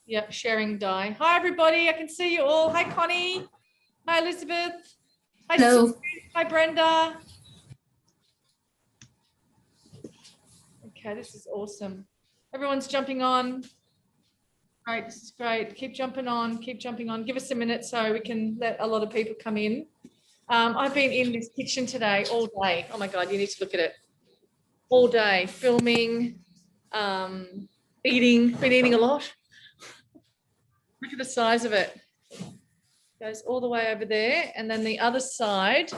Yeah, sharing Di. Hi, everybody. I can see you all. Hi, Connie. Hi, Elizabeth. Hi, Hello. Sue. Hi, Brenda. Okay, this is awesome. Everyone's jumping on. Great, this is great. Keep jumping on. Keep jumping on. Give us a minute so we can let a lot of people come in. I've been in this kitchen today all day. Oh, my God, you need to look at it. All day, filming, eating. Been eating a lot. Look at the size of it. Goes all the way over there, and then the other side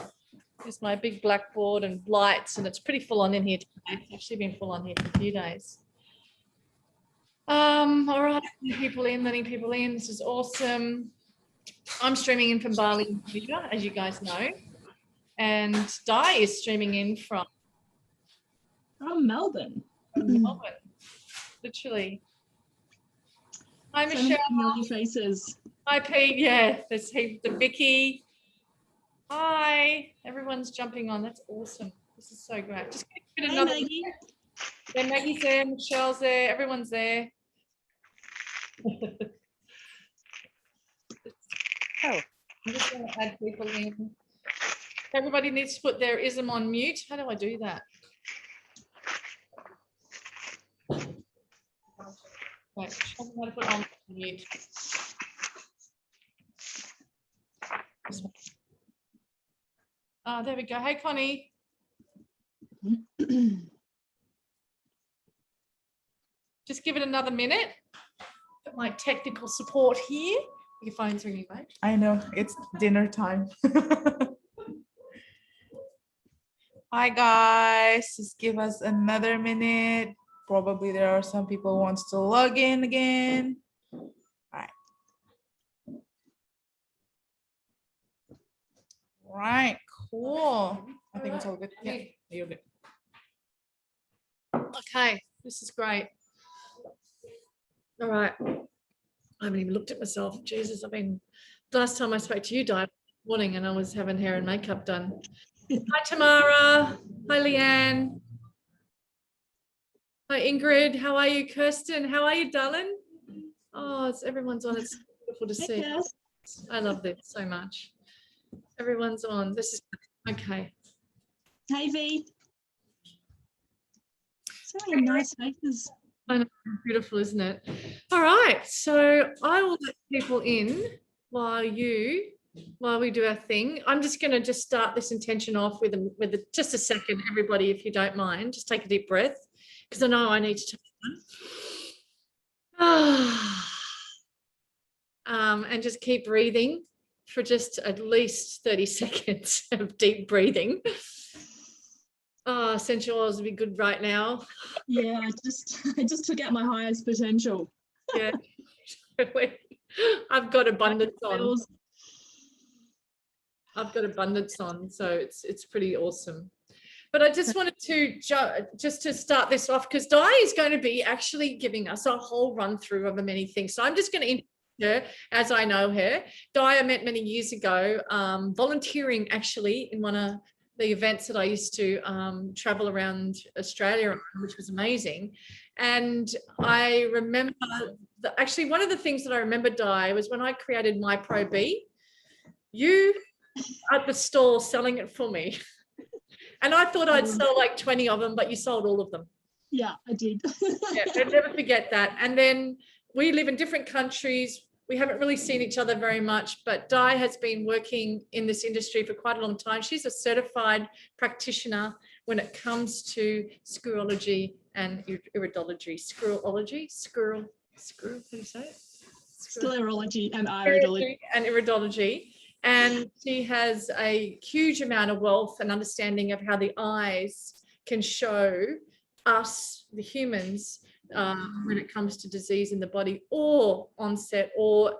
is my big blackboard and lights, and it's pretty full on in here today. It's actually been full on here for a few days. All right, letting people in. This is awesome. I'm streaming in from Bali, Indonesia, as you guys know, and Di is streaming in from Melbourne. Melbourne, literally. Hi, So Michelle. familiar faces. Hi, Pete. Yeah, there's the Vicky. Hi, everyone's jumping on. That's awesome. This is so great. Just get another. Hey, Maggie. Yeah, Maggie's there, Michelle's there, everyone's there. Oh, I'm just going to add people in. Everybody needs to put their ism on mute. How do I do that? Wait, show me how to put on mute. There we go. Hey, Connie. Just give it another minute. Got my technical support here. Your phone's ringing, mate. I know, it's dinner time. Hi guys, just give us another minute. Probably there are some people who wants to log in again. All right. Right, cool. I think it's all good. Yeah, you're good. Okay, this is great. All right. I haven't even looked at myself. Jesus, last time I spoke to you, Di, morning, and I was having hair and makeup done. Hi, Tamara. Hi, Leanne. Hi, Ingrid. How are you, Kirsten? How are you, darling? Oh, everyone's on. It's beautiful to see. Yes. I love this so much. Everyone's on. This is okay. Hey, V. So many nice faces. I know, beautiful, isn't it? All right, so I will let people in while we do our thing. I'm just going to start this intention off with just a second, everybody, if you don't mind. Just take a deep breath, because I know I need to take one. And just keep breathing for just at least 30 seconds of deep breathing. Oh, essential oils would be good right now. Yeah, I just took out my highest potential. Yeah. I've got abundance on. I've got abundance on, so it's pretty awesome. But I just wanted to just to start this off, because Di is going to be actually giving us a whole run through of many things. So I'm just going to introduce her as I know her. Di I met many years ago, volunteering actually in one of the events that I used to travel around Australia, which was amazing. And I remember actually one of the things that I remember, Di, was when I created My Pro B, you at the store selling it for me. And I thought I'd sell like 20 of them, but you sold all of them. Yeah, I did. Yeah, I'll never forget that. And then we live in different countries. We haven't really seen each other very much, but Di has been working in this industry for quite a long time. She's a certified practitioner when it comes to scurology and iridology. How do you say it? Sclerology and iridology. And iridology. And she has a huge amount of wealth and understanding of how the eyes can show us, the humans, when it comes to disease in the body or onset or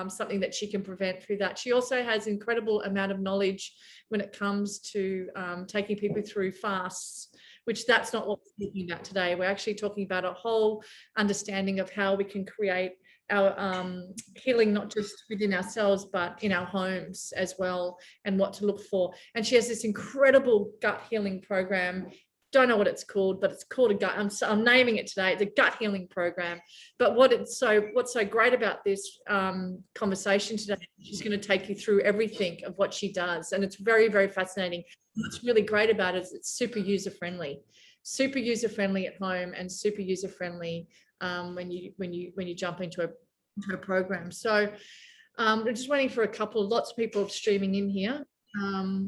something that she can prevent through that. She also has incredible amount of knowledge when it comes to taking people through fasts, which that's not what we're talking about today. We're actually talking about a whole understanding of how we can create our healing, not just within ourselves, but in our homes as well, and what to look for. And she has this incredible gut healing program, don't know what it's called, but it's called a gut. I'm naming it today. It's a gut healing program. But what's so great about this conversation today, she's going to take you through everything of what she does, and it's very, very fascinating. What's really great about it is it's super user friendly at home, and super user friendly when you jump into a program. So we're just waiting for lots of people streaming in here.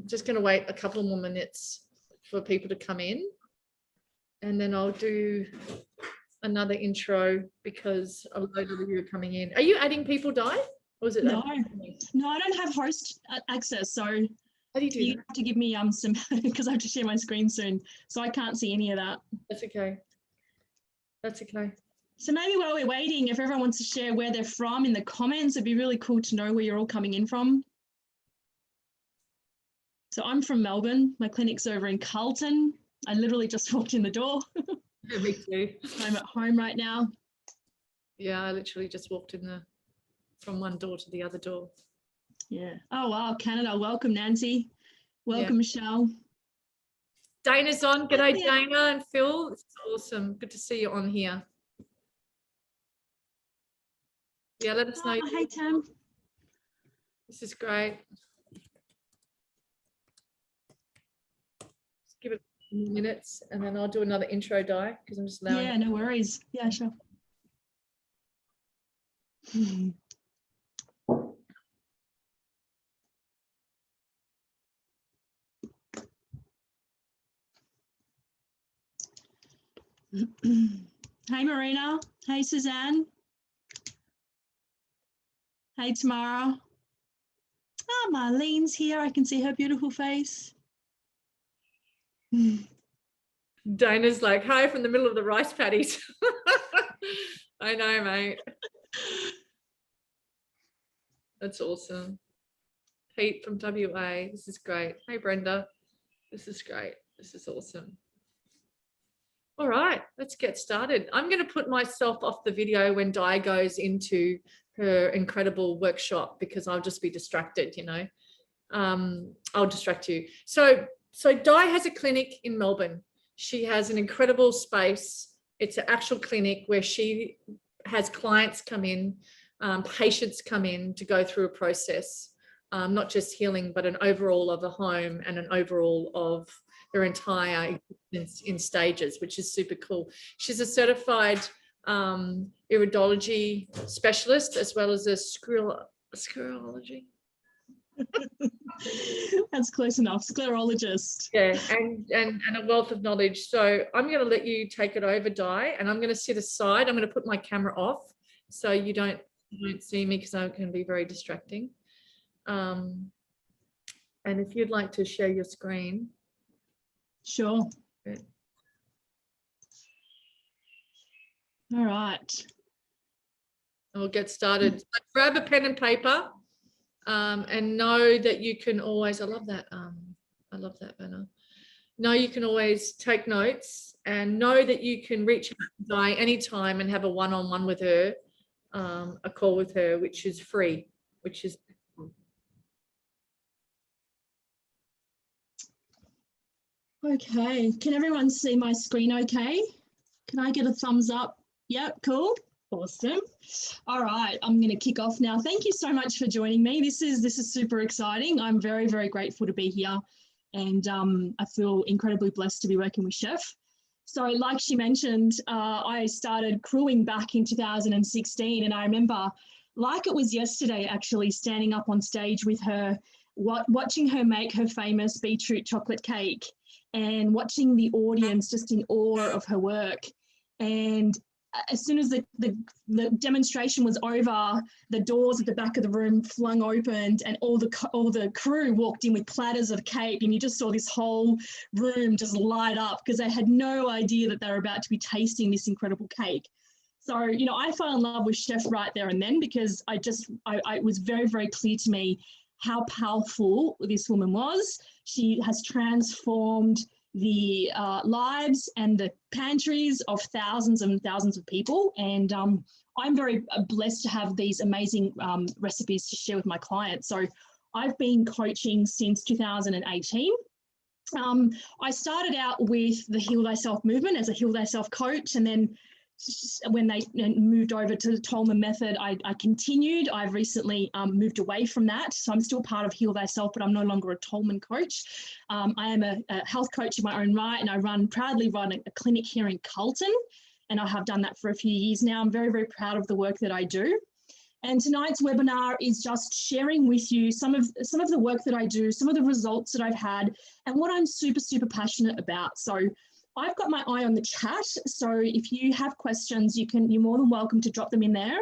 Just going to wait a couple more minutes for people to come in, and then I'll do another intro because a load of you are coming in. Are you adding people, Di? Or is it No, I don't have host access. So how do you do you that? have to give me some because I have to share my screen soon, so I can't see any of that. That's okay. That's okay. So maybe while we're waiting, if everyone wants to share where they're from in the comments, it'd be really cool to know where you're all coming in from. So I'm from Melbourne. My clinic's over in Carlton. I literally just walked in the door. Yeah, me too. I'm at home right now. Yeah, I literally just walked in from one door to the other door. Yeah. Oh, wow. Canada. Welcome, Nancy. Welcome, Michelle. Dana's on. G'day, Dana and Phil. It's awesome. Good to see you on here. Yeah, let us know. Oh, hey, Tam. This is great. Just give it a few minutes and then I'll do another intro, Di, because I'm just allowing. Yeah, no worries. Yeah, sure. Hey, Marina. Hey, Suzanne. Hey, Tamara. Oh, Marlene's here. I can see her beautiful face. Dana's like, hi from the middle of the rice paddies. I know, mate. That's awesome. Pete from WA. This is great. Hey, Brenda. This is great. This is awesome. All right, let's get started. I'm going to put myself off the video when Di goes into her incredible workshop because I'll just be distracted, you know. I'll distract you. So Di has a clinic in Melbourne. She has an incredible space. It's an actual clinic where she has clients come in, patients come in to go through a process, not just healing, but an overall of a home and an overall of their entire existence in stages, which is super cool. She's a certified iridology specialist as well as a sclerology. That's close enough. Sclerologist. Yeah, and a wealth of knowledge. So I'm going to let you take it over, Di, and I'm going to sit aside. I'm going to put my camera off so you don't see me because I can be very distracting. And if you'd like to share your screen. Sure. Okay. All right. And we'll get started. So grab a pen and paper. And know that you can always, I love that banner. Know you can always take notes and know that you can reach out to Di anytime and have a one-on-one with her, a call with her, which is free, which is. Okay, can everyone see my screen okay? Can I get a thumbs up? Yep, cool. Awesome. All right, I'm going to kick off now. Thank you so much for joining me. This is super exciting. I'm very, very grateful to be here, and I feel incredibly blessed to be working with Chef. So like she mentioned, I started crewing back in 2016, and I remember like it was yesterday actually standing up on stage with her, watching her make her famous beetroot chocolate cake and watching the audience just in awe of her work. And as soon as the demonstration was over, the doors at the back of the room flung open and all the crew walked in with platters of cake, and you just saw this whole room just light up because they had no idea that they were about to be tasting this incredible cake. So, you know, I fell in love with Chef right there and then because it was very, very clear to me how powerful this woman was. She has transformed the lives and the pantries of thousands and thousands of people. And I'm very blessed to have these amazing recipes to share with my clients. So I've been coaching since 2018. I started out with the Heal Thyself movement as a Heal Thyself coach, and then when they moved over to the Tolman method, I continued. I've recently moved away from that, so I'm still part of Heal Thyself, but I'm no longer a Tolman coach. I am a health coach in my own right, and I proudly run a clinic here in Carlton, and I have done that for a few years now. I'm very, very proud of the work that I do. And tonight's webinar is just sharing with you some of the work that I do, some of the results that I've had, and what I'm super, super passionate about. So I've got my eye on the chat. So if you have questions, you're more than welcome to drop them in there.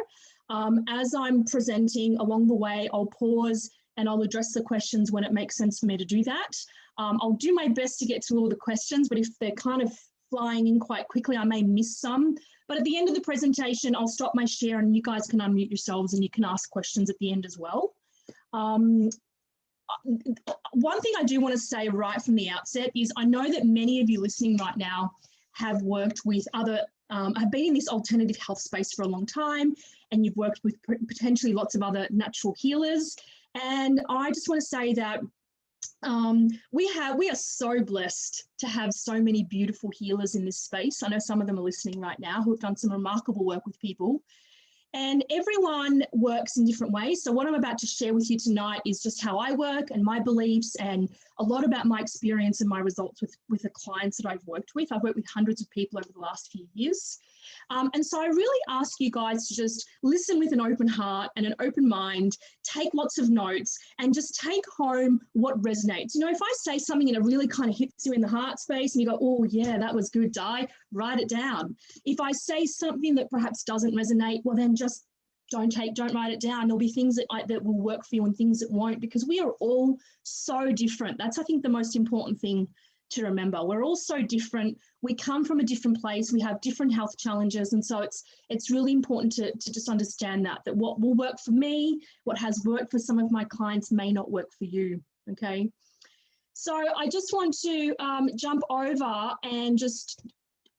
As I'm presenting along the way, I'll pause and I'll address the questions when it makes sense for me to do that. I'll do my best to get to all the questions, but if they're kind of flying in quite quickly, I may miss some. But at the end of the presentation, I'll stop my share and you guys can unmute yourselves and you can ask questions at the end as well. One thing I do want to say right from the outset is I know that many of you listening right now have worked with other, have been in this alternative health space for a long time, and you've worked with potentially lots of other natural healers. And I just want to say that we are so blessed to have so many beautiful healers in this space. I know some of them are listening right now who have done some remarkable work with people, and everyone works in different ways. So what I'm about to share with you tonight is just how I work and my beliefs, and a lot about my experience and my results with the clients that I've worked with. I've worked with hundreds of people over the last few years. And so I really ask you guys to just listen with an open heart and an open mind, take lots of notes, and just take home what resonates. You know, if I say something and it really kind of hits you in the heart space and you go, oh yeah, that was good, Di, write it down. If I say something that perhaps doesn't resonate, well then just don't write it down. There'll be things that will work for you and things that won't, because we are all so different. That's, I think, the most important thing to remember. We're all so different. We come from a different place. We have different health challenges. And so it's really important to just understand that what will work for me, what has worked for some of my clients may not work for you. Okay. So I just want to jump over and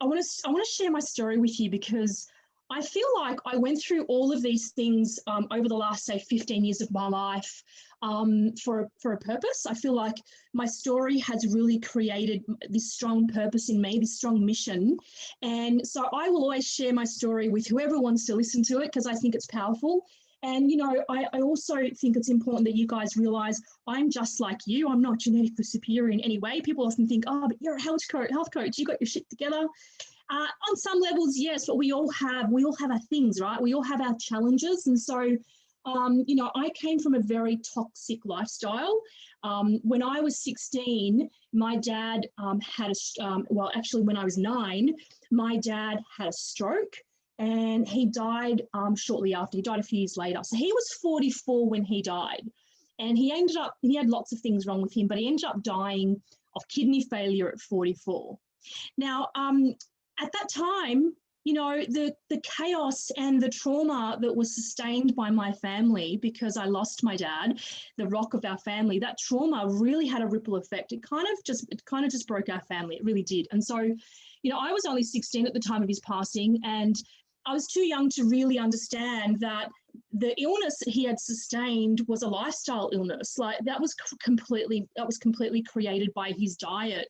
I want to share my story with you, because I feel like I went through all of these things over the last, say, 15 years of my life for a purpose. I feel like my story has really created this strong purpose in me, this strong mission. And so I will always share my story with whoever wants to listen to it, because I think it's powerful. And, you know, I also think it's important that you guys realize I'm just like you. I'm not genetically superior in any way. People often think, oh, but you're a health coach. You got your shit together. On some levels, yes, but we all have our things, right? We all have our challenges. And so, you know, I came from a very toxic lifestyle. When I was 16, my dad actually when I was 9, my dad had a stroke and he died shortly after. He died a few years later. So he was 44 when he died. And he had lots of things wrong with him, but he ended up dying of kidney failure at 44. Now, at that time, you know, the chaos and the trauma that was sustained by my family, because I lost my dad, the rock of our family, that trauma really had a ripple effect. It kind of just broke our family. It really did. And so, you know, I was only 16 at the time of his passing, and I was too young to really understand that the illness that he had sustained was a lifestyle illness. Like that was completely created by his diet.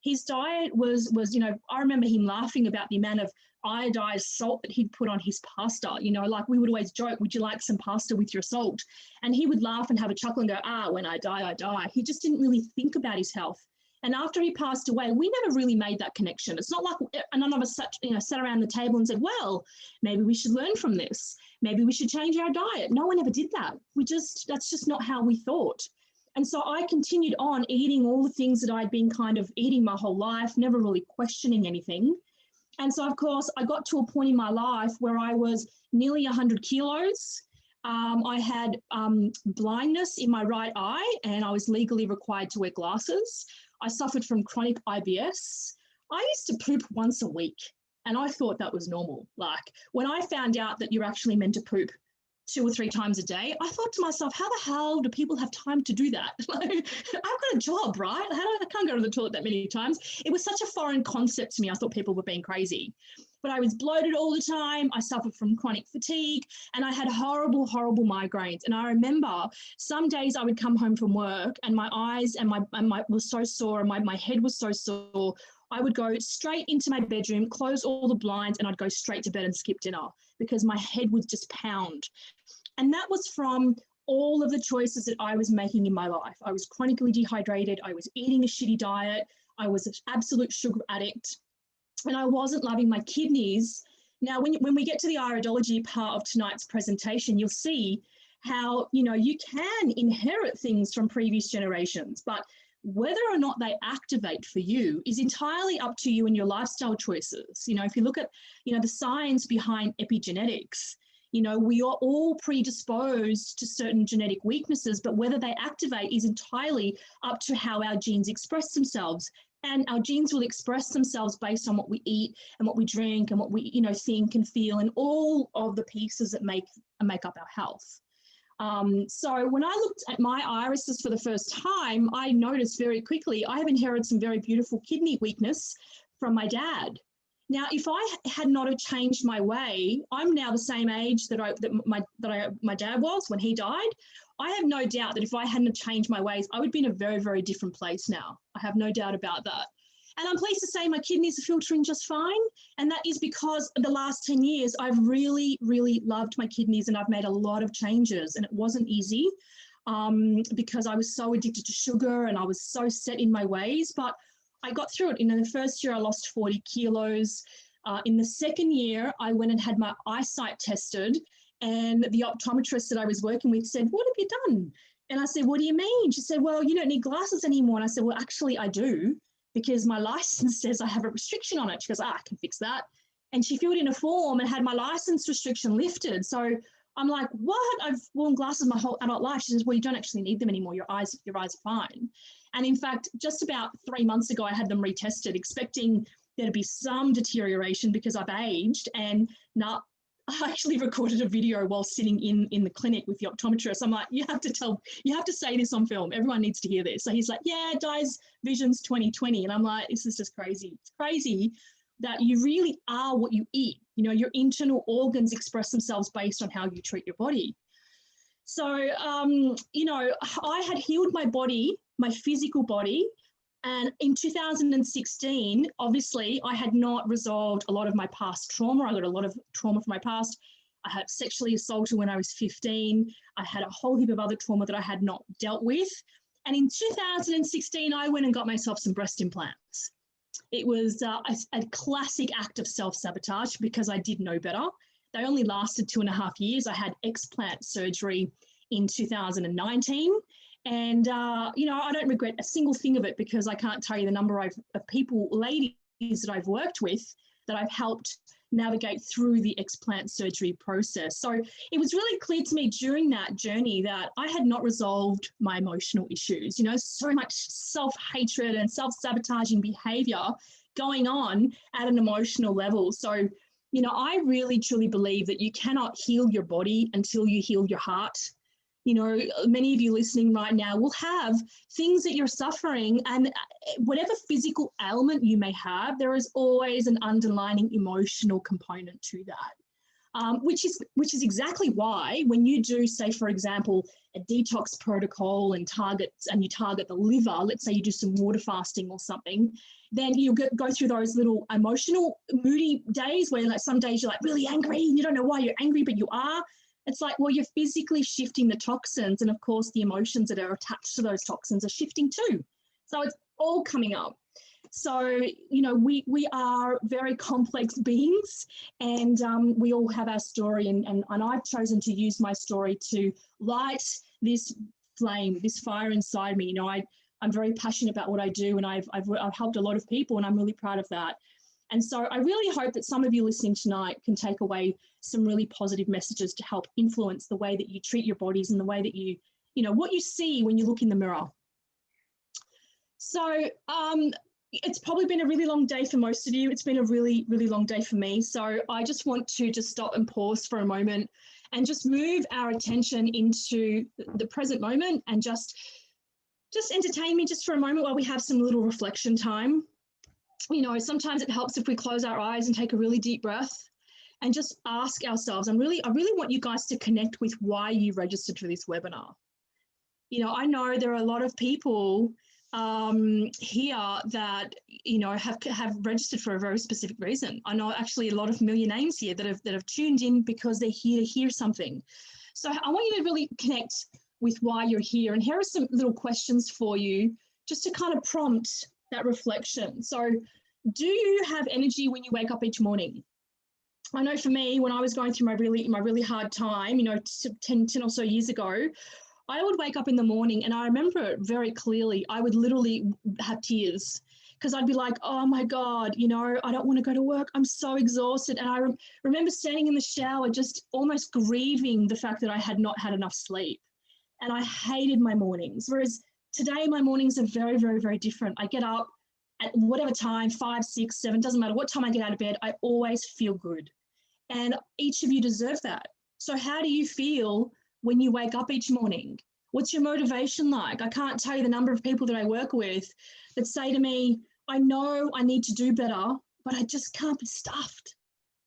His diet was, you know, I remember him laughing about the amount of iodized salt that he'd put on his pasta. You know, like we would always joke, would you like some pasta with your salt? And he would laugh and have a chuckle and go, when I die, I die. He just didn't really think about his health. And after he passed away, we never really made that connection. It's not like none of us sat around the table and said, well, maybe we should learn from this. Maybe we should change our diet. No one ever did that. That's just not how we thought. And so I continued on eating all the things that I'd been kind of eating my whole life, never really questioning anything. And so, of course, I got to a point in my life where I was nearly 100 kilos. I had blindness in my right eye, and I was legally required to wear glasses. I suffered from chronic IBS. I used to poop once a week, and I thought that was normal. Like when I found out that you're actually meant to poop 2 or 3 times a day, I thought to myself, how the hell do people have time to do that? Like, I've got a job, right? I can't go to the toilet that many times. It was such a foreign concept to me. I thought people were being crazy. but I was bloated all the time. I suffered from chronic fatigue and I had horrible, horrible migraines. And I remember some days I would come home from work and my eyes and my was so sore and my head was so sore. I would go straight into my bedroom, close all the blinds, and I'd go straight to bed and skip dinner because my head would just pound. And that was from all of the choices that I was making in my life. I was chronically dehydrated. I was eating a shitty diet. I was an absolute sugar addict. And I wasn't loving my kidneys. Now, when we get to the iridology part of tonight's presentation, you'll see how, you know, you can inherit things from previous generations, but whether or not they activate for you is entirely up to you and your lifestyle choices. You know, if you look at, you know, the science behind epigenetics, you know, we are all predisposed to certain genetic weaknesses, but whether they activate is entirely up to how our genes express themselves. And our genes will express themselves based on what we eat and what we drink and what we, you know, think and feel and all of the pieces that make up our health. So when I looked at my irises for the first time, I noticed very quickly I have inherited some very beautiful kidney weakness from my dad. Now, if I had not have changed my way, I'm now the same age that my dad was when he died. I have no doubt that if I hadn't changed my ways, I would be in a very, very different place now. I have no doubt about that. And I'm pleased to say my kidneys are filtering just fine. And that is because the last 10 years, I've really, really loved my kidneys and I've made a lot of changes. And it wasn't easy because I was so addicted to sugar and I was so set in my ways. But I got through it. In the first year, I lost 40 kilos. In the second year, I went and had my eyesight tested. And the optometrist that I was working with said, "What have you done?" And I said, "What do you mean?" She said, "Well, you don't need glasses anymore." And I said, "Well, actually, I do, because my license says I have a restriction on it." She goes, "I can fix that." And she filled in a form and had my license restriction lifted. So I'm like, "What? I've worn glasses my whole adult life." She says, "Well, you don't actually need them anymore. Your eyes are fine." And in fact, just about 3 months ago, I had them retested, expecting there to be some deterioration because I've aged. And now I actually recorded a video while sitting in the clinic with the optometrist. I'm like, you have to say this on film. Everyone needs to hear this. So he's like, "Yeah, Di's Visions 2020. And I'm like, this is just crazy. It's crazy that you really are what you eat. You know, your internal organs express themselves based on how you treat your body. So, you know, I had healed my body, my physical body. And in 2016, obviously, I had not resolved a lot of my past trauma. I got a lot of trauma from my past. I had sexually assaulted when I was 15. I had a whole heap of other trauma that I had not dealt with. And in 2016, I went and got myself some breast implants. It was a classic act of self-sabotage because I did know better. They only lasted 2.5 years. I had explant surgery in 2019. And, you know, I don't regret a single thing of it because I can't tell you the number of people, ladies that I've worked with that I've helped navigate through the explant surgery process. So it was really clear to me during that journey that I had not resolved my emotional issues. You know, so much self-hatred and self-sabotaging behavior going on at an emotional level. So, you know, I really truly believe that you cannot heal your body until you heal your heart. You know, many of you listening right now will have things that you're suffering, and whatever physical ailment you may have, there is always an underlying emotional component to that, which is exactly why when you do, say, for example, a detox protocol and you target the liver, let's say you do some water fasting or something, then you'll go through those little emotional, moody days where like some days you're like really angry and you don't know why you're angry, but you are. It's like, well, you're physically shifting the toxins, and of course the emotions that are attached to those toxins are shifting too. So it's all coming up. So, you know, we are very complex beings, and we all have our story, and I've chosen to use my story to light this flame, this fire inside me. You know, I'm very passionate about what I do, and I've helped a lot of people, and I'm really proud of that. And so I really hope that some of you listening tonight can take away some really positive messages to help influence the way that you treat your bodies and the way that you know, what you see when you look in the mirror. So it's probably been a really long day for most of you. It's been a really, really long day for me. So I just want to just stop and pause for a moment and just move our attention into the present moment and just entertain me just for a moment while we have some little reflection time. sometimes it helps if we close our eyes and take a really deep breath and just ask ourselves, I really want you guys to connect with why you registered for this webinar. I know there are a lot of people here that, have registered for a very specific reason. I know actually a lot of familiar names here that have tuned in because they're here to hear something. So I want you to really connect with why you're here. And here are some little questions for you just to kind of prompt that reflection. So do you have energy when you wake up each morning? I know for me, when I was going through my really hard time, 10 or so years ago, I would wake up in the morning and I remember it very clearly. I would literally have tears because I'd be like, oh my God, I don't want to go to work. I'm so exhausted. And I remember standing in the shower, just almost grieving the fact that I had not had enough sleep. And I hated my mornings. Whereas today, my mornings are very, very, very different. I get up at whatever time, 5, 6, 7, doesn't matter what time I get out of bed, I always feel good. And each of you deserve that. So how do you feel when you wake up each morning? What's your motivation like? I can't tell you the number of people that I work with that say to me, I know I need to do better, but I just can't be stuffed.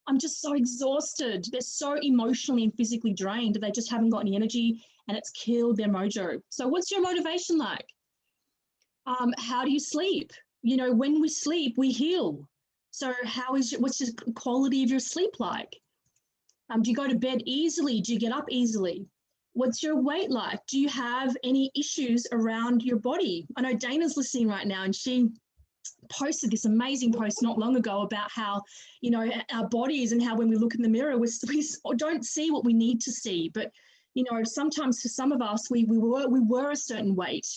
I'm just so exhausted. They're so emotionally and physically drained that they just haven't got any energy and it's killed their mojo. So what's your motivation like? How do you sleep? When we sleep, we heal. So what's the quality of your sleep like? Do you go to bed easily? Do you get up easily? What's your weight like? Do you have any issues around your body? I know Dana's listening right now and she posted this amazing post not long ago about how, our bodies and how when we look in the mirror, we don't see what we need to see. But, sometimes for some of us, we were a certain weight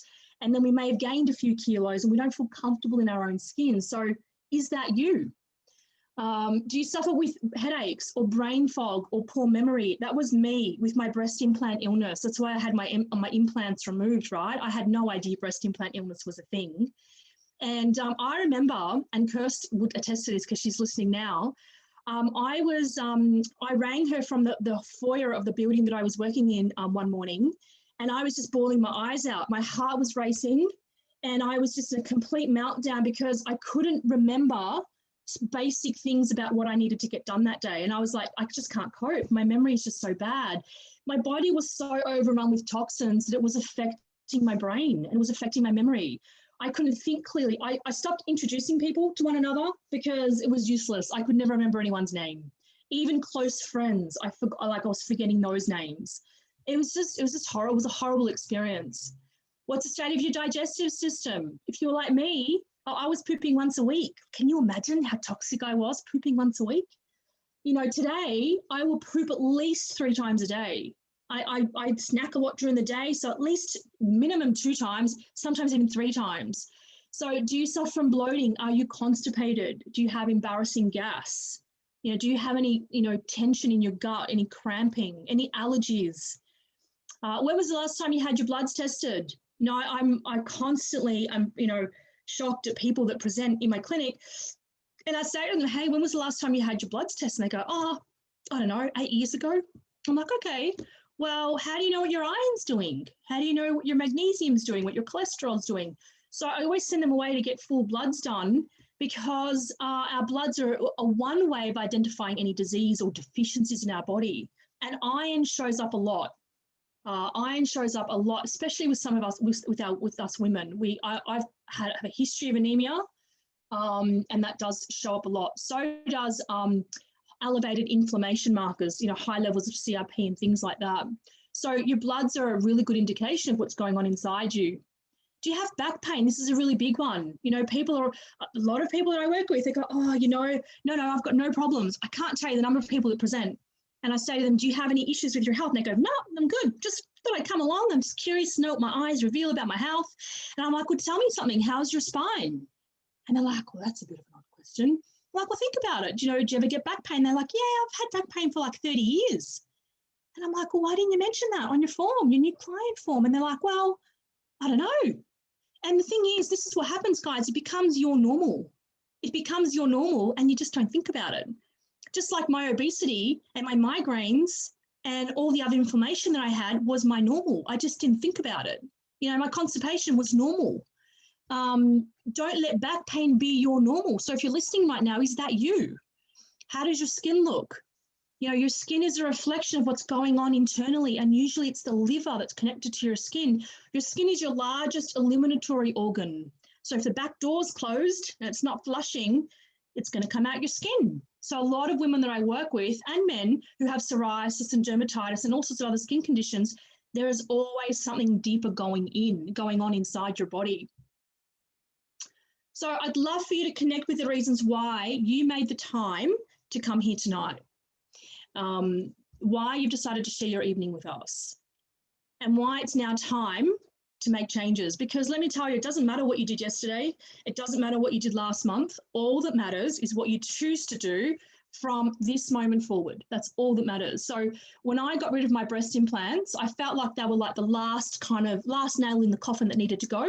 and then we may have gained a few kilos and we don't feel comfortable in our own skin. So is that you? Do you suffer with headaches or brain fog or poor memory? That was me with my breast implant illness. That's why I had my implants removed, right? I had no idea breast implant illness was a thing. And I remember, and Kirst would attest to this because she's listening now, I rang her from the foyer of the building that I was working in one morning, and I was just bawling my eyes out. My heart was racing, and I was just in a complete meltdown because I couldn't remember basic things about what I needed to get done that day. And I was like, I just can't cope. My memory is just so bad. My body was so overrun with toxins that it was affecting my brain and it was affecting my memory. I couldn't think clearly. I stopped introducing people to one another because it was useless. I could never remember anyone's name. Even close friends, I was forgetting those names. It was just horrible. It was a horrible experience. What's the state of your digestive system? If you're like me, I was pooping once a week. Can you imagine how toxic I was pooping once a week? Today I will poop at least 3 times a day. I snack a lot during the day, so at least minimum 2 times, sometimes even 3 times. So do you suffer from bloating? Are you constipated? Do you have embarrassing gas? Do you have any, tension in your gut, any cramping, any allergies? When was the last time you had your bloods tested? I constantly am, shocked at people that present in my clinic. And I say to them, hey, when was the last time you had your bloods tested? And they go, oh, I don't know, 8 years ago. I'm like, okay, well, how do you know what your iron's doing? How do you know what your magnesium's doing, what your cholesterol's doing? So I always send them away to get full bloods done because our bloods are one way of identifying any disease or deficiencies in our body. And iron shows up a lot. Iron shows up a lot, especially with some of us, with us women. I've had a history of anemia, and that does show up a lot. So does elevated inflammation markers, high levels of CRP and things like that. So your bloods are a really good indication of what's going on inside you. Do you have back pain? This is a really big one. A lot of people that I work with, they go, oh, no, I've got no problems. I can't tell you the number of people that present. And I say to them, do you have any issues with your health? And they go, no, I'm good. Just thought I'd come along. I'm just curious to know what my eyes reveal about my health. And I'm like, well, tell me something. How's your spine? And they're like, well, that's a bit of an odd question. I'm like, well, think about it. Do you ever get back pain? They're like, yeah, I've had back pain for like 30 years. And I'm like, well, why didn't you mention that on your form, your new client form? And they're like, well, I don't know. And the thing is, this is what happens, guys. It becomes your normal. It becomes your normal and you just don't think about it. Just like my obesity and my migraines and all the other inflammation that I had was my normal. I just didn't think about it. My constipation was normal. don't let back pain be your normal. So if you're listening right now, is that you? How does your skin look? You know, your skin is a reflection of what's going on internally, and usually it's the liver that's connected to your skin. Your skin is your largest eliminatory organ. So if the back door's closed and it's not flushing, it's going to come out your skin. So a lot of women that I work with, and men who have psoriasis and dermatitis and all sorts of other skin conditions, there is always something deeper going on inside your body. So I'd love for you to connect with the reasons why you made the time to come here tonight, why you've decided to share your evening with us, and why it's now time to make changes. Because let me tell you, it doesn't matter what you did yesterday. It doesn't matter what you did last month. All that matters is what you choose to do from this moment forward. That's all that matters. So when I got rid of my breast implants, I felt like they were like the last nail in the coffin that needed to go.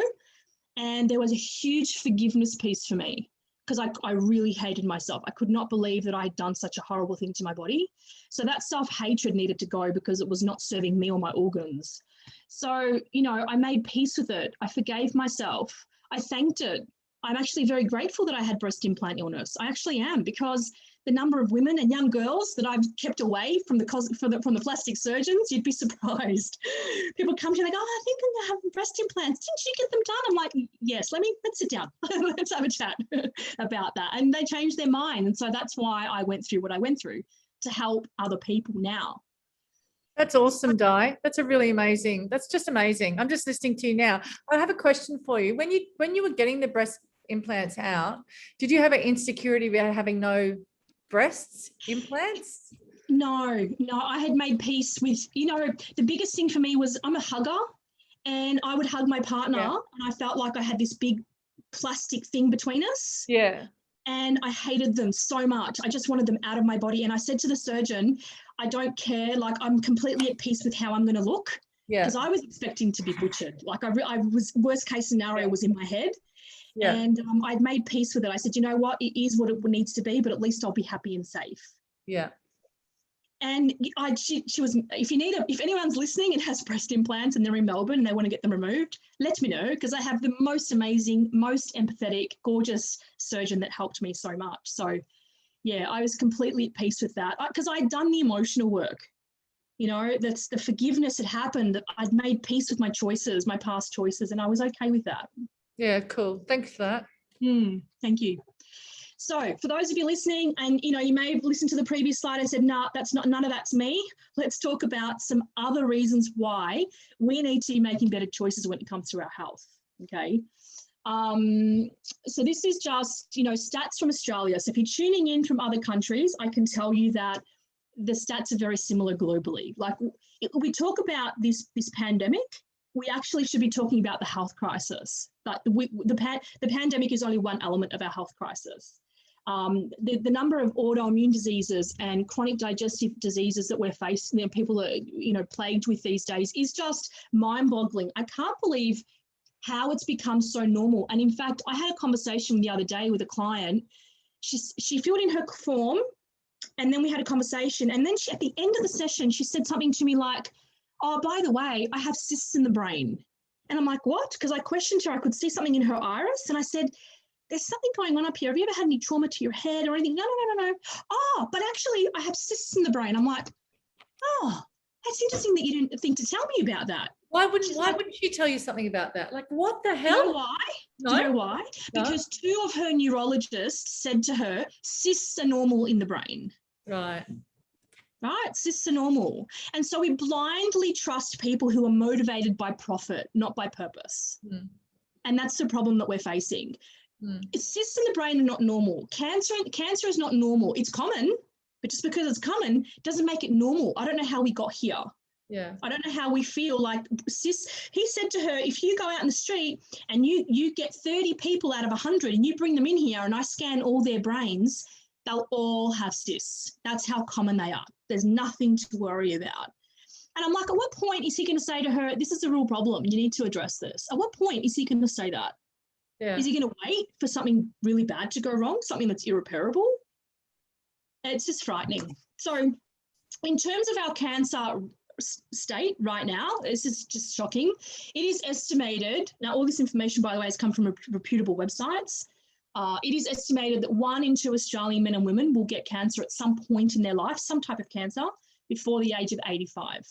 And there was a huge forgiveness piece for me, because I really hated myself. I could not believe that I had done such a horrible thing to my body. So that self-hatred needed to go, because it was not serving me or my organs. So, you know, I made peace with it. I forgave myself. I thanked it. I'm actually very grateful that I had breast implant illness. I actually am, because the number of women and young girls that I've kept away from the plastic surgeons, you'd be surprised. People come to me like, oh, I think I'm gonna have breast implants. Didn't you get them done? I'm like, yes, let's sit down. Let's have a chat about that. And they changed their mind. And so that's why I went through what I went through, to help other people now. That's awesome, Di. That's that's just amazing. I'm just listening to you now. I have a question for you. When you were getting the breast implants out, did you have an insecurity about having no breast implants? No, I had made peace with, you know, the biggest thing for me was I'm a hugger, and I would hug my partner, and I felt like I had this big plastic thing between us. Yeah. And I hated them so much. I just wanted them out of my body. And I said to the surgeon, I don't care. Like, I'm completely at peace with how I'm going to look. Yeah. Because I was expecting to be butchered. Like, I was, worst case scenario was in my head. Yeah. And I'd made peace with it. I said, you know what? It is what it needs to be, but at least I'll be happy and safe. Yeah. And she was, if anyone's listening and has breast implants and they're in Melbourne and they want to get them removed, let me know, because I have the most amazing, most empathetic, gorgeous surgeon that helped me so much. So yeah, I was completely at peace with that, because I'd done the emotional work. You know, that's the forgiveness had happened. I'd made peace with my choices, my past choices, and I was okay with that. Yeah, cool. Thanks for that. Thank you. So for those of you listening, and you know, you may have listened to the previous slide, I said, nah, none of that's me. Let's talk about some other reasons why we need to be making better choices when it comes to our health. Okay. So this is just, you know, stats from Australia. So if you're tuning in from other countries, I can tell you that the stats are very similar globally. Like, we talk about this pandemic, we actually should be talking about the health crisis. But the pandemic is only one element of our health crisis. The number of autoimmune diseases and chronic digestive diseases that we're facing, that people are, you know, plagued with these days, is just mind-boggling. I can't believe how it's become so normal. And in fact, I had a conversation the other day with a client. She filled in her form, and then we had a conversation. And then at the end of the session, she said something to me like, oh, by the way, I have cysts in the brain. And I'm like, what? Because I questioned her. I could see something in her iris. And I said, there's something going on up here. Have you ever had any trauma to your head or anything? No. Oh, but actually I have cysts in the brain. I'm like, oh, that's interesting that you didn't think to tell me about that. Why wouldn't she tell you something about that? Like, what the hell? You know why? No? Do you know why? No? Because 2 of her neurologists said to her, cysts are normal in the brain. Right. Right? Cysts are normal. And so we blindly trust people who are motivated by profit, not by purpose. And that's the problem that we're facing. Cysts in the brain are not normal. Cancer is not normal. It's common, but just because it's common doesn't make it normal. I don't know how we got here. Yeah. I don't know how we feel like cysts. He said to her, if you go out in the street and you get 30 people out of 100 and you bring them in here and I scan all their brains, they'll all have cysts. That's how common they are. There's nothing to worry about. And I'm like, at what point is he going to say to her, this is a real problem, you need to address this? At what point is he going to say that? Yeah. Is he going to wait for something really bad to go wrong, something that's irreparable? It's just frightening. So in terms of our cancer state right now. This is just shocking. It is estimated, now all this information, by the way, has come from reputable websites. It is estimated that 1 in 2 Australian men and women will get cancer at some point in their life, some type of cancer, before the age of 85.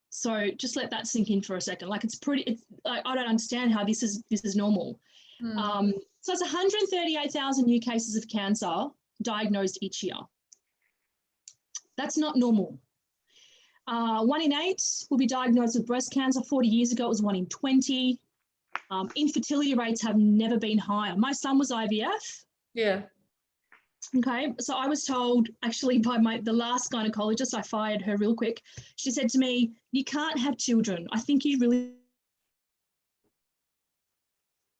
So just let that sink in for a second. Like I don't understand how this is normal. So it's 138,000 new cases of cancer diagnosed each year. That's not normal. 1 in 8 will be diagnosed with breast cancer. 40 years ago, it was 1 in 20. Infertility rates have never been higher. My son was IVF. Yeah. Okay, so I was told actually by the last gynecologist, I fired her real quick. She said to me, "You can't have children. I think you really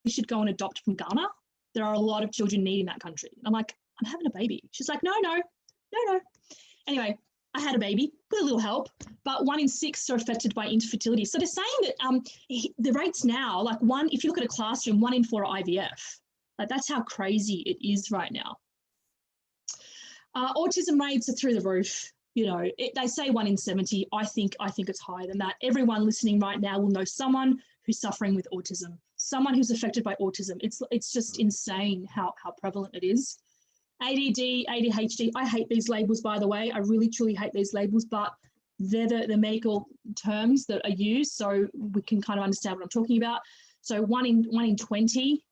should go and adopt from Ghana. There are a lot of children needing that country." I'm like, "I'm having a baby." She's like, no. Anyway, I had a baby with a little help, but 1 in 6 are affected by infertility. So they're saying that the rates now, like if you look at a classroom, 1 in 4 are IVF. Like that's how crazy it is right now. Autism rates are through the roof. You know, they say 1 in 70. I think it's higher than that. Everyone listening right now will know someone who's suffering with autism, someone who's affected by autism. It's just insane how prevalent it is. ADD, ADHD. I hate these labels, by the way. I really, truly hate these labels, but they're the medical terms that are used, so we can kind of understand what I'm talking about. So 1 in 20.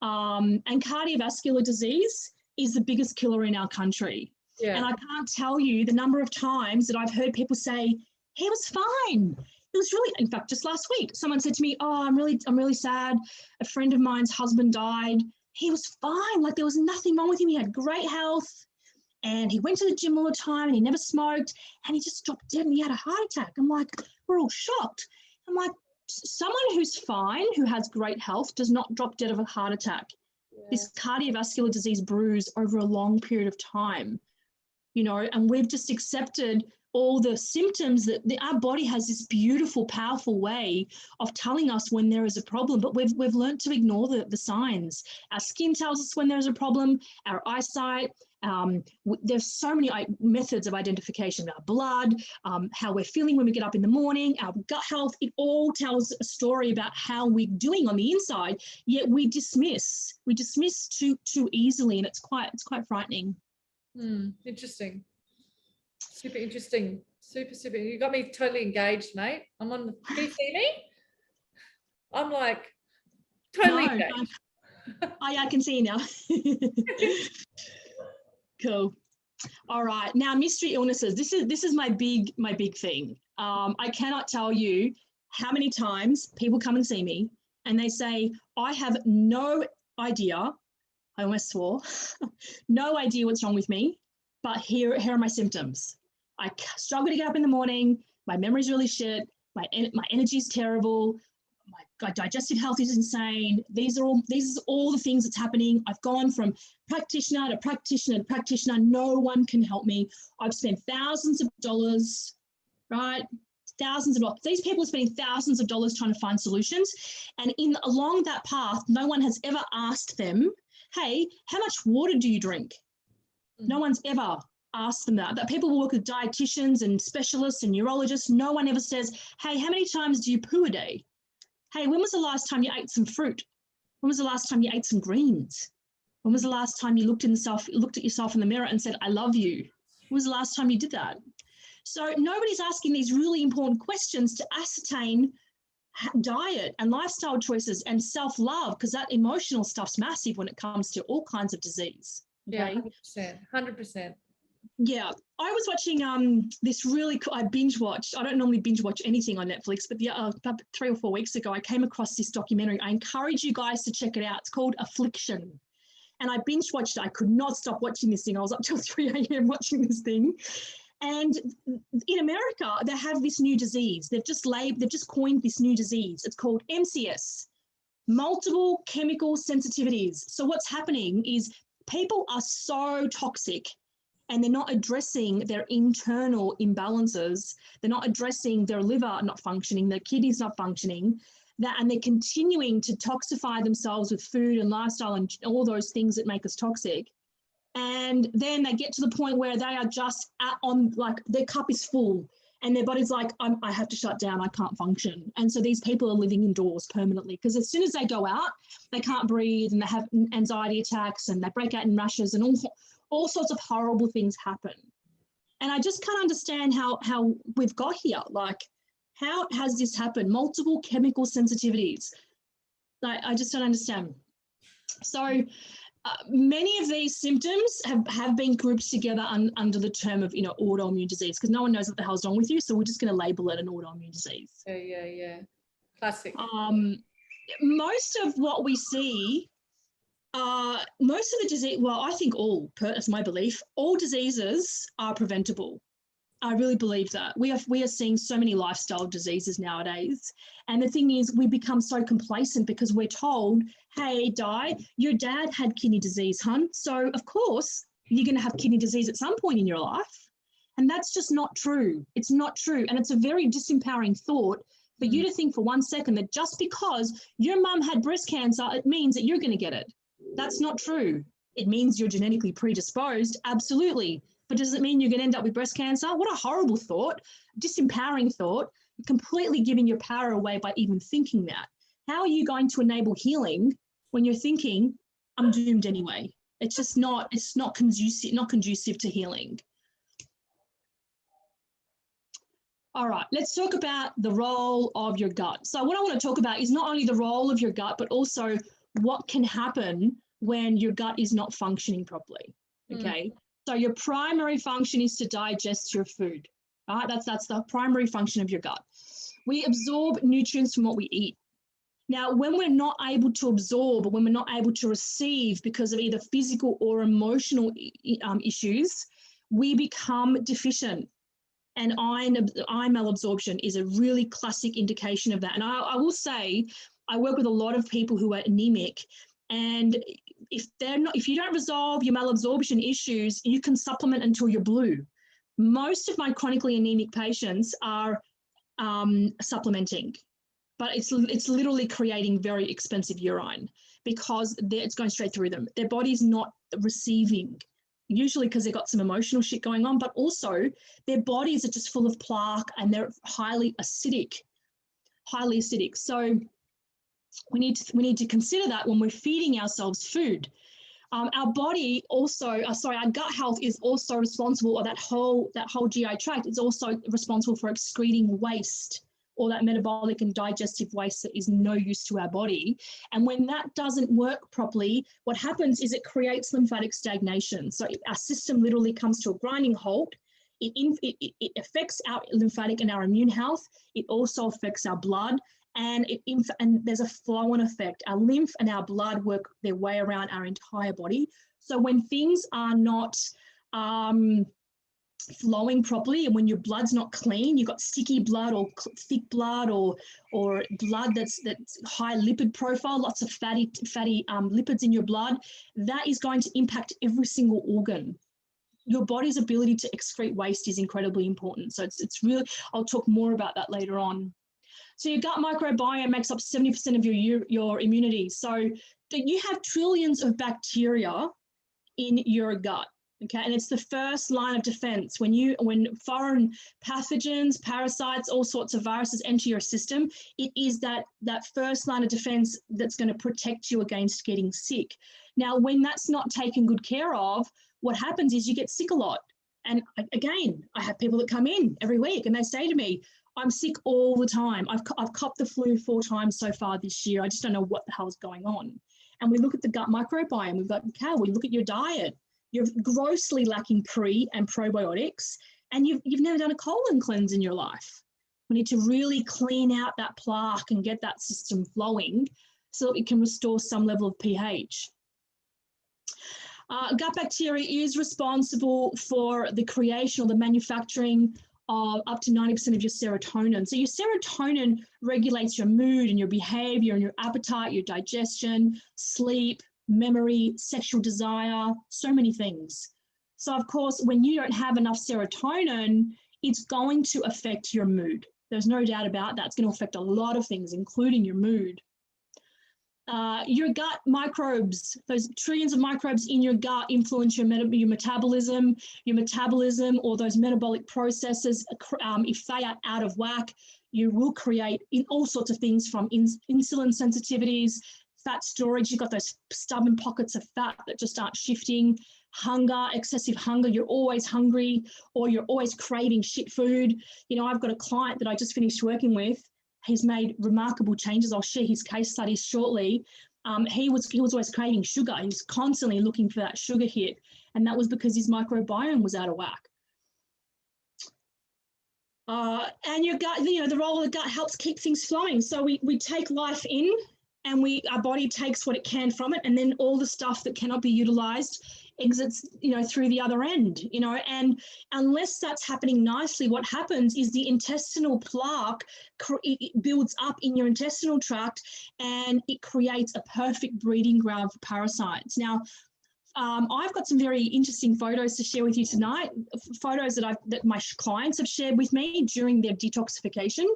And cardiovascular disease is the biggest killer in our country. Yeah. And I can't tell you the number of times that I've heard people say, "He was fine. It was really," in fact, just last week, someone said to me, "Oh, I'm really sad. A friend of mine's husband died. He was fine. Like there was nothing wrong with him. He had great health and he went to the gym all the time and he never smoked and he just dropped dead and he had a heart attack." I'm like, we're all shocked. I'm like, someone who's fine, who has great health, does not drop dead of a heart attack. Yeah. This cardiovascular disease brews over a long period of time, you know, and we've just accepted all the symptoms that our body has this beautiful, powerful way of telling us when there is a problem, but we've learned to ignore the signs. Our skin tells us when there's a problem, our eyesight, there's so many methods of identification, our blood, how we're feeling when we get up in the morning, our gut health. It all tells a story about how we're doing on the inside, yet we dismiss too easily, and it's quite frightening. Interesting. Super interesting. Super. You got me totally engaged, mate. Can you see me? I'm like totally engaged. I can see you now. Cool. All right. Now, mystery illnesses. This is my big thing. I cannot tell you how many times people come and see me and they say, "I have no idea," I almost swore, "no idea what's wrong with me, but here are my symptoms. I struggle to get up in the morning. My memory's really shit. My energy is terrible. My digestive health is insane. These are all the things that's happening. I've gone from practitioner to practitioner to practitioner. No one can help me. I've spent thousands of dollars, right? Thousands of dollars. These people are spending thousands of dollars trying to find solutions. And along that path, no one has ever asked them, "Hey, how much water do you drink?" No one's ever asked them that. That people will work with dietitians and specialists and neurologists. No one ever says, "Hey, how many times do you poo a day? Hey, when was the last time you ate some fruit? When was the last time you ate some greens? When was the last time you looked at yourself in the mirror and said, 'I love you'? When was the last time you did that?" So nobody's asking these really important questions to ascertain diet and lifestyle choices and self-love, because that emotional stuff's massive when it comes to all kinds of disease. Okay? Yeah, 100%. Yeah, I was watching this really cool, I binge watched. I don't normally binge watch anything on Netflix, but about 3 or 4 weeks ago, I came across this documentary. I encourage you guys to check it out. It's called Affliction. And I binge watched it. I could not stop watching this thing. I was up till 3 a.m. watching this thing. And in America, they have this new disease. They've just coined this new disease. It's called MCS, multiple chemical sensitivities. So what's happening is people are so toxic and they're not addressing their internal imbalances. They're not addressing their liver not functioning, their kidneys not functioning, and they're continuing to toxify themselves with food and lifestyle and all those things that make us toxic. And then they get to the point where they are just their cup is full and their body's like, I have to shut down, I can't function. And so these people are living indoors permanently, because as soon as they go out, they can't breathe, and they have anxiety attacks, and they break out in rashes, and all sorts of horrible things happen. And I just can't understand how we've got here. Like, how has this happened? Multiple chemical sensitivities. Like, I just don't understand. So many of these symptoms have been grouped together under the term of, autoimmune disease, because no one knows what the hell's wrong with you. So we're just going to label it an autoimmune disease. Yeah. Classic. Most of what we see, most of the disease, well, I think that's my belief, all diseases are preventable. I really believe that. We are seeing so many lifestyle diseases nowadays. And the thing is, we become so complacent because we're told, hey, Di, your dad had kidney disease, hun. So, of course, you're going to have kidney disease at some point in your life. And that's just not true. It's not true. And it's a very disempowering thought for you to think for 1 second that just because your mum had breast cancer, it means that you're going to get it. That's not true. It means you're genetically predisposed, absolutely. But does it mean you're going to end up with breast cancer? What a horrible thought, disempowering thought, completely giving your power away by even thinking that. How are you going to enable healing when you're thinking, I'm doomed anyway? It's just not, it's not conducive to healing. All right, let's talk about the role of your gut. So what I want to talk about is not only the role of your gut, but also what can happen when your gut is not functioning properly, okay? So your primary function is to digest your food, right? That's the primary function of your gut. We absorb nutrients from what we eat. Now, when we're not able to absorb, or when we're not able to receive because of either physical or emotional issues, we become deficient. And iron malabsorption is a really classic indication of that. And I will say, I work with a lot of people who are anemic, and if you don't resolve your malabsorption issues, you can supplement until you're blue. Most of my chronically anemic patients are supplementing, but it's literally creating very expensive urine because it's going straight through them. Their body's not receiving, usually because they've got some emotional shit going on, but also their bodies are just full of plaque and they're highly acidic. So we need to consider that when we're feeding ourselves food. Our body also, our gut health is also responsible, or that whole GI tract is also responsible for excreting waste, or that metabolic and digestive waste that is no use to our body. And when that doesn't work properly, what happens is it creates lymphatic stagnation. So our system literally comes to a grinding halt. It affects our lymphatic and our immune health. It also affects our blood. And there's a flow-on effect. Our lymph and our blood work their way around our entire body. So when things are not flowing properly, and when your blood's not clean, you've got sticky blood or thick blood or blood that's high lipid profile, lots of fatty lipids in your blood, that is going to impact every single organ. Your body's ability to excrete waste is incredibly important. So it's really, I'll talk more about that later on. So your gut microbiome makes up 70% of your immunity. So you have trillions of bacteria in your gut, okay? And it's the first line of defense. When foreign pathogens, parasites, all sorts of viruses enter your system, it is that first line of defense that's going to protect you against getting sick. Now, when that's not taken good care of, what happens is you get sick a lot. And again, I have people that come in every week and they say to me, I'm sick all the time. I've copped the flu 4 times so far this year. I just don't know what the hell is going on. And we look at the gut microbiome. We look at your diet. You're grossly lacking pre and probiotics, and you've never done a colon cleanse in your life. We need to really clean out that plaque and get that system flowing so that we can restore some level of pH. Gut bacteria is responsible for the creation or the manufacturing of up to 90% of your serotonin. So your serotonin regulates your mood and your behavior and your appetite, your digestion, sleep, memory, sexual desire, so many things. So of course, when you don't have enough serotonin, it's going to affect your mood. There's no doubt about that. It's going to affect a lot of things, including your mood. Your gut microbes, those trillions of microbes in your gut influence your metabolism, or those metabolic processes. If they are out of whack, you will create in all sorts of things from insulin sensitivities, fat storage. You've got those stubborn pockets of fat that just aren't shifting. Hunger, excessive hunger. You're always hungry, or you're always craving shit food. You know, I've got a client that I just finished working with. He's made remarkable changes. I'll share his case studies shortly. He was always craving sugar. He was constantly looking for that sugar hit, and that was because his microbiome was out of whack. And your gut, you know, the role of the gut helps keep things flowing. So we take life in, and our body takes what it can from it, and then all the stuff that cannot be utilized exits, you know, through the other end, you know. And unless that's happening nicely, what happens is the intestinal plaque builds up in your intestinal tract, and it creates a perfect breeding ground for parasites. Now, I've got some very interesting photos to share with you tonight, photos that my clients have shared with me during their detoxification.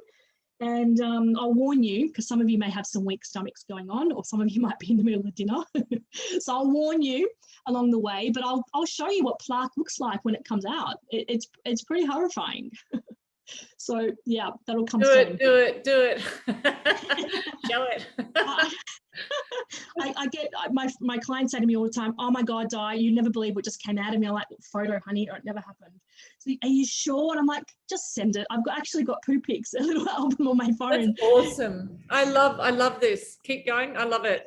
And I'll warn you, because some of you may have some weak stomachs going on, or some of you might be in the middle of dinner. So I'll warn you along the way, but I'll show you what plaque looks like when it comes out. It's pretty horrifying. So yeah, that'll come soon. Do it. Show it. I get my clients say to me all the time, "Oh my God, Di, you never believe what just came out of me." I'm like, "Photo, honey, or it never happened." So, are you sure? And I'm like, "Just send it." I've actually got poo pics, a little album on my phone. That's awesome. I love this. Keep going. I love it.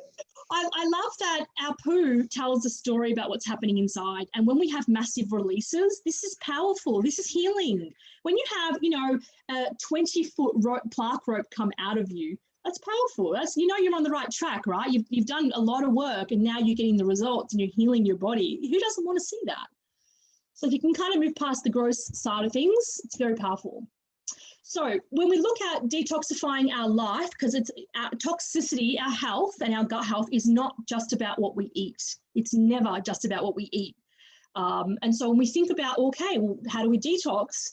I love that our poo tells a story about what's happening inside. And when we have massive releases, this is powerful. This is healing. When you have, you know, a 20-foot plaque rope come out of you, that's powerful. That's, you know, you're on the right track, right? You've done a lot of work, and now you're getting the results and you're healing your body. Who doesn't want to see that? So if you can kind of move past the gross side of things, it's very powerful. So when we look at detoxifying our life, because it's our toxicity, our health and our gut health is not just about what we eat. It's never just about what we eat. And so when we think about, okay, well, how do we detox?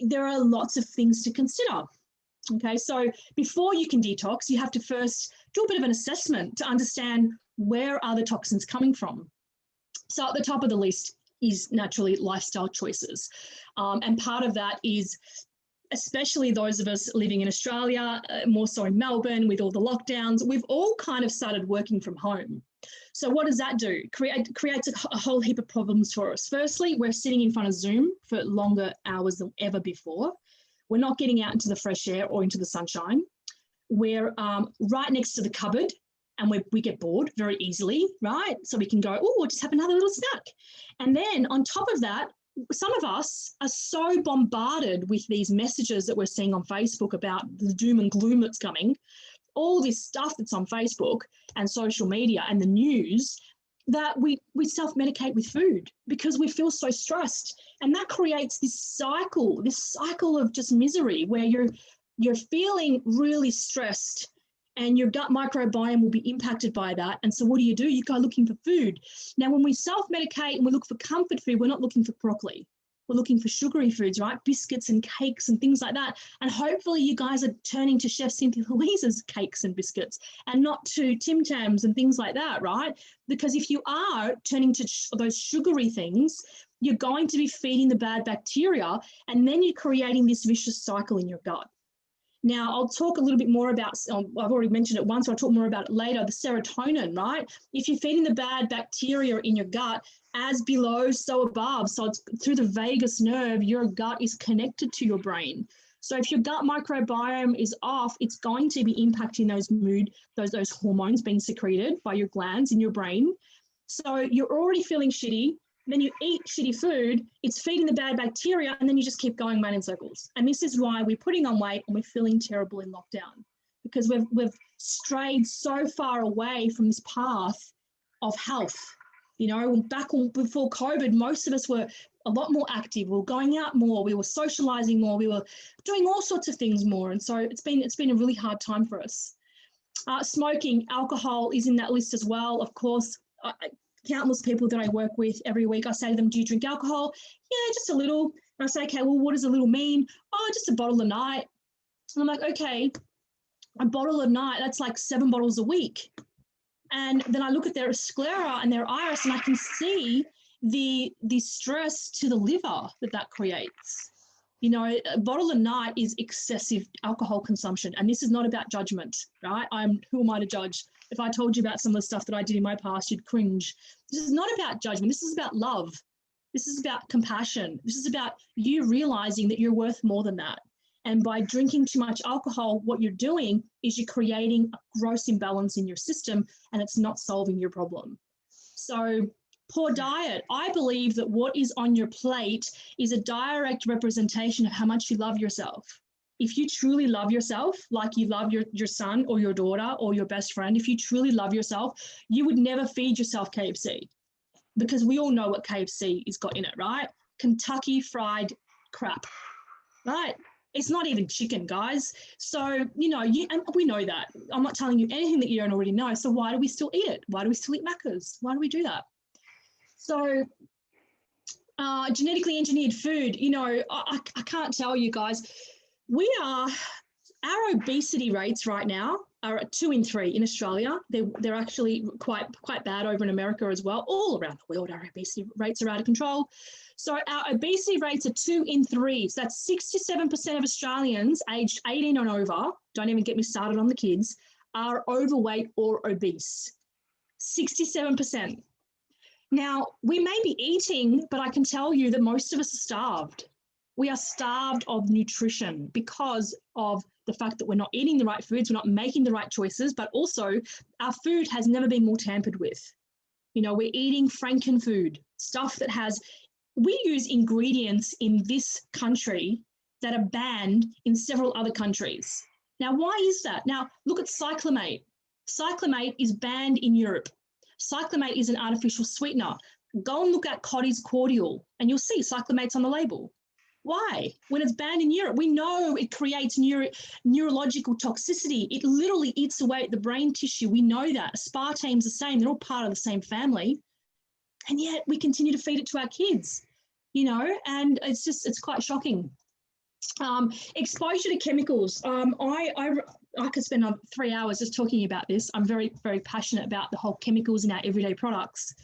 There are lots of things to consider. Okay, so before you can detox, you have to first do a bit of an assessment to understand where are the toxins coming from. So at the top of the list is naturally lifestyle choices. And part of that is, especially those of us living in Australia, more so in Melbourne with all the lockdowns, we've all kind of started working from home. So what does that do? Creates a whole heap of problems for us. Firstly, we're sitting in front of Zoom for longer hours than ever before. We're not getting out into the fresh air or into the sunshine. We're right next to the cupboard, and we get bored very easily, right? So we can go, oh, we'll just have another little snack. And then on top of that, some of us are so bombarded with these messages that we're seeing on Facebook about the doom and gloom that's coming, all this stuff that's on Facebook and social media and the news, that we self-medicate with food because we feel so stressed. And that creates this cycle of just misery where you're feeling really stressed, and your gut microbiome will be impacted by that. And so what do? You go looking for food. Now, when we self-medicate and we look for comfort food, we're not looking for broccoli. We're looking for sugary foods, right? Biscuits and cakes and things like that. And hopefully you guys are turning to Chef Cynthia Louise's cakes and biscuits and not to Tim Tams and things like that, right? Because if you are turning to those sugary things, you're going to be feeding the bad bacteria, and then you're creating this vicious cycle in your gut. Now, I'll talk a little bit more about, I've already mentioned it once, so I'll talk more about it later, the serotonin, right? If you're feeding the bad bacteria in your gut, as below, so above. So it's through the vagus nerve, your gut is connected to your brain. So if your gut microbiome is off, it's going to be impacting those hormones being secreted by your glands in your brain. So you're already feeling shitty. Then you eat shitty food, it's feeding the bad bacteria, and then you just keep going round in circles. And this is why we're putting on weight and we're feeling terrible in lockdown, because we've strayed so far away from this path of health. You know, back before COVID, most of us were a lot more active. We were going out more, we were socializing more, we were doing all sorts of things more. And so it's been a really hard time for us. Smoking, alcohol is in that list as well, of course. Countless people that I work with every week, I say to them, do you drink alcohol? Yeah, just a little. And I say, okay, well, what does a little mean? Oh, just a bottle a night. And I'm like, okay, a bottle a night, that's like 7 bottles a week. And then I look at their sclera and their iris, and I can see the stress to the liver that creates. You know, a bottle a night is excessive alcohol consumption. And this is not about judgment, right? Who am I to judge? If I told you about some of the stuff that I did in my past, you'd cringe. This is not about judgment. This is about love. This is about compassion. This is about you realizing that you're worth more than that. And by drinking too much alcohol, what you're doing is you're creating a gross imbalance in your system, and it's not solving your problem. So poor diet. I believe that what is on your plate is a direct representation of how much you love yourself. If you truly love yourself, like you love your son or your daughter or your best friend, if you truly love yourself, you would never feed yourself KFC, because we all know what KFC has got in it, right? Kentucky fried crap, right? It's not even chicken, guys. So, you know, and we know that. I'm not telling you anything that you don't already know. So why do we still eat it? Why do we still eat Macca's? Why do we do that? So genetically engineered food, you know, I can't tell you guys, our obesity rates right now are at 2 in 3 in Australia. They're actually quite bad over in America as well. All around the world, our obesity rates are out of control. So our obesity rates are 2 in 3. So that's 67% of Australians aged 18 and over, don't even get me started on the kids, are overweight or obese. 67%. Now, we may be eating, but I can tell you that most of us are starved. We are starved of nutrition because of the fact that we're not eating the right foods, we're not making the right choices, but also our food has never been more tampered with. You know, we're eating Franken food, stuff that has, we use ingredients in this country that are banned in several other countries. Now, why is that? Now, look at cyclamate. Cyclamate is banned in Europe. Cyclamate is an artificial sweetener. Go and look at Cottee's cordial and you'll see cyclamate's on the label. Why? When it's banned in Europe, we know it creates neurological toxicity. It literally eats away at the brain tissue. We know that. Aspartame's the same. They're all part of the same family. And yet we continue to feed it to our kids, you know, and it's quite shocking. Exposure to chemicals. I could spend 3 hours just talking about this. I'm very, very passionate about the whole chemicals in our everyday products.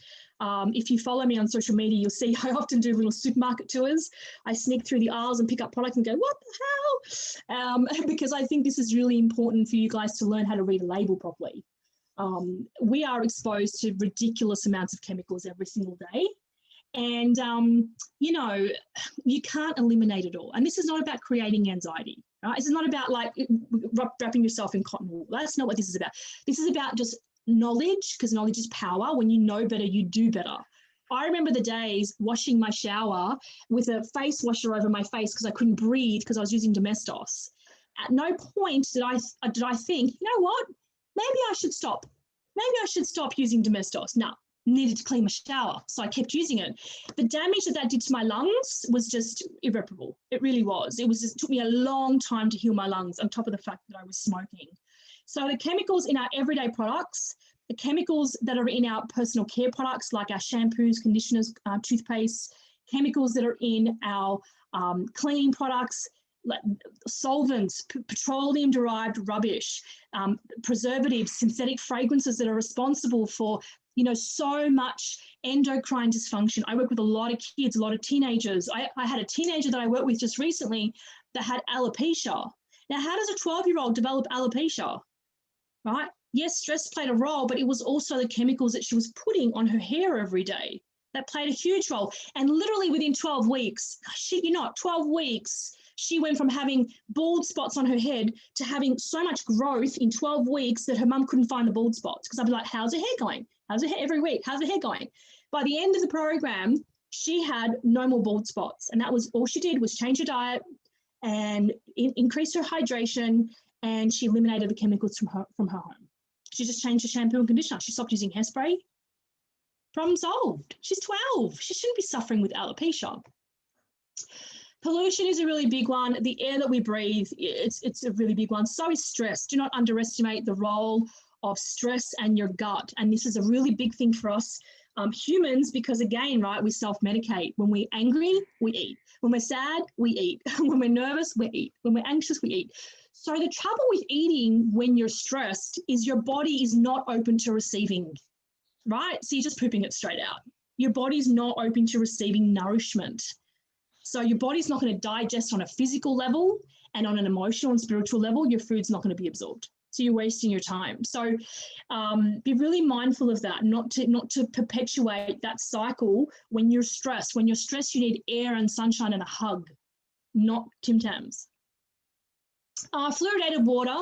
If you follow me on social media, you'll see I often do little supermarket tours. I sneak through the aisles and pick up products and go, what the hell? Because I think this is really important for you guys to learn how to read a label properly. We are exposed to ridiculous amounts of chemicals every single day. And, you know, you can't eliminate it all. And this is not about creating anxiety, right? This is not about like wrapping yourself in cotton wool. That's not what this is about. This is about just knowledge, because knowledge is power. When you know better, you do better. I remember the days washing my shower with a face washer over my face because I couldn't breathe because I was using Domestos. At no point did I think, you know what, maybe I should stop. Maybe I should stop using Domestos. No. Needed to clean my shower, so I kept using it. The damage that did to my lungs was just irreparable. It really was. It took me a long time to heal my lungs, on top of the fact that I was smoking. So the chemicals in our everyday products, the chemicals that are in our personal care products, like our shampoos, conditioners, toothpaste, chemicals that are in our cleaning products, like solvents, petroleum-derived rubbish, preservatives, synthetic fragrances that are responsible for, you know, so much endocrine dysfunction. I work with a lot of kids, a lot of teenagers. I had a teenager that I worked with just recently that had alopecia. Now, how does a 12-year-old develop alopecia, right? Yes, stress played a role, but it was also the chemicals that she was putting on her hair every day that played a huge role. And literally within 12 weeks, I shit you not, 12 weeks, she went from having bald spots on her head to having so much growth in 12 weeks that her mum couldn't find the bald spots. Because I'd be like, how's her hair going? How's her hair every week? How's her hair going? By the end of the program, she had no more bald spots. And that was all she did, was change her diet and increase her hydration. And she eliminated the chemicals from her home. She just changed her shampoo and conditioner. She stopped using hairspray. Problem solved. She's 12. She shouldn't be suffering with alopecia. Pollution is a really big one. The air that we breathe, it's a really big one. So is stress. Do not underestimate the role of stress and your gut. And this is a really big thing for us humans, because again, right, we self-medicate. When we're angry, we eat. When we're sad, we eat. When we're nervous, we eat. When we're anxious, we eat. So the trouble with eating when you're stressed is your body is not open to receiving, right? So you're just pooping it straight out. Your body's not open to receiving nourishment. So your body's not going to digest on a physical level, and on an emotional and spiritual level, your food's not going to be absorbed. So you're wasting your time. So be really mindful of that, not to perpetuate that cycle when you're stressed. When you're stressed, you need air and sunshine and a hug, not Tim Tams. Fluoridated water.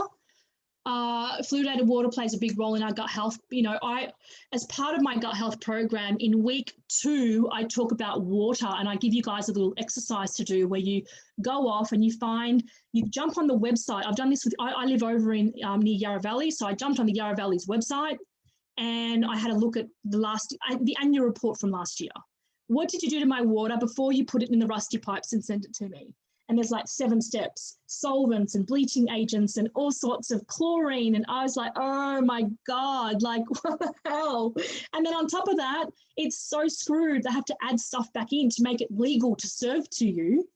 Fluoridated water plays a big role in our gut health. As part of my gut health program, in week 2, I talk about water, and I give you guys a little exercise to do where you go off and you jump on the website. I've done this I live over in near Yarra Valley, so I jumped on the Yarra Valley's website and I had a look at the annual report from last year. What did you do to my water before you put it in the rusty pipes and sent it to me? And there's like 7 steps, solvents and bleaching agents and all sorts of chlorine. And I was like, oh my God, like what the hell? And then on top of that, it's so screwed. They have to add stuff back in to make it legal to serve to you.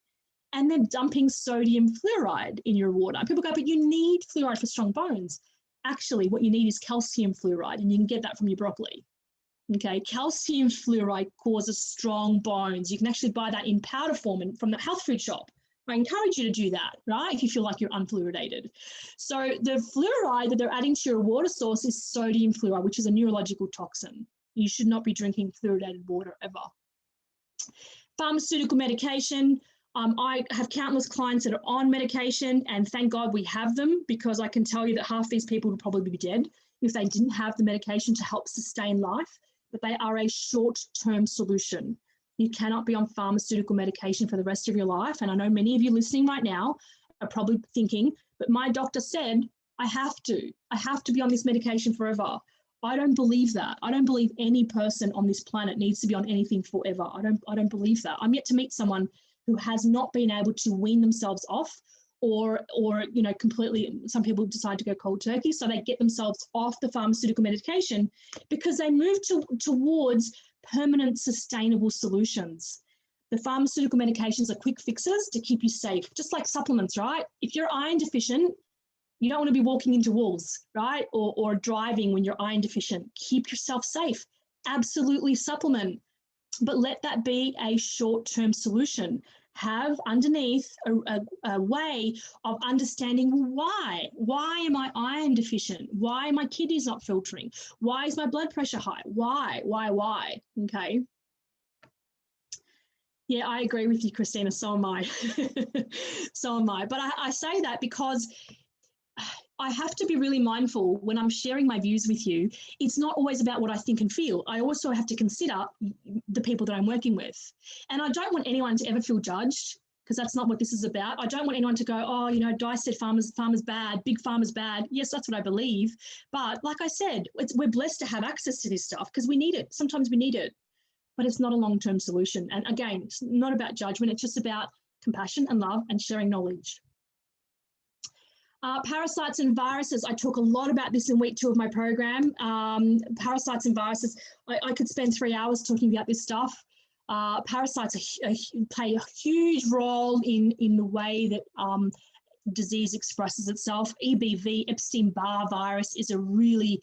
And then dumping sodium fluoride in your water. People go, but you need fluoride for strong bones. Actually, what you need is calcium fluoride, and you can get that from your broccoli. Okay, calcium fluoride causes strong bones. You can actually buy that in powder form and from the health food shop. I encourage you to do that, right? If you feel like you're unfluoridated. So the fluoride that they're adding to your water source is sodium fluoride, which is a neurological toxin. You should not be drinking fluoridated water ever. Pharmaceutical medication. I have countless clients that are on medication, and thank God we have them, because I can tell you that half these people would probably be dead if they didn't have the medication to help sustain life, but they are a short-term solution. You cannot be on pharmaceutical medication for the rest of your life. And I know many of you listening right now are probably thinking, but my doctor said I have to be on this medication forever. I don't believe that. I don't believe any person on this planet needs to be on anything forever. I don't believe that. I'm yet to meet someone who has not been able to wean themselves off, or completely. Some people decide to go cold turkey, so they get themselves off the pharmaceutical medication because they move towards permanent, sustainable solutions. The pharmaceutical medications are quick fixes to keep you safe, just like supplements, right? If you're iron deficient, you don't want to be walking into walls, right? Or driving when you're iron deficient. Keep yourself safe. Absolutely supplement, but let that be a short-term solution. Have underneath a way of understanding why. Why am I iron deficient? Why are my kidneys not filtering? Why is my blood pressure high? Why? Okay. Yeah, I agree with you, Christina. So am I. So am I. But I say that because I have to be really mindful when I'm sharing my views with you. It's not always about what I think and feel. I also have to consider the people that I'm working with. And I don't want anyone to ever feel judged, because that's not what this is about. I don't want anyone to go, oh, Di said farmers bad, big farmers bad. Yes, that's what I believe. But like I said, we're blessed to have access to this stuff because we need it. Sometimes we need it, but it's not a long-term solution. And again, it's not about judgment. It's just about compassion and love and sharing knowledge. Parasites and viruses. I talk a lot about this in week 2 of my program. Parasites and viruses. I could spend 3 hours talking about this stuff. Parasites play a huge role in the way that disease expresses itself. EBV, Epstein-Barr virus, is a really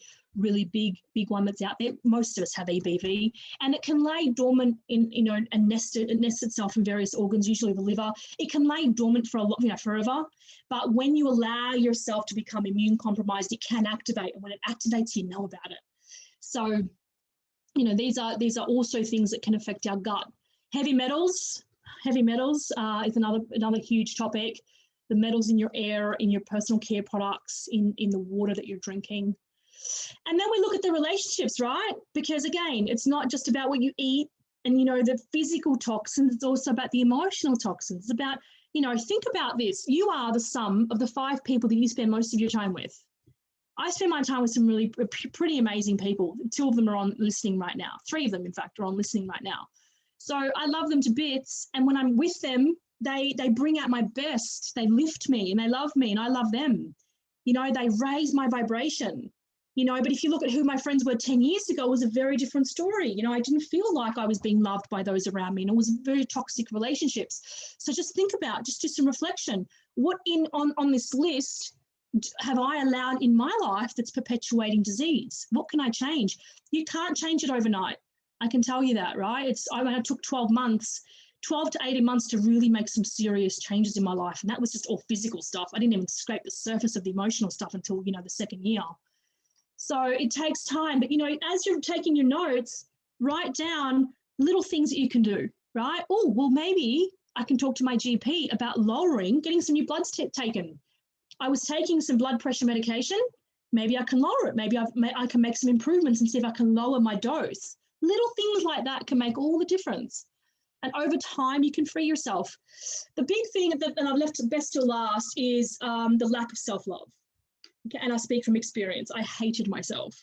big one that's out there. Most of us have EBV, and it can lay dormant and nest itself in various organs, usually the liver. It can lay dormant for forever. But when you allow yourself to become immune compromised, it can activate, and when it activates, you know about it. So, these are also things that can affect our gut. Heavy metals is another huge topic. The metals in your air, in your personal care products, in the water that you're drinking. And then we look at the relationships, right? Because again, it's not just about what you eat and, the physical toxins. It's also about the emotional toxins. It's about, think about this. You are the sum of the 5 people that you spend most of your time with. I spend my time with some really pretty amazing people. 2 of them are on listening right now. 3 of them, in fact, are on listening right now. So I love them to bits. And when I'm with them, they bring out my best. They lift me and they love me and I love them. They raise my vibration. But if you look at who my friends were 10 years ago, it was a very different story. I didn't feel like I was being loved by those around me, and it was very toxic relationships. So just think about, just do some reflection. What on this list have I allowed in my life that's perpetuating disease? What can I change? You can't change it overnight. I can tell you that, right? I took 12 to 18 months to really make some serious changes in my life. And that was just all physical stuff. I didn't even scrape the surface of the emotional stuff until, the second year. So it takes time. But, as you're taking your notes, write down little things that you can do, right? Oh, well, maybe I can talk to my GP about getting some new bloods taken. I was taking some blood pressure medication. Maybe I can lower it. Maybe I can make some improvements and see if I can lower my dose. Little things like that can make all the difference. And over time, you can free yourself. The big thing that I've left best till last is the lack of self-love. Okay, and I speak from experience. I hated myself.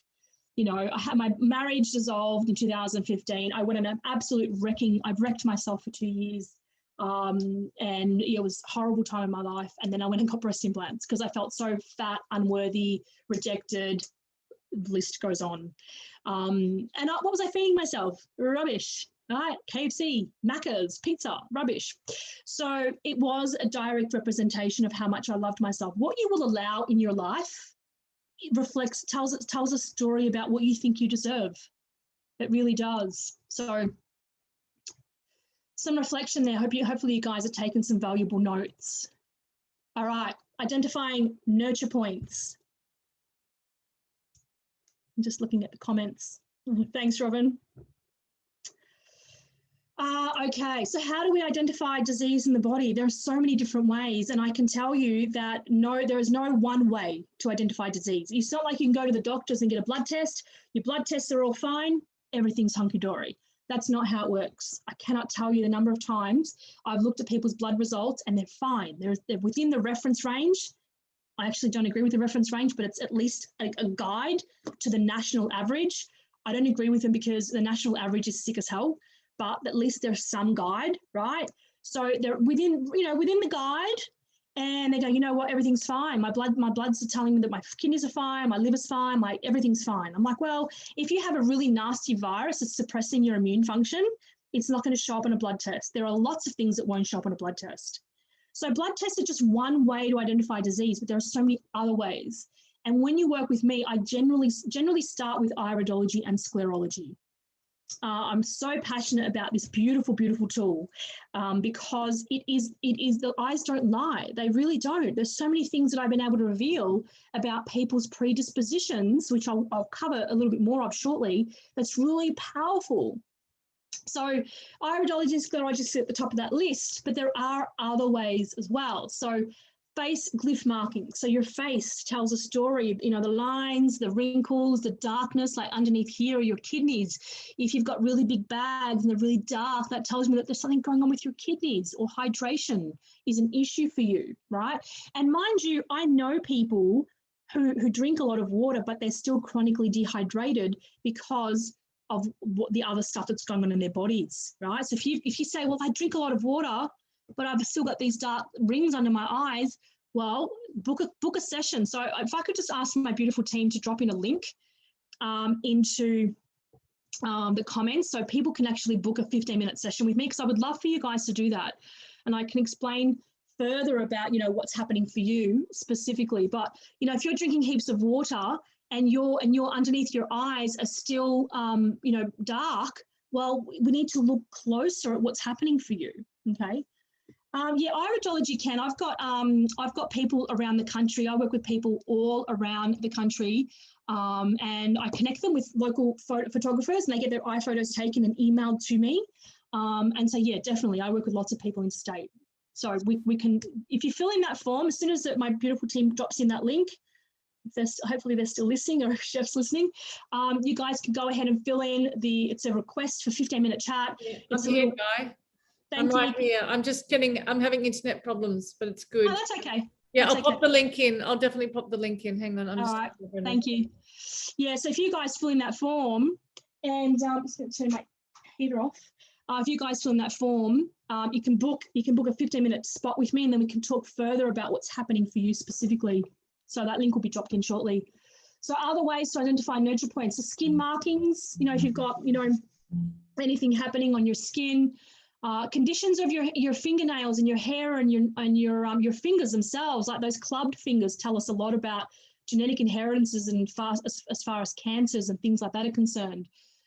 I had my marriage dissolved in 2015. I went in an absolute wrecking. I've wrecked myself for 2 years. And it was a horrible time in my life. And then I went and got breast implants because I felt so fat, unworthy, rejected. The list goes on. What was I feeding myself? Rubbish. Right? KFC, Macca's, pizza, rubbish. So it was a direct representation of how much I loved myself. What you will allow in your life, it tells a story about what you think you deserve. It really does. So some reflection there. Hopefully you guys are taking some valuable notes. All right, identifying nurture points. I'm just looking at the comments. Thanks, Robin. Okay, so how do we identify disease in the body? There are so many different ways, and I can tell you that there is no one way to identify disease. It's not like you can go to the doctors and get a blood test. Your blood tests are all fine, everything's hunky-dory. That's not how it works. I cannot tell you the number of times I've looked at people's blood results and they're fine. They're within the reference range. I actually don't agree with the reference range, but it's at least a guide to the national average. I don't agree with them because the national average is sick as hell. But at least there's some guide, right? So they're within the guide, and they go, you know what, everything's fine. My bloods are telling me that my kidneys are fine, my liver's fine, everything's fine. I'm like, well, if you have a really nasty virus that's suppressing your immune function, it's not going to show up on a blood test. There are lots of things that won't show up on a blood test. So blood tests are just one way to identify disease, but there are so many other ways. And when you work with me, I generally start with iridology and sclerology. I'm so passionate about this beautiful, beautiful tool because it is the eyes don't lie. They really don't. There's so many things that I've been able to reveal about people's predispositions, which I'll cover a little bit more of shortly. That's really powerful. So iridology and sclerology sit at the top of that list, but there are other ways as well. So face glyph marking. So your face tells a story, the lines, the wrinkles, the darkness, like underneath here are your kidneys. If you've got really big bags and they're really dark, that tells me that there's something going on with your kidneys, or hydration is an issue for you, right? And mind you, I know people who drink a lot of water, but they're still chronically dehydrated because of the other stuff that's going on in their bodies, right? So if you say, well, I drink a lot of water, but I've still got these dark rings under my eyes, well, book a session. So if I could just ask my beautiful team to drop in a link into the comments so people can actually book a 15-minute session with me, because I would love for you guys to do that. And I can explain further about, what's happening for you specifically. But, if you're drinking heaps of water and you're underneath your eyes are still, dark, well, we need to look closer at what's happening for you, okay? Iridology can. I've got people around the country. I work with people all around the country, and I connect them with local photographers, and they get their eye photos taken and emailed to me. And so, yeah, definitely, I work with lots of people in state. So we can, if you fill in that form, as soon as my beautiful team drops in that link, hopefully they're still listening, or if Chef's listening, you guys can go ahead and fill in it's a request for 15-minute chat. Yeah, I'm here, Guy. I'm right here. I'm having internet problems, but it's good. Oh, that's okay. Yeah, I'll pop the link in. I'll definitely pop the link in. Hang on. All right. Thank you. Yeah, so if you guys fill in that form, and I'm just going to turn my heater off. If you guys fill in that form, you can book a 15-minute spot with me, and then we can talk further about what's happening for you specifically. So that link will be dropped in shortly. So other ways to identify nurture points, the skin markings, you know, if you've got, you know, anything happening on your skin, conditions of your fingernails and your hair and your fingers themselves, like those clubbed fingers, tell us a lot about genetic inheritances and as far as cancers and things like that are concerned.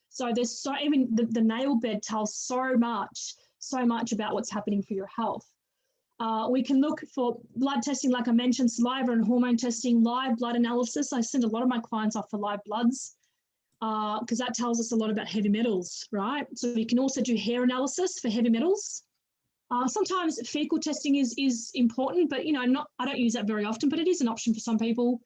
So there's so, even the nail bed tells so much about what's happening for your health. We can look for blood testing, like I mentioned, saliva and hormone testing, live blood analysis. I send a lot of my clients off for live bloods because that tells us a lot about heavy metals, right? So we can also do hair analysis for heavy metals. Sometimes fecal testing is important, but, you know, I don't use that very often, but it is an option for some people.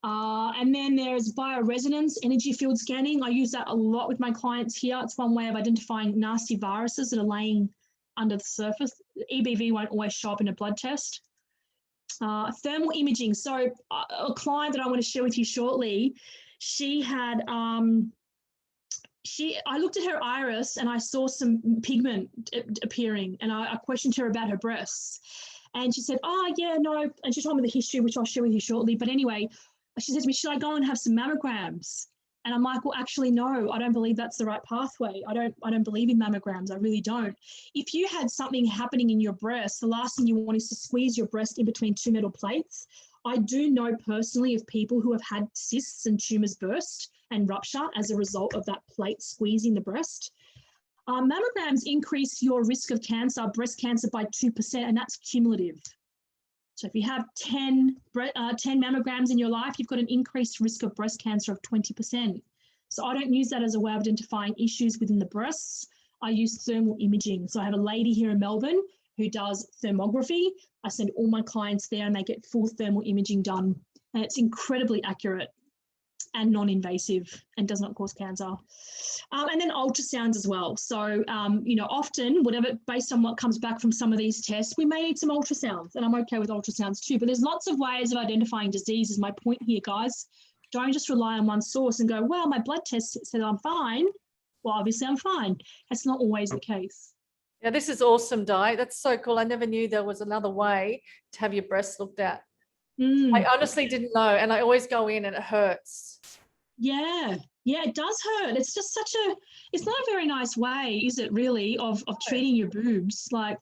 And then there's bioresonance, energy field scanning. I use that a lot with my clients here. It's one way of identifying nasty viruses that are laying under the surface. EBV won't always show up in a blood test. Thermal imaging. So a client that I want to share with you shortly, she had, I looked at her iris and I saw some pigment appearing, and I questioned her about her breasts. And she said, oh, yeah, no. And she told me the history, which I'll share with you shortly. But anyway, she said to me, should I go and have some mammograms? And I'm like, well, actually, no, I don't believe that's the right pathway. I don't believe in mammograms. I really don't. If you had something happening in your breast, the last thing you want is to squeeze your breast in between two metal plates. I do know personally of people who have had cysts and tumors burst and rupture as a result of that plate squeezing the breast. Mammograms increase your risk of cancer, breast cancer, by 2%, and that's cumulative. So if you have 10 mammograms in your life, you've got an increased risk of breast cancer of 20%. So I don't use that as a way of identifying issues within the breasts. I use thermal imaging. So I have a lady here in Melbourne who does thermography. I send all my clients there and they get full thermal imaging done. And it's incredibly accurate and non-invasive and does not cause cancer. And then ultrasounds as well. So, you know, often, based on what comes back from some of these tests, we may need some ultrasounds, and I'm okay with ultrasounds too. But there's lots of ways of identifying disease is my point here, guys. Don't just rely on one source and go, well, my blood test said I'm fine. Well, obviously I'm fine. That's not always the case. Yeah, this is awesome, Di. That's so cool. I never knew there was another way to have your breasts looked at. I honestly didn't know, and I always go in and it hurts. Yeah, it does hurt. It's just it's not a very nice way, is it really, of treating your boobs? Like,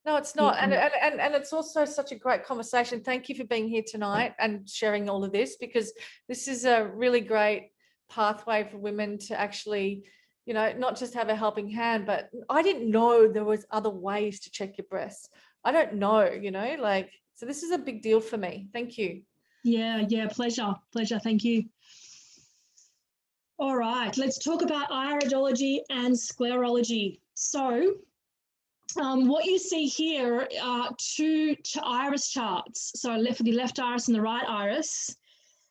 no, it's not. Yeah. And it's also such a great conversation. Thank you for being here tonight and sharing all of this, because this is a really great pathway for women to actually, you know, not just have a helping hand, but I didn't know there was other ways to check your breasts. I don't know, you know, like, so this is a big deal for me. Thank you. Yeah, pleasure. Thank you. All right, let's talk about iridology and sclerology. So what you see here are two iris charts. So for the left iris and the right iris.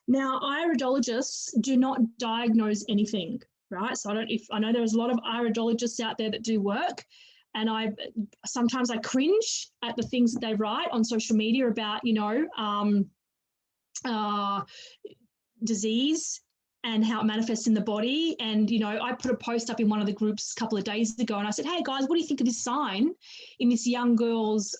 Now, iridologists do not diagnose anything, right? So I know there's a lot of iridologists out there that do work, and sometimes I cringe at the things that they write on social media about, you know, disease and how it manifests in the body. And, you know, I put a post up in one of the groups a couple of days ago and I said, hey guys, what do you think of this sign in this young girl's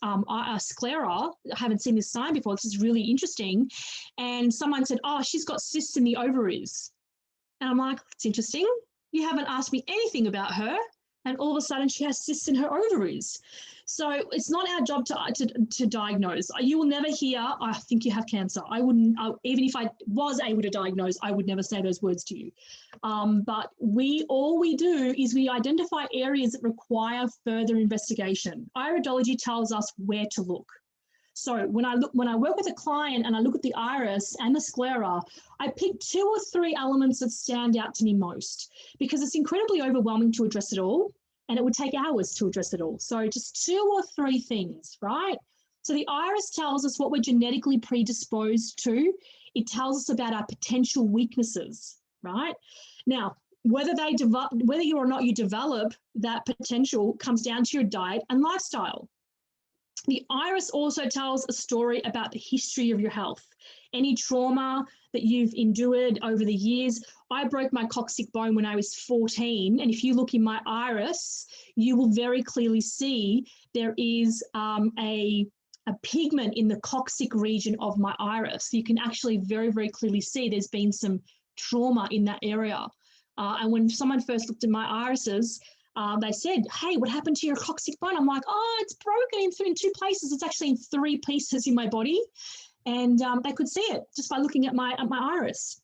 sclera? I haven't seen this sign before. This is really interesting. And someone said, oh, she's got cysts in the ovaries. And I'm like, it's interesting. You haven't asked me anything about her. And all of a sudden she has cysts in her ovaries. So it's not our job to diagnose. You will never hear, I think you have cancer. I wouldn't, even if I was able to diagnose, I would never say those words to you. But all we do is we identify areas that require further investigation. Iridology tells us where to look. So when I work with a client and I look at the iris and the sclera, I pick 2 or 3 elements that stand out to me most, because it's incredibly overwhelming to address it all. And it would take hours to address it all. So just 2 or 3 things, right? So the iris tells us what we're genetically predisposed to. It tells us about our potential weaknesses, right? Now, whether or not you develop that potential comes down to your diet and lifestyle. The iris also tells a story about the history of your health. Any trauma that you've endured over the years. I broke my coccyx bone when I was 14, and if you look in my iris, you will very clearly see there is a a pigment in the coccyx region of my iris. You can actually very, very clearly see there's been some trauma in that area. And when someone first looked at my irises, they said, hey, what happened to your coccyx bone? I'm like, oh, it's broken in 2 places. It's actually in 3 pieces in my body. And they could see it just by looking at my iris.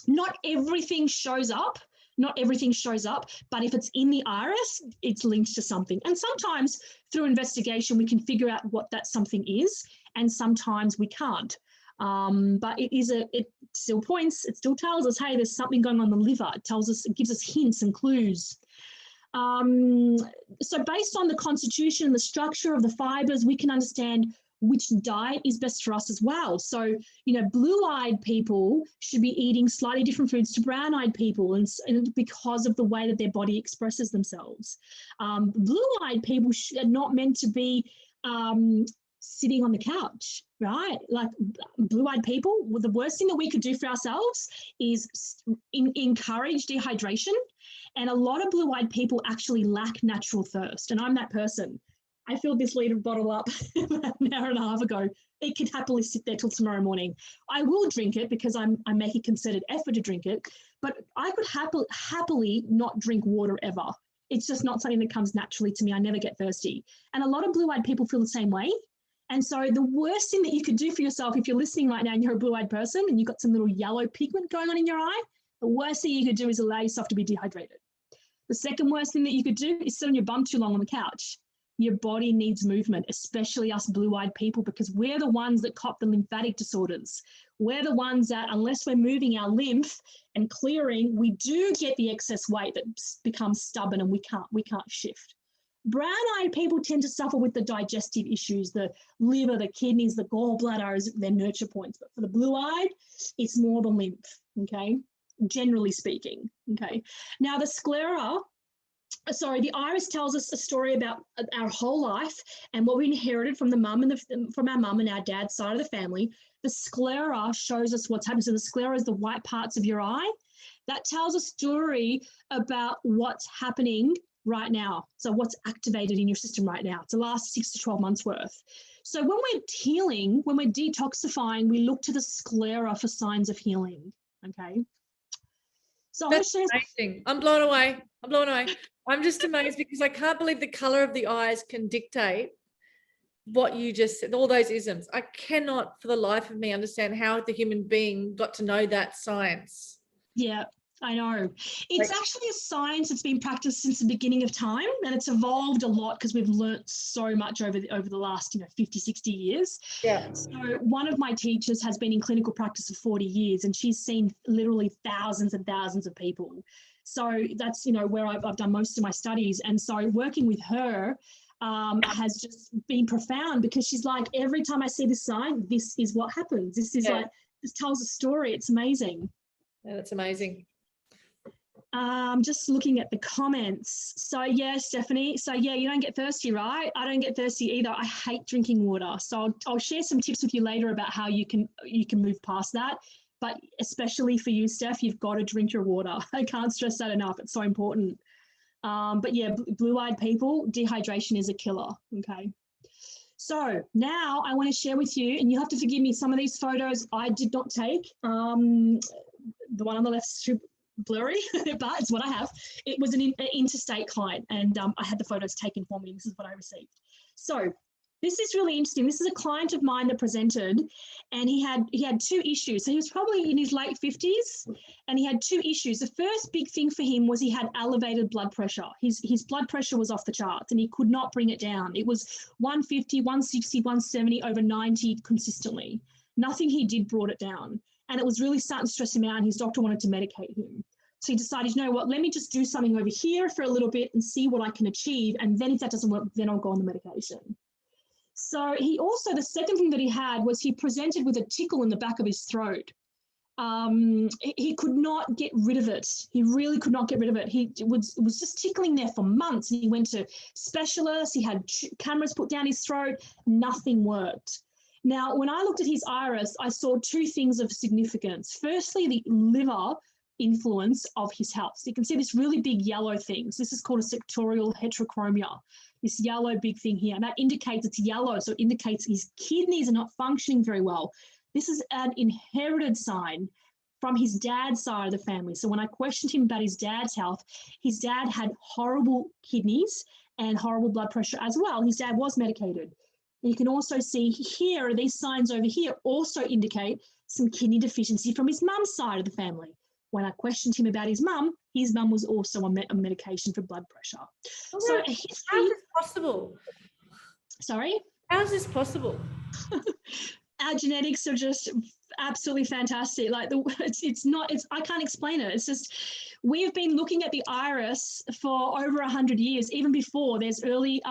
Not everything shows up. Not everything shows up, but if it's in the iris, it's linked to something. And sometimes through investigation, we can figure out what that something is, and sometimes we can't. But it still points, it still tells us, hey, there's something going on in the liver. It tells us, it gives us hints and clues. So based on the constitution and the structure of the fibers, we can understand which diet is best for us as well. So, blue-eyed people should be eating slightly different foods to brown-eyed people, and because of the way that their body expresses themselves. Blue-eyed people are not meant to be sitting on the couch, right? Like blue-eyed people, well, the worst thing that we could do for ourselves is encourage dehydration. And a lot of blue-eyed people actually lack natural thirst. And I'm that person. I filled this liter bottle up about an hour and a half ago. It could happily sit there till tomorrow morning. I will drink it because I make a concerted effort to drink it, but I could happily not drink water ever. It's just not something that comes naturally to me. I never get thirsty. And a lot of blue-eyed people feel the same way. And so the worst thing that you could do for yourself, if you're listening right now and you're a blue-eyed person and you've got some little yellow pigment going on in your eye, the worst thing you could do is allow yourself to be dehydrated. The second worst thing that you could do is sit on your bum too long on the couch. Your body needs movement, especially us blue-eyed people, because we're the ones that cop the lymphatic disorders. We're the ones that, unless we're moving our lymph and clearing, we do get the excess weight that becomes stubborn and we can't shift. Brown-eyed people tend to suffer with the digestive issues, the liver, the kidneys, the gallbladder is their nurture points. But for the blue-eyed, it's more the lymph, okay, generally speaking, okay. Now, the sclera, the iris tells us a story about our whole life and what we inherited from the mum and from our mum and our dad's side of the family. The sclera shows us what's happening. So the sclera is the white parts of your eye. That tells a story about what's happening right now. So what's activated in your system right now. It's the last 6 to 12 months worth. So when we're healing, when we're detoxifying, we look to the sclera for signs of healing. Okay. So that's amazing. I'm blown away. I'm just amazed because I can't believe the color of the eyes can dictate what you just said, all those isms. I cannot for the life of me understand how the human being got to know that science. Yeah, I know. It's actually a science that's been practiced since the beginning of time, and it's evolved a lot because we've learnt so much over the last 50, 60 years. Yeah. So one of my teachers has been in clinical practice for 40 years, and she's seen literally thousands and thousands of people. So that's, where I've done most of my studies. And so working with her has just been profound because she's like, every time I see this sign, this is what happens. This is this tells a story. It's amazing. Yeah, that's amazing. Just looking at the comments. So yeah, Stephanie. So yeah, you don't get thirsty, right? I don't get thirsty either. I hate drinking water. So I'll share some tips with you later about how you can move past that. But especially for you, Steph, you've got to drink your water. I can't stress that enough. It's so important. But yeah, blue-eyed people, dehydration is a killer. Okay. So now I want to share with you, and you have to forgive me, some of these photos I did not take. The one on the left is too blurry, but it's what I have. It was an interstate client, and I had the photos taken for me. This is what I received. So this is really interesting. This is a client of mine that presented, and he had 2 issues. So he was probably in his late 50s, and he had 2 issues. The first big thing for him was he had elevated blood pressure. His blood pressure was off the charts, and he could not bring it down. It was 150, 160, 170, over 90 consistently. Nothing he did brought it down. And it was really starting to stress him out, and his doctor wanted to medicate him. So he decided, you know what, let me just do something over here for a little bit and see what I can achieve. And then if that doesn't work, then I'll go on the medication. So he also, the second thing that he had was he presented with a tickle in the back of his throat. He could not get rid of it. He really could not get rid of it. It was just tickling there for months. He went to specialists. He had cameras put down his throat. Nothing worked. Now, when I looked at his iris, I saw 2 things of significance. Firstly, the liver influence of his health. So you can see this really big yellow thing. So this is called a sectorial heterochromia. this yellow big thing here. And that indicates it's yellow. So it indicates his kidneys are not functioning very well. This is an inherited sign from his dad's side of the family. So when I questioned him about his dad's health, his dad had horrible kidneys and horrible blood pressure as well. His dad was medicated. And you can also see here, these signs over here also indicate some kidney deficiency from his mum's side of the family. When I questioned him about his mum was also on medication for blood pressure. Oh, so how is this possible? Sorry? How is this possible? Our genetics are just absolutely fantastic. Like I can't explain it. It's just, we've been looking at the iris for over 100 years, even before. There's early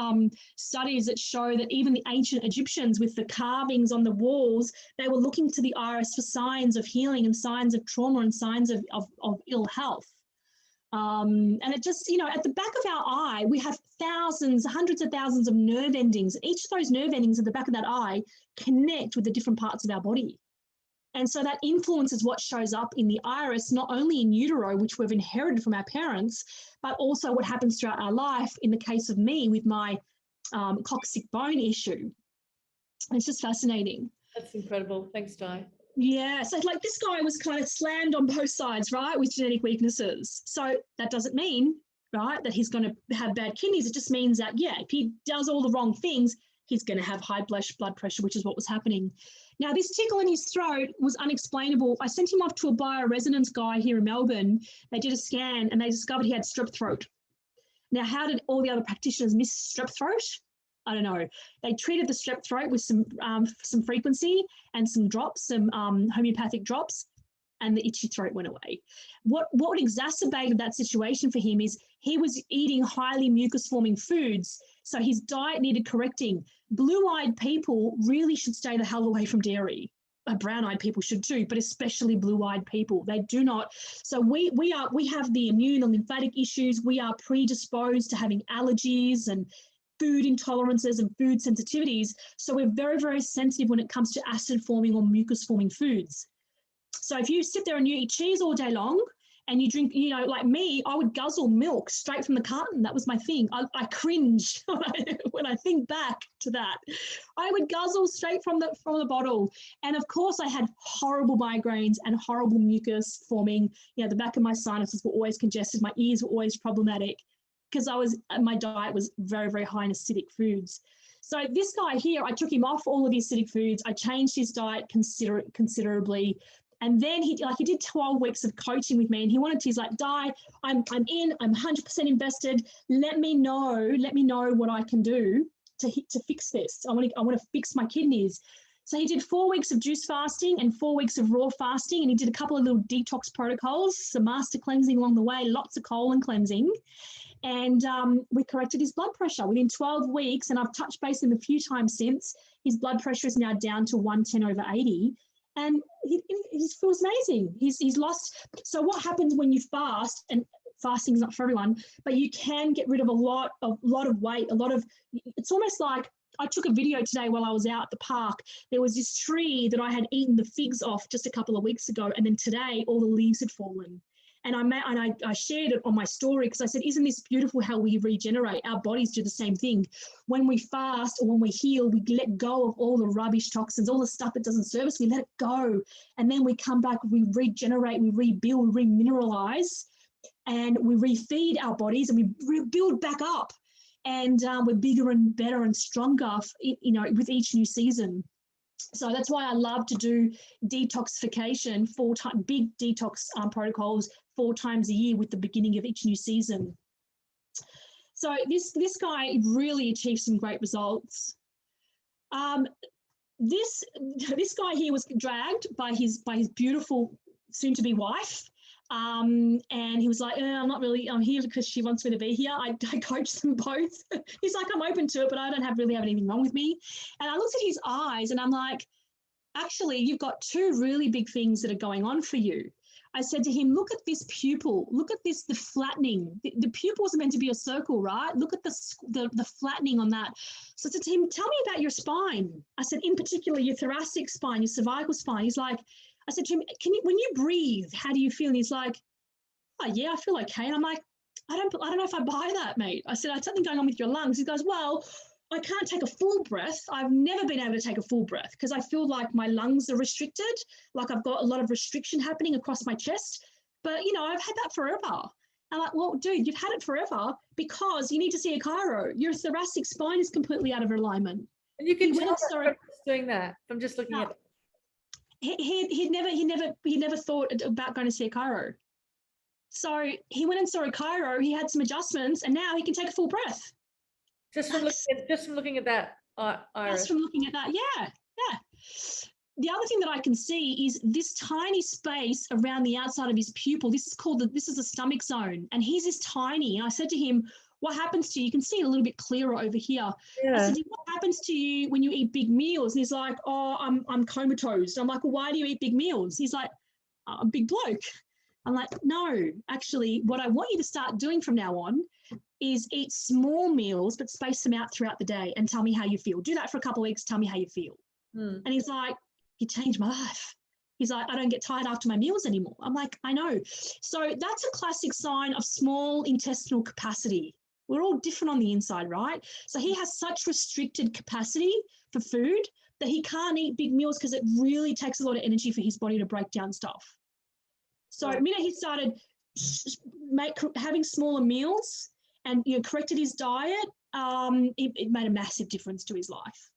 studies that show that even the ancient Egyptians, with the carvings on the walls, they were looking to the iris for signs of healing and signs of trauma and signs of ill health. And it just, at the back of our eye, we have hundreds of thousands of nerve endings. Each of those nerve endings at the back of that eye connect with the different parts of our body. And so that influences what shows up in the iris, not only in utero, which we've inherited from our parents, but also what happens throughout our life, in the case of me with my coccyx bone issue. And it's just fascinating. That's incredible. Thanks, Di. Yeah, so like this guy was kind of slammed on both sides, right, with genetic weaknesses. So that doesn't mean, right, that he's going to have bad kidneys. It just means that, yeah, if he does all the wrong things, he's going to have high blood pressure, which is what was happening. Now, this tickle in his throat was unexplainable. I sent him off to a bioresonance guy here in Melbourne. They did a scan and they discovered he had strep throat. Now, how did all the other practitioners miss strep throat? I don't know. They treated the strep throat with some frequency and some drops, some homeopathic drops, and the itchy throat went away. What exacerbated that situation for him is he was eating highly mucus-forming foods, so his diet needed correcting. Blue-eyed people really should stay the hell away from dairy. Brown-eyed people should too, but especially blue-eyed people. They do not. So we have the immune and lymphatic issues. We are predisposed to having allergies and food intolerances and food sensitivities. So we're very, very sensitive when it comes to acid forming or mucus forming foods. So if you sit there and you eat cheese all day long and you drink, like me, I would guzzle milk straight from the carton. That was my thing. I cringe when I think back to that. I would guzzle straight from the bottle. And of course I had horrible migraines and horrible mucus forming. The back of my sinuses were always congested. My ears were always problematic, because my diet was very, very high in acidic foods. So this guy here, I took him off all of the acidic foods. I changed his diet considerably. And then he did 12 weeks of coaching with me, and he's like, Di, I'm 100% invested. Let me know what I can do to fix this. I want to fix my kidneys. So he did 4 weeks of juice fasting and 4 weeks of raw fasting, and he did a couple of little detox protocols, some master cleansing along the way, lots of colon cleansing. And we corrected his blood pressure within 12 weeks. And I've touched base with him a few times since. His blood pressure is now down to 110/80. And he feels amazing. He's lost. So what happens when you fast, and fasting is not for everyone, but you can get rid of a lot of weight, it's almost like, I took a video today while I was out at the park. There was this tree that I had eaten the figs off just a couple of weeks ago. And then today all the leaves had fallen. And I shared it on my story, because I said, isn't this beautiful how we regenerate? Our bodies do the same thing. When we fast or when we heal, we let go of all the rubbish toxins, all the stuff that doesn't serve us, we let it go. And then we come back, we regenerate, we rebuild, we remineralize, and we refeed our bodies and we rebuild back up. And we're bigger and better and stronger, with each new season. So that's why I love to do detoxification, big detox protocols 4 times a year with the beginning of each new season. So this guy really achieved some great results. This guy here was dragged by his beautiful soon-to-be wife. And he was like, I'm here because she wants me to be here. I coached them both. He's like, I'm open to it, but I don't really have anything wrong with me. And I looked at his eyes and I'm like, actually, you've got 2 really big things that are going on for you. I said to him, look at this pupil. Look at this, the flattening. The pupil is meant to be a circle, right? Look at the flattening on that. So I said to him, tell me about your spine. I said, in particular, your thoracic spine, your cervical spine. He's like, I said to him, when you breathe, how do you feel? And he's like, oh, yeah, I feel okay. And I'm like, I don't know if I buy that, mate. I said, something going on with your lungs. He goes, well, I can't take a full breath. I've never been able to take a full breath because I feel like my lungs are restricted. Like I've got a lot of restriction happening across my chest. But, you know, I've had that forever. I'm like, well, dude, you've had it forever because you need to see a chiro. Your thoracic spine is completely out of alignment. And you can tell that doing that. I'm just looking at it. He never thought about going to see a chiro. So he went and saw a chiro, he had some adjustments, and now he can take a full breath. Just from looking at that, Iris. Just from looking at that, yeah. The other thing that I can see is this tiny space around the outside of his pupil. This is the stomach zone, and he's this tiny. And I said to him, what happens to you? You can see it a little bit clearer over here. Yeah. I said, what happens to you when you eat big meals? And he's like, oh, I'm comatose. And I'm like, well, why do you eat big meals? He's like, I'm a big bloke. I'm like, no, actually, what I want you to start doing from now on is eat small meals, but space them out throughout the day and tell me how you feel. Do that for a couple of weeks. Tell me how you feel. And he's like, you changed my life. He's like, I don't get tired after my meals anymore. I'm like, I know. So that's a classic sign of small intestinal capacity. We're all different on the inside, right? So he has such restricted capacity for food that he can't eat big meals because it really takes a lot of energy for his body to break down stuff. So the minute he started having smaller meals and corrected his diet, it made a massive difference to his life.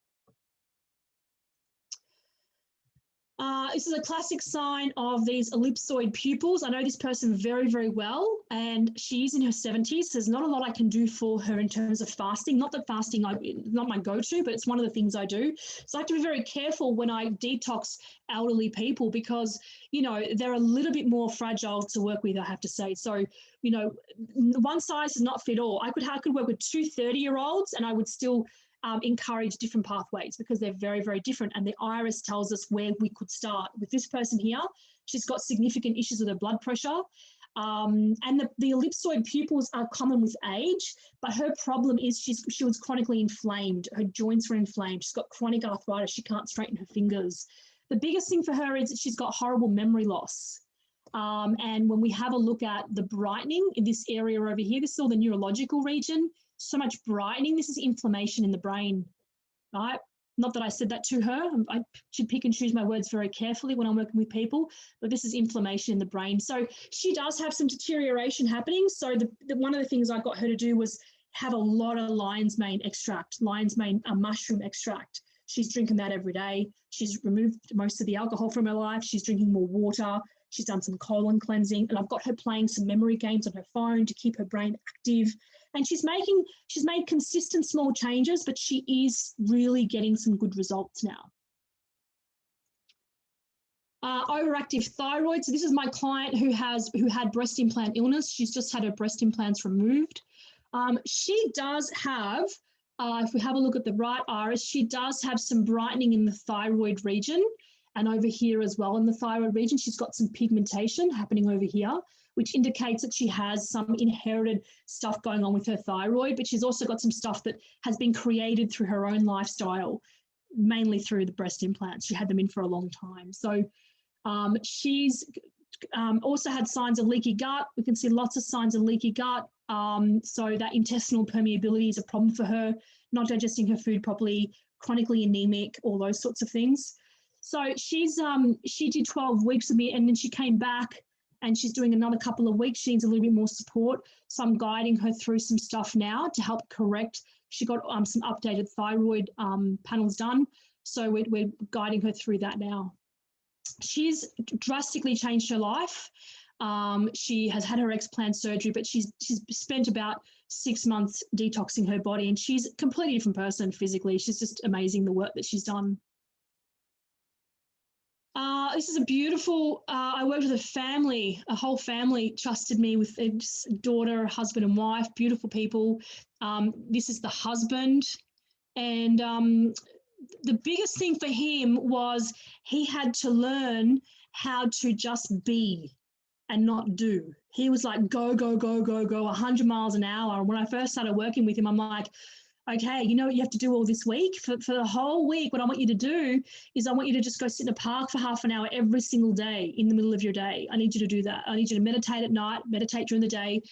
This is a classic sign of these ellipsoid pupils. I know this person very, very well, and she's in her 70s. So there's not a lot I can do for her in terms of fasting. Not that fasting is not my go-to, but it's one of the things I do. So I have to be very careful when I detox elderly people because, they're a little bit more fragile to work with, I have to say. So, one size does not fit all. I could work with 2 30-year-olds and I would still encourage different pathways because they're very, very different. And the iris tells us where we could start. With this person here, she's got significant issues with her blood pressure. And the ellipsoid pupils are common with age, but her problem is she was chronically inflamed. Her joints were inflamed. She's got chronic arthritis. She can't straighten her fingers. The biggest thing for her is that she's got horrible memory loss. And when we have a look at the brightening in this area over here, this is all the neurological region. So much brightening. This is inflammation in the brain, right? Not that I said that to her. I should pick and choose my words very carefully when I'm working with people, but this is inflammation in the brain. So she does have some deterioration happening. So one of the things I got her to do was have a lot of lion's mane extract, mushroom extract. She's drinking that every day. She's removed most of the alcohol from her life. She's drinking more water. She's done some colon cleansing, and I've got her playing some memory games on her phone to keep her brain active. And she's made consistent small changes, but she is really getting some good results now. Overactive thyroid. So this is my client who had breast implant illness. She's just had her breast implants removed. She does have, if we have a look at the right iris, she does have some brightening in the thyroid region. And over here as well in the thyroid region, she's got some pigmentation happening over here, which indicates that she has some inherited stuff going on with her thyroid, but she's also got some stuff that has been created through her own lifestyle, mainly through the breast implants. She had them in for a long time. So she's also had signs of leaky gut. We can see lots of signs of leaky gut. So that intestinal permeability is a problem for her, not digesting her food properly, chronically anemic, all those sorts of things. So she did 12 weeks with me, and then she came back and she's doing another couple of weeks. She needs a little bit more support. So I'm guiding her through some stuff now to help correct. She got some updated thyroid panels done. So we're guiding her through that now. She's drastically changed her life. She has had her explant surgery, but she's spent about 6 months detoxing her body, and she's a completely different person physically. She's just amazing, the work that she's done. This is a beautiful, I worked with a whole family trusted me with a daughter, husband and wife, beautiful people. This is the husband. And the biggest thing for him was he had to learn how to just be and not do. He was like, go, go, go, go, go, 100 miles an hour. And when I first started working with him, I'm like, okay, you know what you have to do all this week? For the whole week, what I want you to do is I want you to just go sit in a park for half an hour every single day in the middle of your day. I need you to do that. I need you to meditate at night, meditate during the day,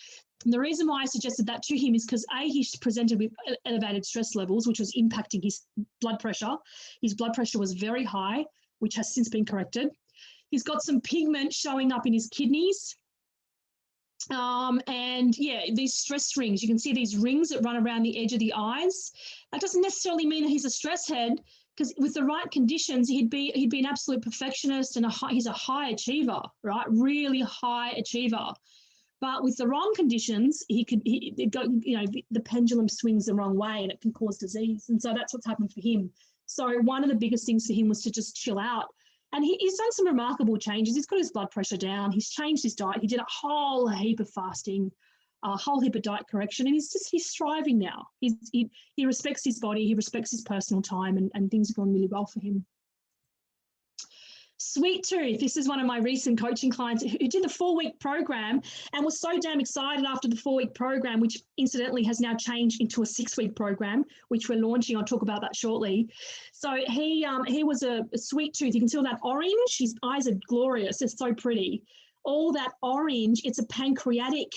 And the reason why I suggested that to him is because he presented with elevated stress levels, which was impacting his blood pressure. His blood pressure was very high, which has since been corrected. He's got some pigment showing up in his kidneys. And yeah, these stress rings, you can see these rings that run around the edge of the eyes. That doesn't necessarily mean that he's a stress head, because with the right conditions, he'd be an absolute perfectionist, and he's a high achiever, right? Really high achiever. But with the wrong conditions, the pendulum swings the wrong way and it can cause disease. And so that's what's happened for him. So one of the biggest things for him was to just chill out. And he's done some remarkable changes. He's got his blood pressure down. He's changed his diet. He did a whole heap of fasting, a whole heap of diet correction, and he's thriving now. He respects his body. He respects his personal time, and things have gone really well for him. Sweet Tooth, this is one of my recent coaching clients who did a 4-week program and was so damn excited after the 4-week program, which incidentally has now changed into a 6-week program, which we're launching. I'll talk about that shortly. So he was a sweet tooth. You can see all that orange. His eyes are glorious. They're so pretty. All that orange, it's a pancreatic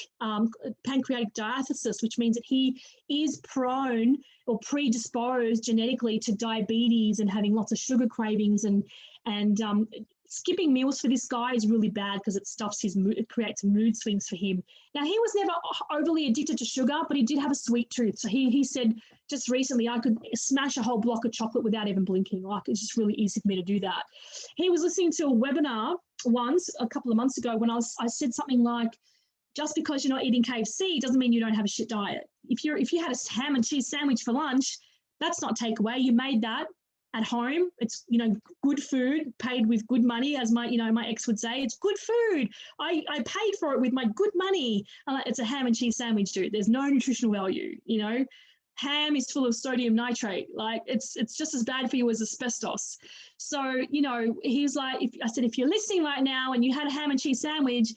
diathesis, which means that he is prone or predisposed genetically to diabetes and having lots of sugar cravings, and skipping meals for this guy is really bad because it stuffs his mood, it creates mood swings for him. Now, he was never overly addicted to sugar, but he did have a sweet tooth. So he said just recently, I could smash a whole block of chocolate without even blinking. Like, it's just really easy for me to do that. He was listening to a webinar once, a couple of months ago, when I said something like, just because you're not eating KFC doesn't mean you don't have a shit diet. If you had a ham and cheese sandwich for lunch, that's not takeaway. You made that at home. It's, good food paid with good money, as my ex would say. It's good food. I paid for it with my good money. It's a ham and cheese sandwich, dude. There's no nutritional value. Ham is full of sodium nitrate. Like, it's just as bad for you as asbestos. So, he's like, if you're listening right now and you had a ham and cheese sandwich,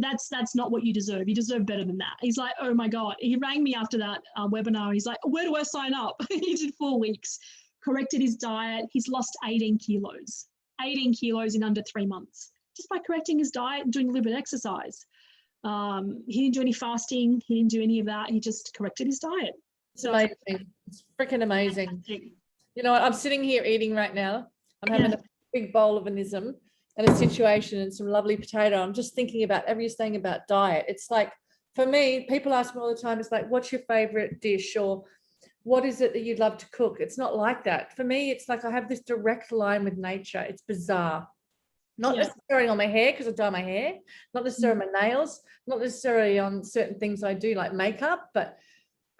that's not what you deserve. You deserve better than that. He's like, oh my God. He rang me after that webinar. He's like, where do I sign up? He did 4 weeks, corrected his diet. He's lost 18 kilos in under 3 months, just by correcting his diet and doing a little bit of exercise. He didn't do any fasting. He didn't do any of that. He just corrected his diet. So amazing. It's freaking amazing. I'm sitting here eating right now. I'm having a big bowl of anism and a situation and some lovely potato. I'm just thinking about every thing about diet. It's like, for me, people ask me all the time, it's like, what's your favorite dish, or what is it that you'd love to cook? It's not like that. For me, it's like I have this direct line with nature. It's bizarre. Not necessarily on my hair, because I dye my hair, not necessarily on my nails, not necessarily on certain things I do like makeup, but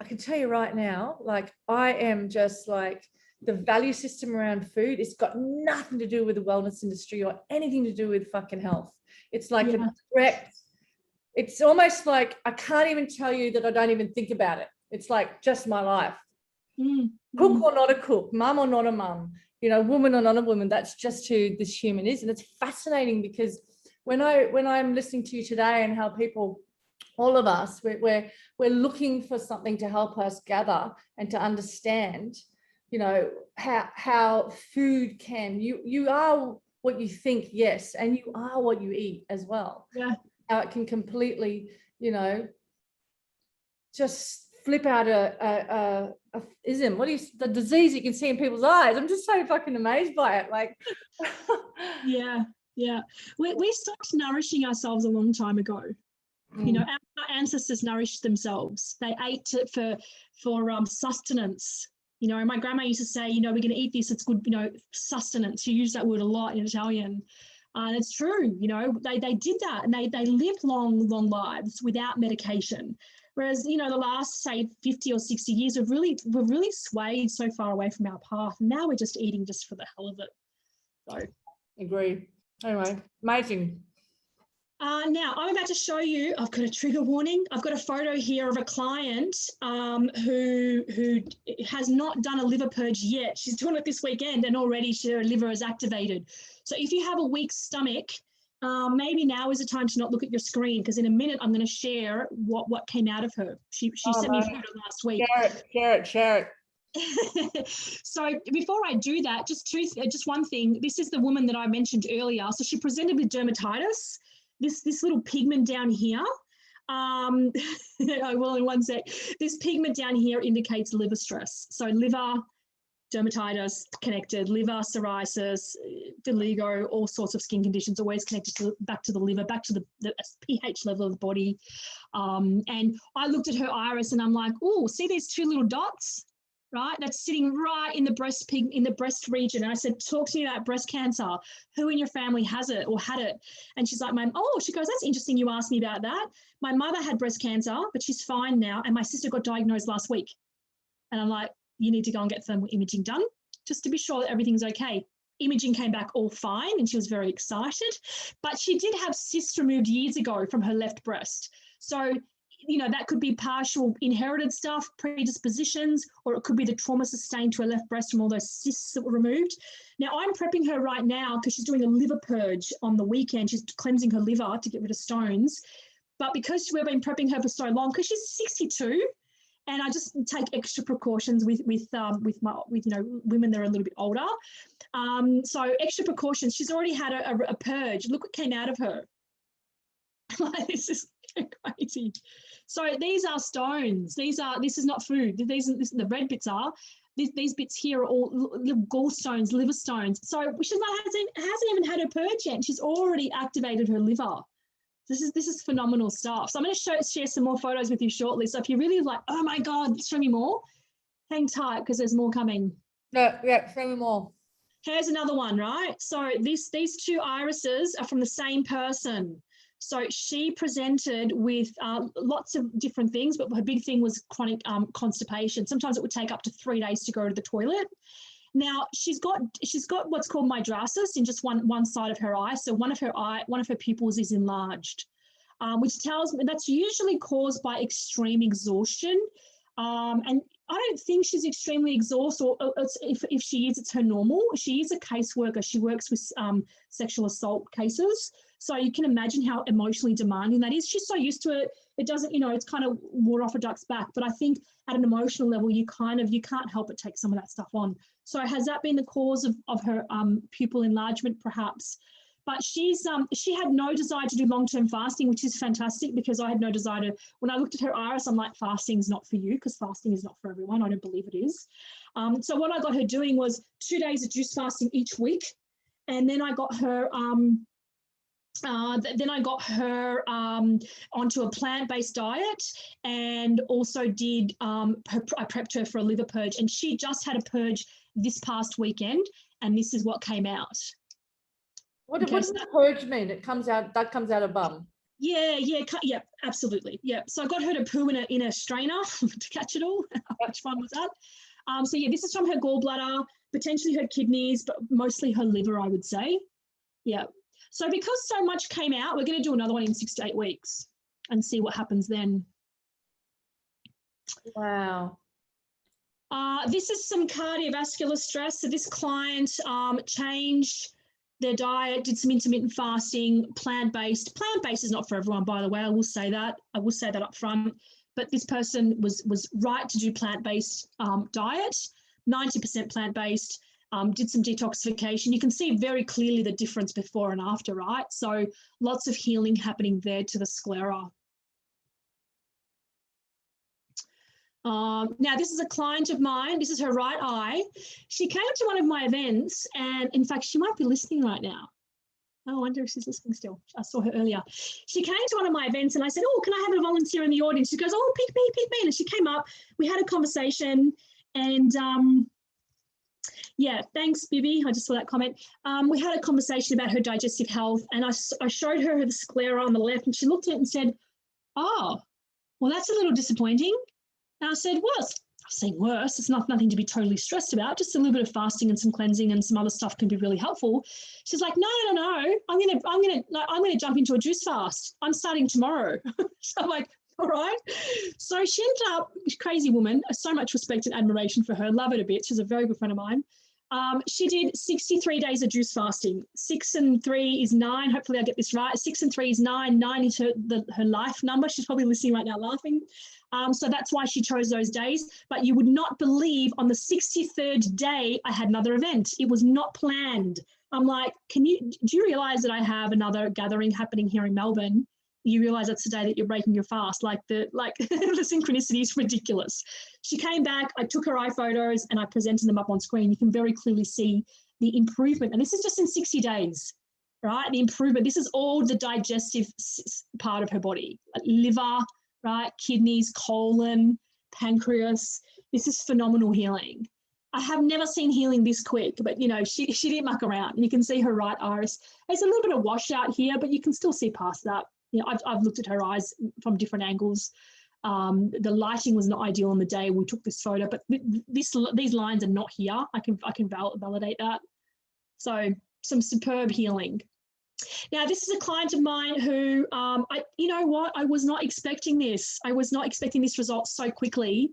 I can tell you right now, like, I am just like, the value system around food, it's got nothing to do with the wellness industry or anything to do with fucking health. It's like a direct, it's almost like I can't even tell you that I don't even think about it. It's like just my life. Cook or not a cook, mum or not a mum, woman or not a woman, that's just who this human is. And it's fascinating, because when I'm listening to you today and how people, all of us, we're looking for something to help us gather and to understand, how food can, you are what you think, yes, and you are what you eat as well. Yeah. How it can completely, just flip out a ism. The disease you can see in people's eyes. I'm just so fucking amazed by it. Like, yeah. We stopped nourishing ourselves a long time ago. Our ancestors nourished themselves. They ate for sustenance. My grandma used to say, we're going to eat this. It's good, sustenance. She used that word a lot in Italian. And it's true, they did that, and they lived long lives without medication. Whereas, the last, say, 50 or 60 years, we've really swayed so far away from our path. And now we're just eating just for the hell of it. So, agree. Anyway, amazing. Now, I'm about to show you, I've got a trigger warning. I've got a photo here of a client who has not done a liver purge yet. She's doing it this weekend, and already her liver is activated. So if you have a weak stomach, maybe now is the time to not look at your screen, because in a minute I'm going to share what came out of her. She sent me a photo last week. Share it. So before I do that, just one thing. This is the woman that I mentioned earlier. So she presented with dermatitis. This little pigment down here, I will in one sec. This pigment down here indicates liver stress. So liver, dermatitis connected, liver, psoriasis, vitiligo, all sorts of skin conditions, always connected back to the liver, back to the pH level of the body. And I looked at her iris and I'm like, oh, see these two little dots, right? That's sitting right in the breast region. And I said, talk to me about breast cancer. Who in your family has it or had it? And she's like, she goes, that's interesting you asked me about that. My mother had breast cancer, but she's fine now. And my sister got diagnosed last week. And I'm like, you need to go and get thermal imaging done just to be sure that everything's okay. Imaging came back all fine and she was very excited, but she did have cysts removed years ago from her left breast. So, that could be partial inherited stuff, predispositions, or it could be the trauma sustained to her left breast from all those cysts that were removed. Now, I'm prepping her right now because she's doing a liver purge on the weekend. She's cleansing her liver to get rid of stones. But because we've been prepping her for so long, because she's 62, and I just take extra precautions with women that are a little bit older. So extra precautions. She's already had a purge. Look what came out of her. This is crazy. So these are stones. This is not food. The red bits are. These bits here are all gallstones, liver stones. So she hasn't even had her purge yet. She's already activated her liver. This is phenomenal stuff. So I'm going to share some more photos with you shortly. So if you're really like, oh my God, show me more, hang tight because there's more coming. Yeah, show me more. Here's another one, right? So these two irises are from the same person. So she presented with lots of different things, but her big thing was chronic constipation. Sometimes it would take up to 3 days to go to the toilet. Now she's got what's called mydrosis in just one side of her eye. So one of her pupils is enlarged, which tells me that's usually caused by extreme exhaustion. And I don't think she's extremely exhausted, or if she is, it's her normal. She is a caseworker. She works with sexual assault cases. So you can imagine how emotionally demanding that is. She's so used to it. It doesn't, it's kind of water off a duck's back. But I think at an emotional level, you can't help but take some of that stuff on. So has that been the cause of her pupil enlargement, perhaps? But she had no desire to do long-term fasting, which is fantastic because I had no desire to. When I looked at her iris, I'm like, fasting's not for you because fasting is not for everyone. I don't believe it is. So what I got her doing was 2 days of juice fasting each week, and then I got her. Onto a plant-based diet, and also did I prepped her for a liver purge, and she just had a purge this past weekend, and this is what came out. What does purge mean? That comes out of bum. Yeah, absolutely. Yeah. So I got her to poo in a strainer to catch it all. Which one was that? So yeah, this is from her gallbladder, potentially her kidneys, but mostly her liver, I would say. Yeah. So because so much came out, we're going to do another one in 6 to 8 weeks and see what happens then. Wow. This is some cardiovascular stress. So this client changed their diet, did some intermittent fasting, plant-based. Plant-based is not for everyone, by the way. I will say that up front. But this person was right to do plant-based diet, 90% plant-based. Did some detoxification. You can see very clearly the difference before and after, right? So lots of healing happening there to the sclera. Now, this is a client of mine. This is her right eye. She came to one of my events, and in fact, she might be listening right now. Oh, I wonder if she's listening still. I saw her earlier. She came to one of my events, and I said, oh, can I have a volunteer in the audience? She goes, oh, pick me. And she came up. We had a conversation, and yeah, thanks, Bibi. I just saw that comment. We had a conversation about her digestive health, and I showed her the sclera on the left, and she looked at it and said, oh, well, that's a little disappointing. And I said, worse. I'm saying worse. It's nothing to be totally stressed about. Just a little bit of fasting and some cleansing and some other stuff can be really helpful. She's like, no. I'm gonna jump into a juice fast. I'm starting tomorrow. So I'm like, all right. So she ended up, crazy woman, so much respect and admiration for her. Love her a bit. She's a very good friend of mine. She did 63 days of juice fasting. 6 and 3 is 9. Hopefully I get this right. 6 and 3 is 9. 9 is her life number. She's probably listening right now laughing. So that's why she chose those days. But you would not believe on the 63rd day, I had another event. It was not planned. I'm like, do you realize that I have another gathering happening here in Melbourne, you realize that's the day that you're breaking your fast. Like the synchronicity is ridiculous. She came back, I took her eye photos and I presented them up on screen. You can very clearly see the improvement. And this is just in 60 days, right? The improvement. This is all the digestive part of her body, like liver, right? Kidneys, colon, pancreas. This is phenomenal healing. I have never seen healing this quick, but, you know, she didn't muck around. You can see her right iris. There's a little bit of washout here, but you can still see past that. You know, I've looked at her eyes from different angles. The lighting was not ideal on the day we took this photo, but these lines are not here. I can validate that. So some superb healing. Now, this is a client of mine who, you know what, I was not expecting this. I was not expecting this result so quickly.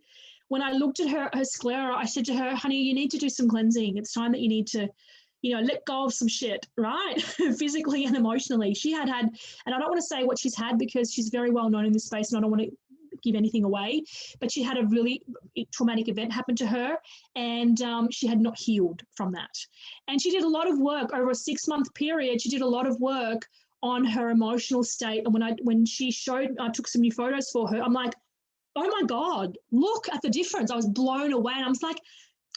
When I looked at her sclera, I said to her, honey, you need to do some cleansing. It's time that you need to, you know, let go of some shit, right? Physically and emotionally. She had, and I don't want to say what she's had because she's very well known in this space and I don't want to give anything away, but she had a really traumatic event happen to her and she had not healed from that. And she did a lot of work over a 6-month period. She did a lot of work on her emotional state. And when she showed, I took some new photos for her, I'm like, oh my God, look at the difference. I was blown away. And I was like,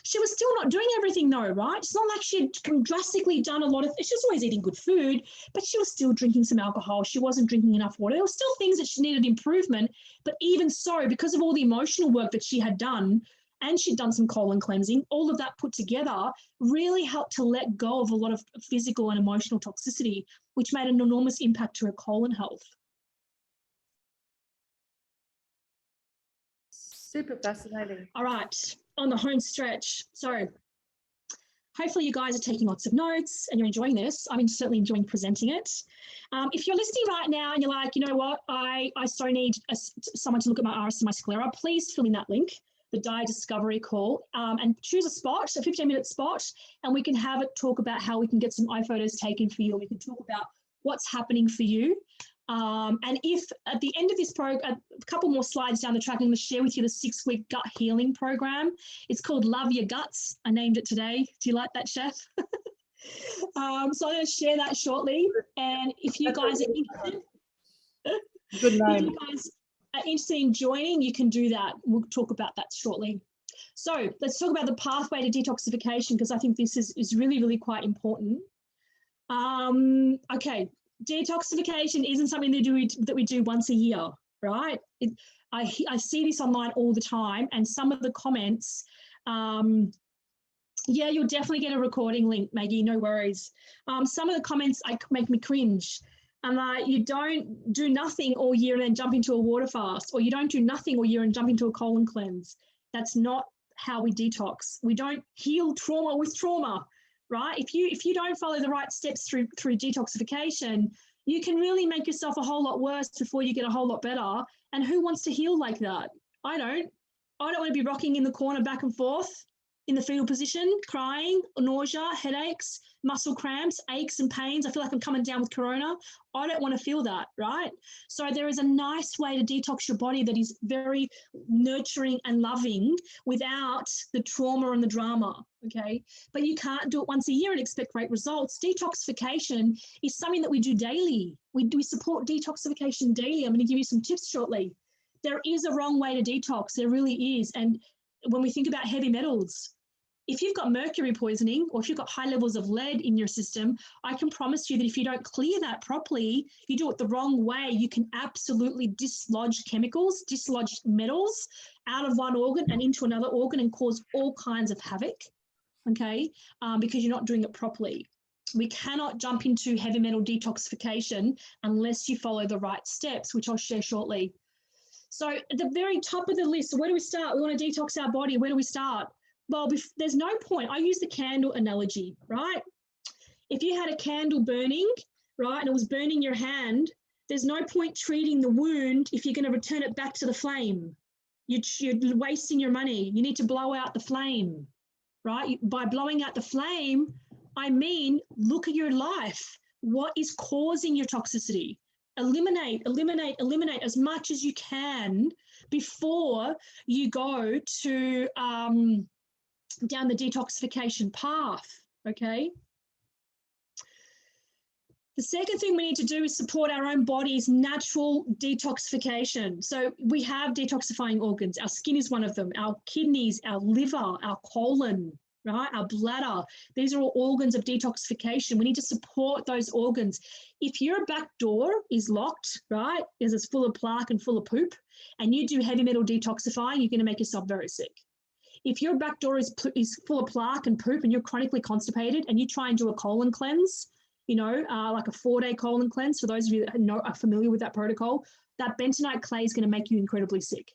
she was still not doing everything though, right? It's not like she had drastically done a lot of, she was always eating good food, but she was still drinking some alcohol. She wasn't drinking enough water. There were still things that she needed improvement. But even so, because of all the emotional work that she had done, and she'd done some colon cleansing, all of that put together really helped to let go of a lot of physical and emotional toxicity, which made an enormous impact to her colon health. Super fascinating. All right, on the home stretch. So hopefully you guys are taking lots of notes and you're enjoying this. I'm certainly enjoying presenting it. If you're listening right now and you're like, you know what, I so need someone to look at my iris and my sclera, please fill in that link, the Diet Discovery call, and choose a spot, a 15-minute spot, and we can have it talk about how we can get some eye photos taken for you. We can talk about what's happening for you. And if at the end of this program, a couple more slides down the track, I'm going to share with you the 6-week gut healing program. It's called Love Your Guts. I named it today. Do you like that, Chef? So I'm going to share that shortly. And if you guys are interested, good name. if you guys are interested in joining, you can do that. We'll talk about that shortly. So let's talk about the pathway to detoxification, because I think this is really, really quite important. Okay. Detoxification isn't something that we do once a year, right? I see this online all the time, and some of the comments, yeah, you'll definitely get a recording link, Maggie, no worries. Some of the comments make me cringe. I'm like, you don't do nothing all year and then jump into a water fast, or you don't do nothing all year and jump into a colon cleanse. That's not how we detox. We don't heal trauma with trauma. Right? If you don't follow the right steps through detoxification, you can really make yourself a whole lot worse before you get a whole lot better. And who wants to heal like that? I don't want to be rocking in the corner back and forth in the fetal position, crying, nausea, headaches, muscle cramps, aches and pains. I feel like I'm coming down with corona. I don't want to feel that, right? So there is a nice way to detox your body that is very nurturing and loving without the trauma and the drama, okay? But you can't do it once a year and expect great results. Detoxification is something that we do daily. We support detoxification daily. I'm going to give you some tips shortly. There is a wrong way to detox. There really is. And when we think about heavy metals, if you've got mercury poisoning or if you've got high levels of lead in your system, I can promise you that if you don't clear that properly, you do it the wrong way, you can absolutely dislodge chemicals, dislodge metals out of one organ and into another organ and cause all kinds of havoc, okay, because you're not doing it properly. We cannot jump into heavy metal detoxification unless you follow the right steps, which I'll share shortly. So at the very top of the list, so where do we start? We want to detox our body. Where do we start? Well, there's no point. I use the candle analogy, right? If you had a candle burning, right, and it was burning your hand, there's no point treating the wound if you're going to return it back to the flame. You're wasting your money. You need to blow out the flame, right? By blowing out the flame, I mean, look at your life. What is causing your toxicity? Eliminate as much as you can before you go to down the detoxification path, okay? The second thing we need to do is support our own body's natural detoxification. So we have detoxifying organs. Our skin is one of them, our kidneys, our liver, our colon, right? Our bladder. These are all organs of detoxification. We need to support those organs. If your back door is locked, right, because it's full of plaque and full of poop, and you do heavy metal detoxifying, you're going to make yourself very sick. If your back door is full of plaque and poop and you're chronically constipated and you try and do a colon cleanse, like a 4-day colon cleanse, for those of you that are familiar with that protocol, that bentonite clay is going to make you incredibly sick.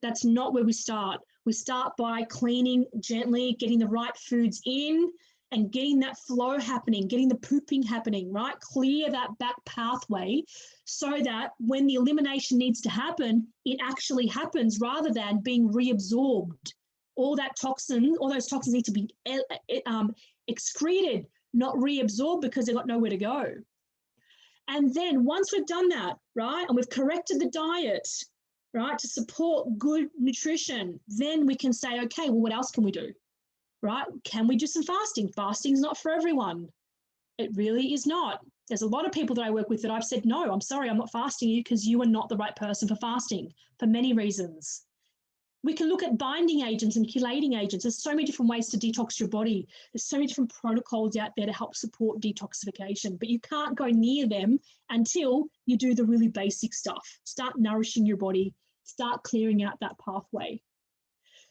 That's not where we start. We start by cleaning gently, getting the right foods in and getting that flow happening, getting the pooping happening, right? Clear that back pathway so that when the elimination needs to happen, it actually happens rather than being reabsorbed. All those toxins need to be excreted, not reabsorbed, because they've got nowhere to go. And then once we've done that, right, and we've corrected the diet, right, to support good nutrition, then we can say, okay, well, what else can we do, right? Can we do some fasting? Fasting's not for everyone. It really is not. There's a lot of people that I work with that I've said, no, I'm sorry, I'm not fasting you because you are not the right person for fasting for many reasons. We can look at binding agents and chelating agents. There's so many different ways to detox your body. There's so many different protocols out there to help support detoxification, but you can't go near them until you do the really basic stuff. Start nourishing your body, start clearing out that pathway.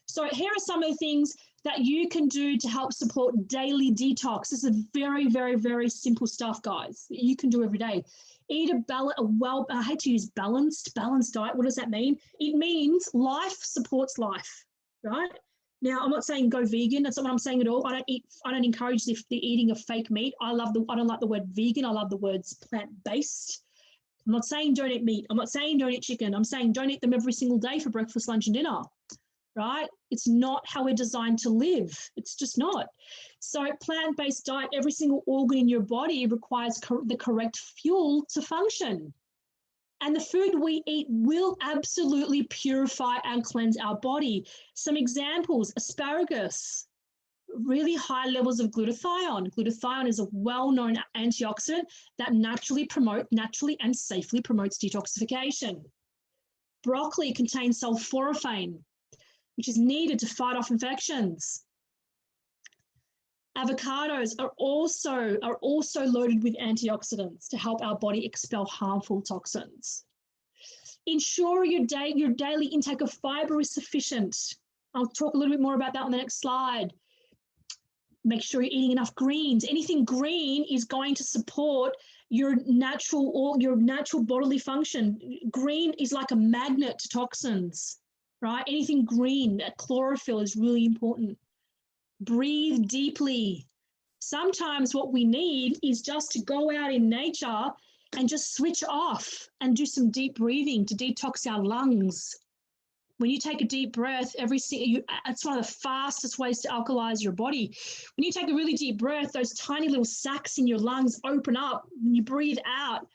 So here are some of the things that you can do to help support daily detox. This is very, very, very simple stuff, guys, that you can do every day. Eat I hate to use balanced diet. What does that mean? It means life supports life, right? Now, I'm not saying go vegan. That's not what I'm saying at all. I don't encourage the eating of fake meat. I don't like the word vegan. I love the words plant-based. I'm not saying don't eat meat. I'm not saying don't eat chicken. I'm saying don't eat them every single day for breakfast, lunch, and dinner, right? It's not how we're designed to live. It's just not. So plant-based diet, every single organ in your body requires the correct fuel to function. And the food we eat will absolutely purify and cleanse our body. Some examples: asparagus, really high levels of glutathione. Glutathione is a well-known antioxidant that naturally and safely promotes detoxification. Broccoli contains sulforaphane, which is needed to fight off infections. Avocados are also loaded with antioxidants to help our body expel harmful toxins. Ensure your daily intake of fiber is sufficient. I'll talk a little bit more about that on the next slide. Make sure you're eating enough greens. Anything green is going to support your natural bodily function. Green is like a magnet to toxins, right? Anything green, chlorophyll is really important. Breathe deeply. Sometimes what we need is just to go out in nature and just switch off and do some deep breathing to detox our lungs. When you take a deep breath, it's one of the fastest ways to alkalize your body. When you take a really deep breath, those tiny little sacs in your lungs open up. When you breathe out,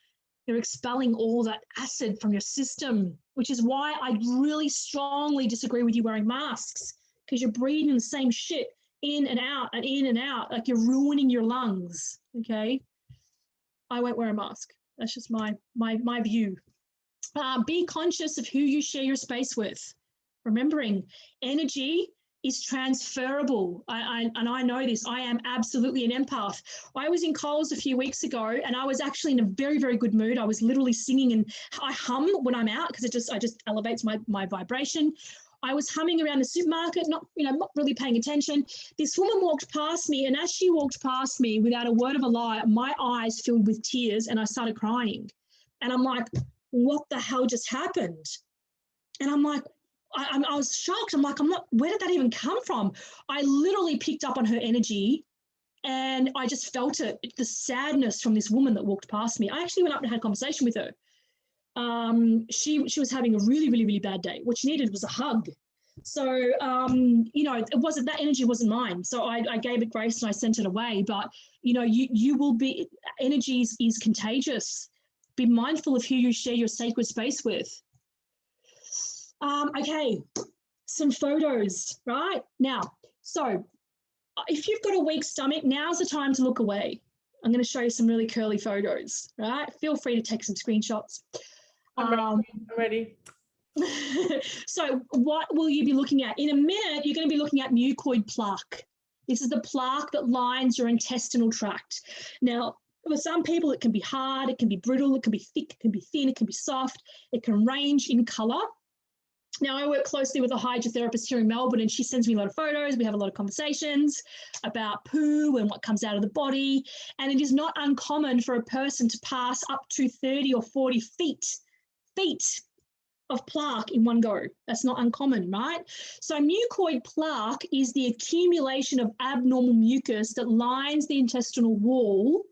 you're expelling all that acid from your system, which is why I really strongly disagree with you wearing masks, because you're breathing the same shit in and out and in and out, like you're ruining your lungs, okay? I won't wear a mask. That's just my view. Be conscious of who you share your space with. Remembering, energy is transferable. I know this. I am absolutely an empath. I was in Coles a few weeks ago and I was actually in a very, very good mood. I was literally singing, and I hum when I'm out because it just elevates my vibration. I was humming around the supermarket, not really paying attention. This woman walked past me, and as she walked past me, without a word of a lie, my eyes filled with tears and I started crying. And I'm like, what the hell just happened? And I'm like, I was shocked. I'm like, where did that even come from? I literally picked up on her energy and I just felt it, the sadness from this woman that walked past me. I actually went up and had a conversation with her. She was having a really, really, really bad day. What she needed was a hug. So, it wasn't, that energy wasn't mine. So I gave it grace and I sent it away. But, you will be, energy is contagious. Be mindful of who you share your sacred space with. Okay, some photos, right? Now, so if you've got a weak stomach, now's the time to look away. I'm going to show you some really curly photos, right? Feel free to take some screenshots. I'm ready. So what will you be looking at? In a minute, you're going to be looking at mucoid plaque. This is the plaque that lines your intestinal tract. Now, for some people, it can be hard, it can be brittle, it can be thick, it can be thin, it can be soft, it can range in colour. Now, I work closely with a hydrotherapist here in Melbourne, and she sends me a lot of photos. We have a lot of conversations about poo and what comes out of the body. And it is not uncommon for a person to pass up to 30 or 40 feet of plaque in one go. That's not uncommon, right? So mucoid plaque is the accumulation of abnormal mucus that lines the intestinal wall,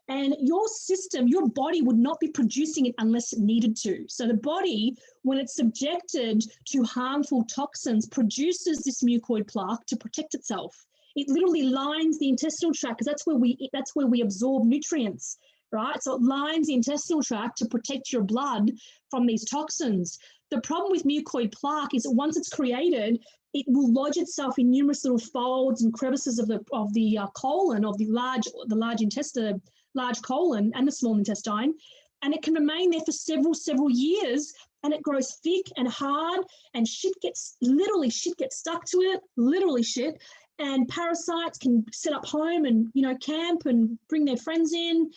and your system, your body would not be producing it unless it needed to. So the body, when it's subjected to harmful toxins, produces this mucoid plaque to protect itself. It literally lines the intestinal tract because that's where we absorb nutrients, right? So it lines the intestinal tract to protect your blood from these toxins. The problem with mucoid plaque is that once it's created, it will lodge itself in numerous little folds and crevices of the colon, of the large intestine, large colon and the small intestine, and it can remain there for several years, and it grows thick and hard, and shit gets stuck to it, literally shit, and parasites can set up home and camp and bring their friends in.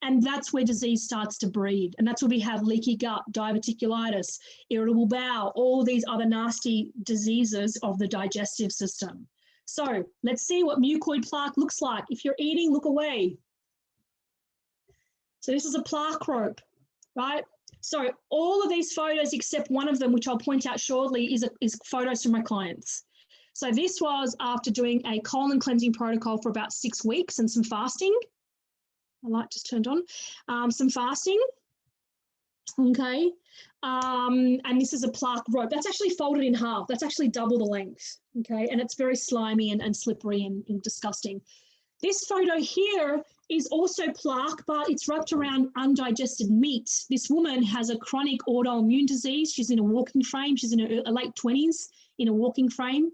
And that's where disease starts to breed. And that's where we have leaky gut, diverticulitis, irritable bowel, all these other nasty diseases of the digestive system. So let's see what mucoid plaque looks like. If you're eating, look away. So this is a plaque rope, right? So all of these photos, except one of them, which I'll point out shortly, is photos from my clients. So this was after doing a colon cleansing protocol for about 6 weeks and some fasting. My light just turned on. Some fasting, okay? And this is a plaque rope. That's actually folded in half. That's actually double the length, okay? And it's very slimy and slippery and disgusting. This photo here is also plaque, but it's wrapped around undigested meat. This woman has a chronic autoimmune disease. She's in a walking frame. She's in her late 20s in a walking frame.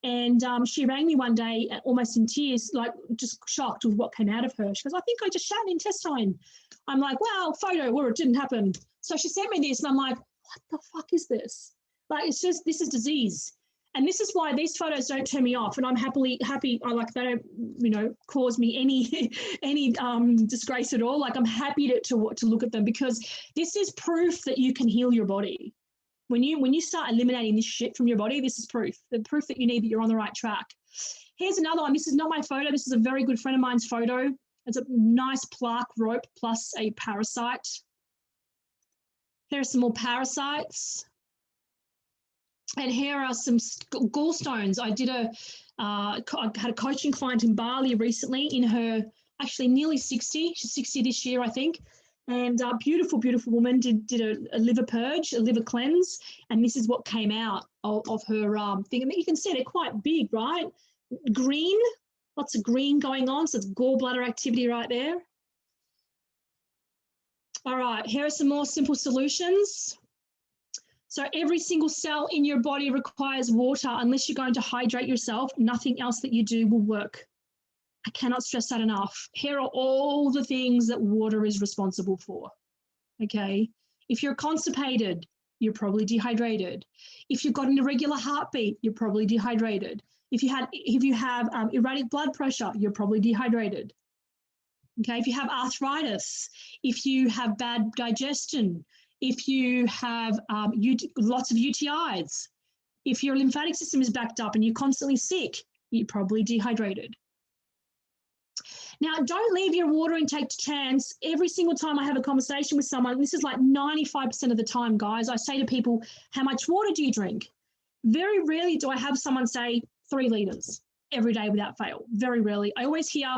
And she rang me one day almost in tears, like just shocked with what came out of her. She goes, I think I just shat an intestine. I'm like, well, photo, well, it didn't happen. So she sent me this and I'm like, what the fuck is this? Like, it's just, this is disease. And this is why these photos don't turn me off. And I'm happy. I like, they don't, cause me any disgrace at all. Like, I'm happy to look at them because this is proof that you can heal your body. When you start eliminating this shit from your body, this is proof. The proof that you need that you're on the right track. Here's another one. This is not my photo. This is a very good friend of mine's photo. It's a nice plaque rope plus a parasite. Here are some more parasites. And here are some gallstones. I had a coaching client in Bali recently in her, actually nearly 60. She's 60 this year, I think. And beautiful, beautiful woman did a liver purge, a liver cleanse. And this is what came out of her thing. I mean, you can see they're quite big, right? Green, lots of green going on. So it's gallbladder activity right there. All right, here are some more simple solutions. So every single cell in your body requires water. Unless you're going to hydrate yourself, nothing else that you do will work. I cannot stress that enough. Here are all the things that water is responsible for, okay? If you're constipated, you're probably dehydrated. If you've got an irregular heartbeat, you're probably dehydrated. If you have erratic blood pressure, you're probably dehydrated, okay? If you have arthritis, if you have bad digestion, if you have lots of UTIs, if your lymphatic system is backed up and you're constantly sick, you're probably dehydrated. Now, don't leave your water intake to chance. Every single time I have a conversation with someone, this is like 95% of the time, guys, I say to people, how much water do you drink? Very rarely do I have someone say 3 litres every day without fail. Very rarely. I always hear,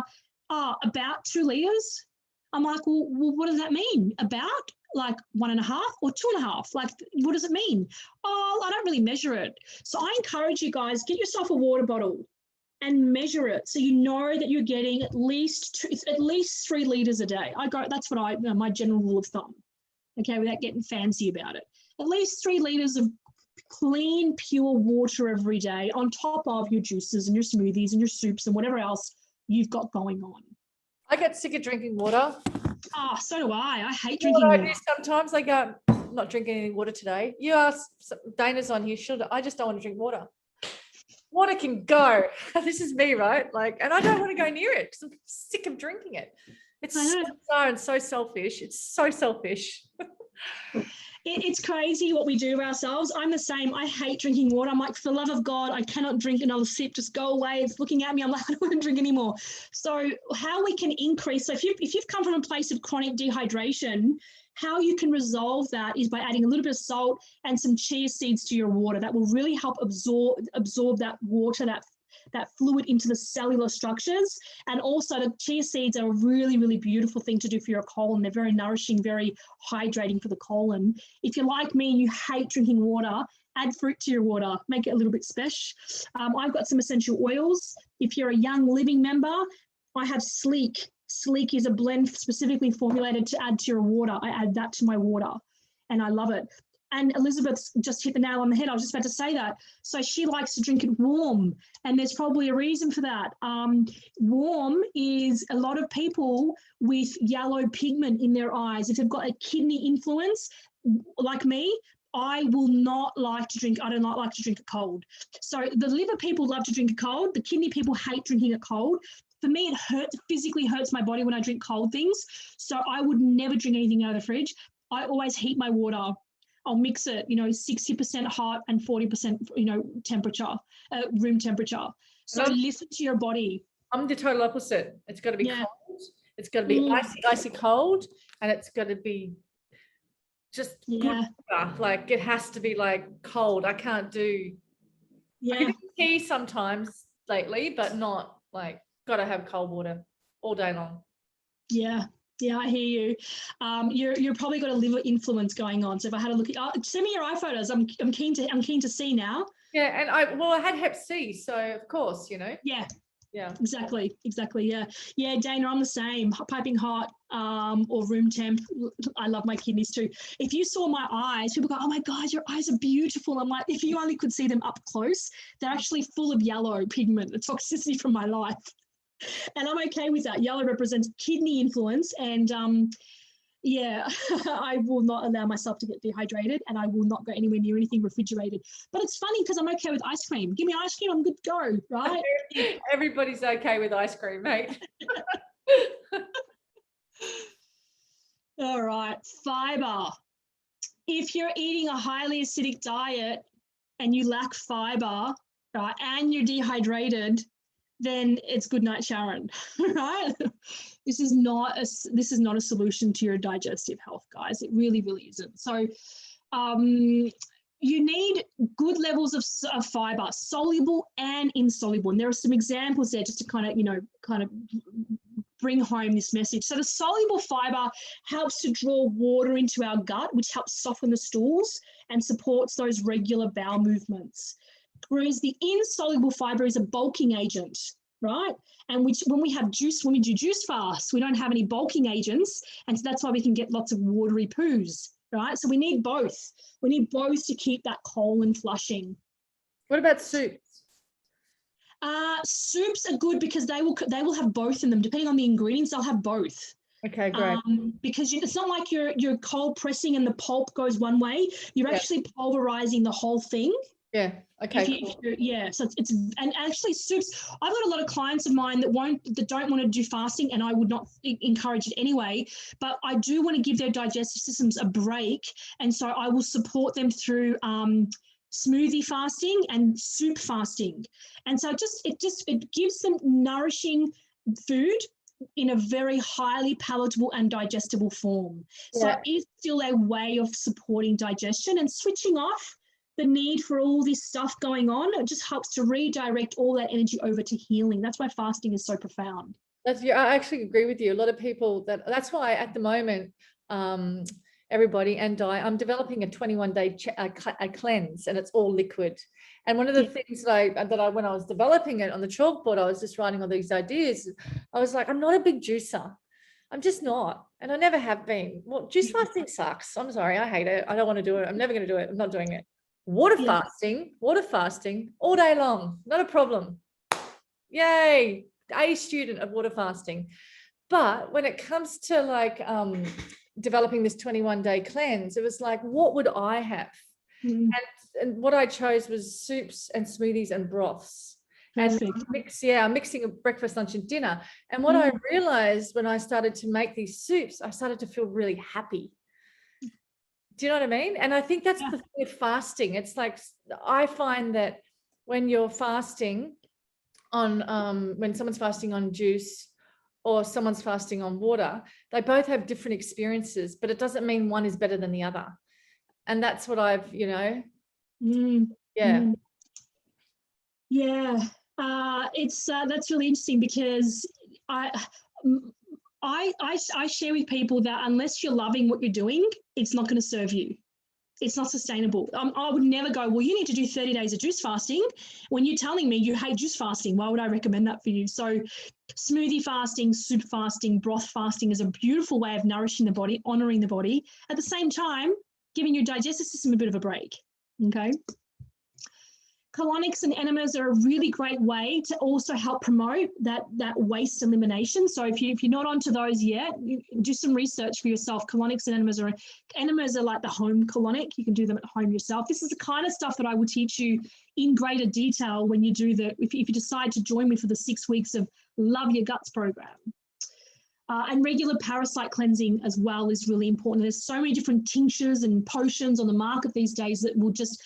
about 2 litres. I'm like, well, what does that mean? About like 1.5 or 2.5? Like, what does it mean? Oh, I don't really measure it. So I encourage you guys, get yourself a water bottle and measure it so you know that you're getting at least 3 litres a day. That's what my general rule of thumb, okay, without getting fancy about it. At least 3 litres of clean, pure water every day on top of your juices and your smoothies and your soups and whatever else you've got going on, I get sick of drinking water. Oh, so do I. I hate You know drinking what I water. do sometimes? I go, I'm not drinking any water today. You ask, Dana's on here. I just don't want to drink water. Water can go. This is me, right? Like, and I don't want to go near it because I'm sick of drinking it. It's so bizarre and so selfish. It's so selfish. It's crazy what we do to ourselves. I'm the same. I hate drinking water. I'm like, for the love of God, I cannot drink another sip. Just go away. It's looking at me. I'm like, I don't want to drink anymore. So how we can increase, so if you've come from a place of chronic dehydration, how you can resolve that is by adding a little bit of salt and some chia seeds to your water. That will really help absorb that water, that fluid into the cellular structures. And also the chia seeds are a really, really beautiful thing to do for your colon. They're very nourishing, very hydrating for the colon. If you're like me and you hate drinking water, add fruit to your water, make it a little bit special. I've got some essential oils. If you're a Young Living member, I have Sleek. Sleek is a blend specifically formulated to add to your water. I add that to my water and I love it. And Elizabeth's just hit the nail on the head. I was just about to say that. So she likes to drink it warm, and there's probably a reason for that. Warm is a lot of people with yellow pigment in their eyes. If they've got a kidney influence, like me, I will not like to drink. I do not like to drink it cold. So the liver people love to drink it cold. The kidney people hate drinking it cold. For me, it hurts, physically hurts my body when I drink cold things. So I would never drink anything out of the fridge. I always heat my water. I'll mix it, 60% hot and 40%, temperature, room temperature. So listen to your body. I'm the total opposite. It's got to be cold. It's got to be icy cold, and it's got to be just good stuff. Like it has to be like cold. I can't do. I can do tea sometimes lately, but not like got to have cold water all day long. Yeah. Yeah, I hear you. You're probably got a liver influence going on. So if I had a look at, send me your eye photos. I'm keen to see now. Yeah, and I had Hep C, so of course, Yeah. Yeah. Exactly. Yeah. Yeah, Dana, I'm the same. Piping hot, or room temp. I love my kidneys too. If you saw my eyes, people go, "Oh my God, your eyes are beautiful." I'm like, if you only could see them up close, they're actually full of yellow pigment, the toxicity from my life. And I'm okay with that. Yellow represents kidney influence, and I will not allow myself to get dehydrated, and I will not go anywhere near anything refrigerated. But it's funny because I'm okay with ice cream. Give me ice cream, I'm good to go, right? Everybody's okay with ice cream, mate. All right, fiber. If you're eating a highly acidic diet and you lack fiber, right, and you're dehydrated, then it's good night, Sharon, right? This is not a solution to your digestive health, guys. It really, really isn't. So you need good levels of fiber, soluble and insoluble. And there are some examples there just to kind of bring home this message. So the soluble fiber helps to draw water into our gut, which helps soften the stools and supports those regular bowel movements. Whereas the insoluble fiber is a bulking agent, right? And when we do juice fasts, we don't have any bulking agents. And so that's why we can get lots of watery poos, right? So we need both. We need both to keep that colon flushing. What about soups? Soups are good because they will have both in them. Depending on the ingredients, they'll have both. Okay, great. Because it's not like you're cold pressing and the pulp goes one way. You're actually pulverizing the whole thing. Yeah. Okay. So it's and actually soups. I've got a lot of clients of mine that don't want to do fasting, and I would not encourage it anyway. But I do want to give their digestive systems a break, and so I will support them through smoothie fasting and soup fasting. And so it gives them nourishing food in a very highly palatable and digestible form. So it is still a way of supporting digestion and switching off the need for all this stuff going on. It just helps to redirect all that energy over to healing. That's why fasting is so profound. I actually agree with you. A lot of people that's why at the moment, everybody and I'm developing a 21-day cleanse, and it's all liquid. And one of the things that I when I was developing it on the chalkboard, I was just writing all these ideas. I was like, I'm not a big juicer. I'm just not. And I never have been. Well, juice fasting sucks. I'm sorry. I hate it. I don't want to do it. I'm never going to do it. I'm not doing it. Water fasting all day long. Not a problem. Yay. A student of water fasting. But when it comes to like developing this 21-day cleanse, it was like, what would I have? And what I chose was soups and smoothies and broths. Perfect. And I'm mixing a breakfast, lunch, and dinner. And what I realized when I started to make these soups, I started to feel really happy. Do you know what I mean? And I think that's the thing with fasting. It's like, I find that when you're fasting on, when someone's fasting on juice or someone's fasting on water, they both have different experiences, but it doesn't mean one is better than the other. And that's what I've, it's that's really interesting, because I share with people that unless you're loving what you're doing, it's not going to serve you. It's not sustainable. I would never go, well, you need to do 30 days of juice fasting when you're telling me you hate juice fasting. Why would I recommend that for you? So smoothie fasting, soup fasting, broth fasting is a beautiful way of nourishing the body, honoring the body, at the same time giving your digestive system a bit of a break. Okay. Colonics and enemas are a really great way to also help promote that waste elimination. So if you're not onto those yet, do some research for yourself. Colonics and enemas are like the home colonic. You can do them at home yourself. This is the kind of stuff that I will teach you in greater detail when you do if you decide to join me for the 6 weeks of Love Your Guts program. And regular parasite cleansing as well is really important. There's so many different tinctures and potions on the market these days that will just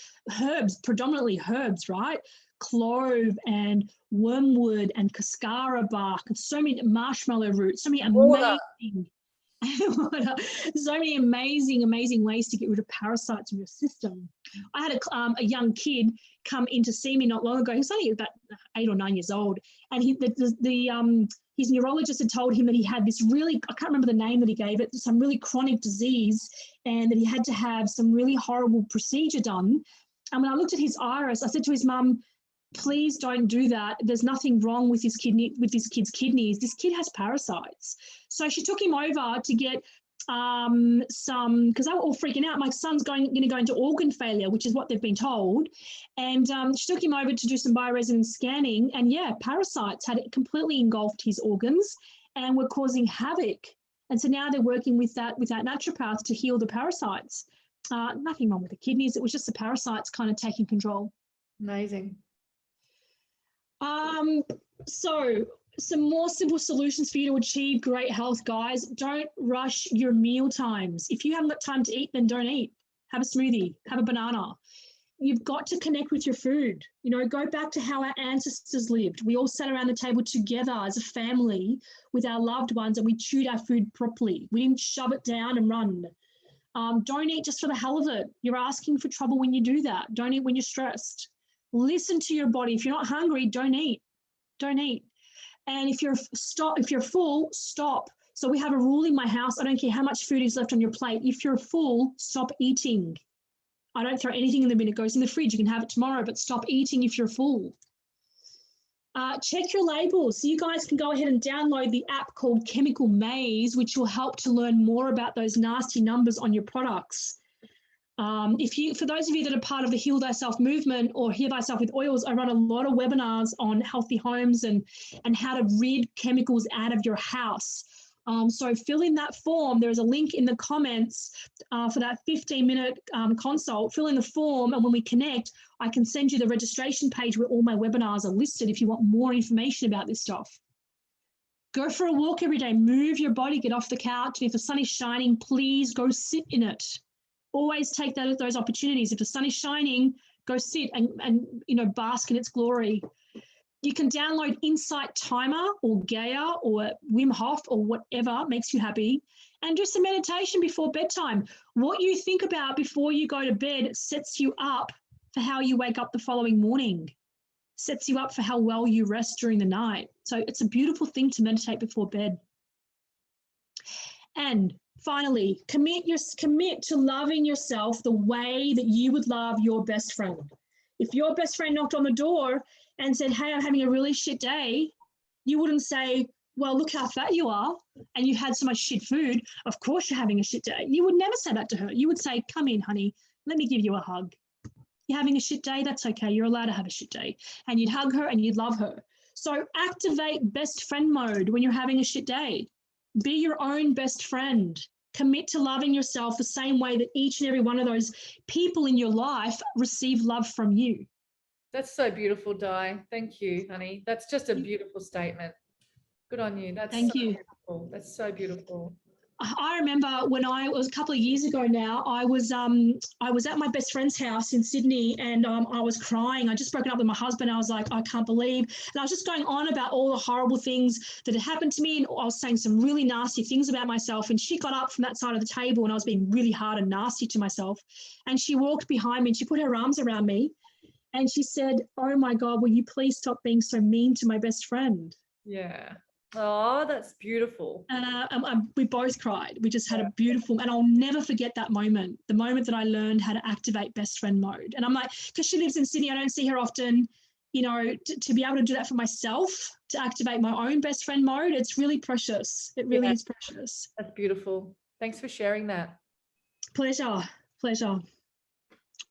predominantly herbs, right? Clove and wormwood and cascara bark, and so many marshmallow roots, so many amazing ways to get rid of parasites in your system. I had a young kid come in to see me not long ago. He was only about 8 or 9 years old, and his neurologist had told him that he had this really, I can't remember the name that he gave it, some really chronic disease, and that he had to have some really horrible procedure done. And when I looked at his iris, I said to his mum, please don't do that. There's nothing wrong with this kid's kidneys. This kid has parasites. So she took him over to get some, because they were all freaking out. My son's going to go into organ failure, which is what they've been told. And she took him over to do some bioresonance scanning. And parasites had completely engulfed his organs and were causing havoc. And so now they're working with that naturopath to heal the parasites. Nothing wrong with the kidneys. It was just the parasites kind of taking control. Amazing. So some more simple solutions for you to achieve great health, guys. Don't rush your meal times. If you haven't got time to eat, then don't eat. Have a smoothie, have a banana. You've got to connect with your food. Go back to how our ancestors lived. We all sat around the table together as a family with our loved ones, and we chewed our food properly. We didn't shove it down and run. Don't eat just for the hell of it. You're asking for trouble when you do that. Don't eat when you're stressed. Listen to your body. If you're not hungry, don't eat. Don't eat. And if you're full, stop. So we have a rule in my house. I don't care how much food is left on your plate. If you're full, stop eating. I don't throw anything in the bin. It goes in the fridge. You can have it tomorrow, but stop eating if you're full. Check your labels. So you guys can go ahead and download the app called Chemical Maze, which will help to learn more about those nasty numbers on your products. For those of you that are part of the Heal Thyself movement or Heal Thyself with Oils, I run a lot of webinars on healthy homes and how to rid chemicals out of your house. So fill in that form. There's a link in the comments for that 15-minute consult. Fill in the form, and when we connect, I can send you the registration page where all my webinars are listed if you want more information about this stuff. Go for a walk every day. Move your body. Get off the couch. And if the sun is shining, please go sit in it. Always take those opportunities. If the sun is shining, go sit and bask in its glory. You can download Insight Timer or Gaia or Wim Hof or whatever makes you happy, and do some meditation before bedtime. What you think about before you go to bed sets you up for how you wake up the following morning, sets you up for how well you rest during the night. So it's a beautiful thing to meditate before bed. And finally, commit to loving yourself the way that you would love your best friend. If your best friend knocked on the door and said, hey, I'm having a really shit day, you wouldn't say, well, look how fat you are and you've had so much shit food. Of course you're having a shit day. You would never say that to her. You would say, come in, honey, let me give you a hug. You're having a shit day? That's okay. You're allowed to have a shit day. And you'd hug her and you'd love her. So activate best friend mode when you're having a shit day. Be your own best friend. Commit to loving yourself the same way that each and every one of those people in your life receive love from you. That's so beautiful, Di. Thank you, honey. That's just a beautiful statement. Good on you. Thank you. Beautiful. That's so beautiful. I remember when I was a couple of years ago now, I was at my best friend's house in Sydney, and I was crying. I just broken up with my husband. I was like, I can't believe. And I was just going on about all the horrible things that had happened to me. And I was saying some really nasty things about myself. And she got up from that side of the table, and I was being really hard and nasty to myself. And she walked behind me and she put her arms around me. And she said, oh my God, will you please stop being so mean to my best friend? Yeah. Oh, that's beautiful. And we both cried. We just had a beautiful, and I'll never forget that moment, the moment that I learned how to activate best friend mode. And I'm like, because she lives in Sydney, I don't see her often, you know, to be able to do that for myself, to activate my own best friend mode, it's really precious. It really is precious. That's beautiful. Thanks for sharing that. Pleasure.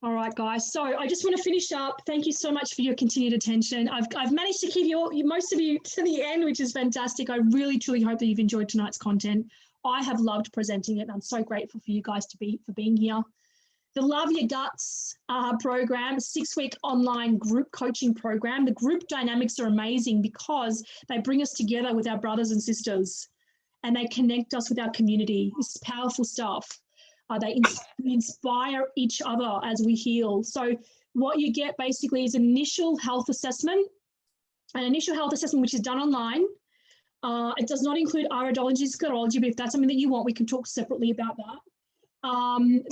All right, guys. So I just want to finish up. Thank you so much for your continued attention. I've managed to keep most of you to the end, which is fantastic. I really, truly hope that you've enjoyed tonight's content. I have loved presenting it, and I'm so grateful for you guys for being here. The Love Your Guts program, 6-week online group coaching program. The group dynamics are amazing because they bring us together with our brothers and sisters, and they connect us with our community. It's powerful stuff. They inspire each other as we heal. So what you get basically is an initial health assessment, which is done online. It does not include iridology, sclerology, but if that's something that you want, we can talk separately about that.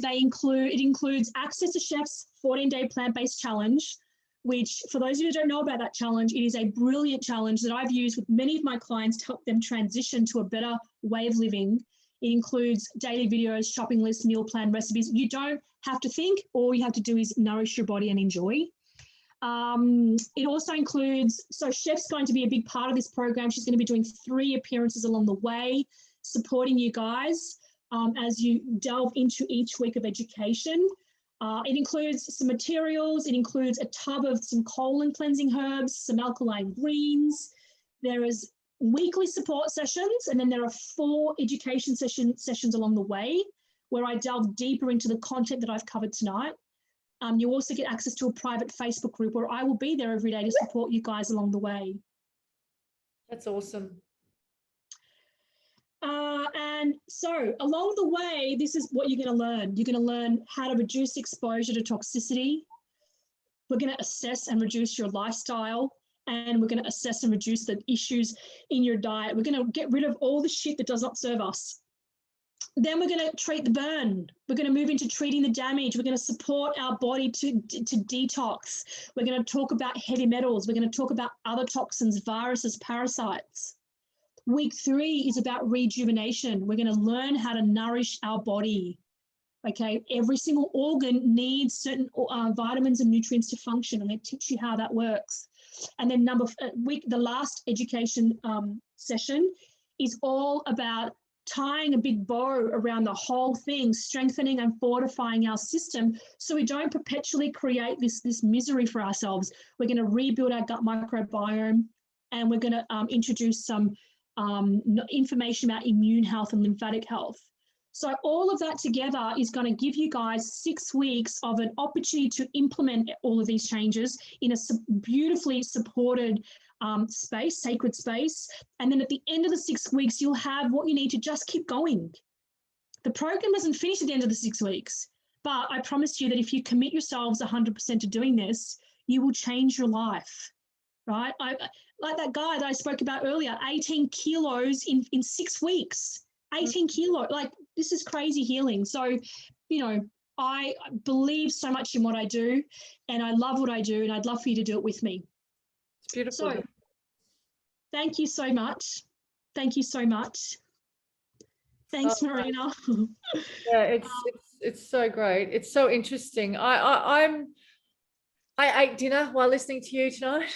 It includes access to Chef's 14-day plant-based challenge, which for those of you who don't know about that challenge, it is a brilliant challenge that I've used with many of my clients to help them transition to a better way of living. It includes daily videos, shopping lists, meal plan, recipes. You don't have to think. All you have to do is nourish your body and enjoy. It also includes, so Chef's going to be a big part of this program. She's going to be doing 3 appearances along the way, supporting you guys as you delve into each week of education. It includes some materials. It includes a tub of some colon cleansing herbs, some alkaline greens. There is weekly support sessions, and then there are 4 education sessions along the way where I delve deeper into the content that I've covered tonight. You also get access to a private Facebook group where I will be there every day to support you guys along the way. That's awesome. And so along the way, this is what you're going to learn. You're going to learn how to reduce exposure to toxicity. We're going to assess and reduce your lifestyle. And we're going to assess and reduce the issues in your diet. We're going to get rid of all the shit that does not serve us. Then we're going to treat the burn. We're going to move into treating the damage. We're going to support our body to detox. We're going to talk about heavy metals. We're going to talk about other toxins, viruses, parasites. Week 3 is about rejuvenation. We're going to learn how to nourish our body. Okay, every single organ needs certain vitamins and nutrients to function, and they teach you how that works. And then the last education session is all about tying a big bow around the whole thing, strengthening and fortifying our system so we don't perpetually create this misery for ourselves. We're going to rebuild our gut microbiome, and we're going to introduce some information about immune health and lymphatic health. So all of that together is going to give you guys 6 weeks of an opportunity to implement all of these changes in a beautifully supported space, sacred space. And then at the end of the 6 weeks, you'll have what you need to just keep going. The program doesn't finish at the end of the 6 weeks, but I promise you that if you commit yourselves 100% to doing this, you will change your life, right? Like that guy that I spoke about earlier, 18 kilos in 6 weeks. 18 kilos, like this is crazy healing. So, you know, I believe so much in what I do, and I love what I do, and I'd love for you to do it with me. It's beautiful. So thank you so much. Thank you so much. Thanks, Marina. Yeah, it's so great. It's so interesting. I ate dinner while listening to you tonight.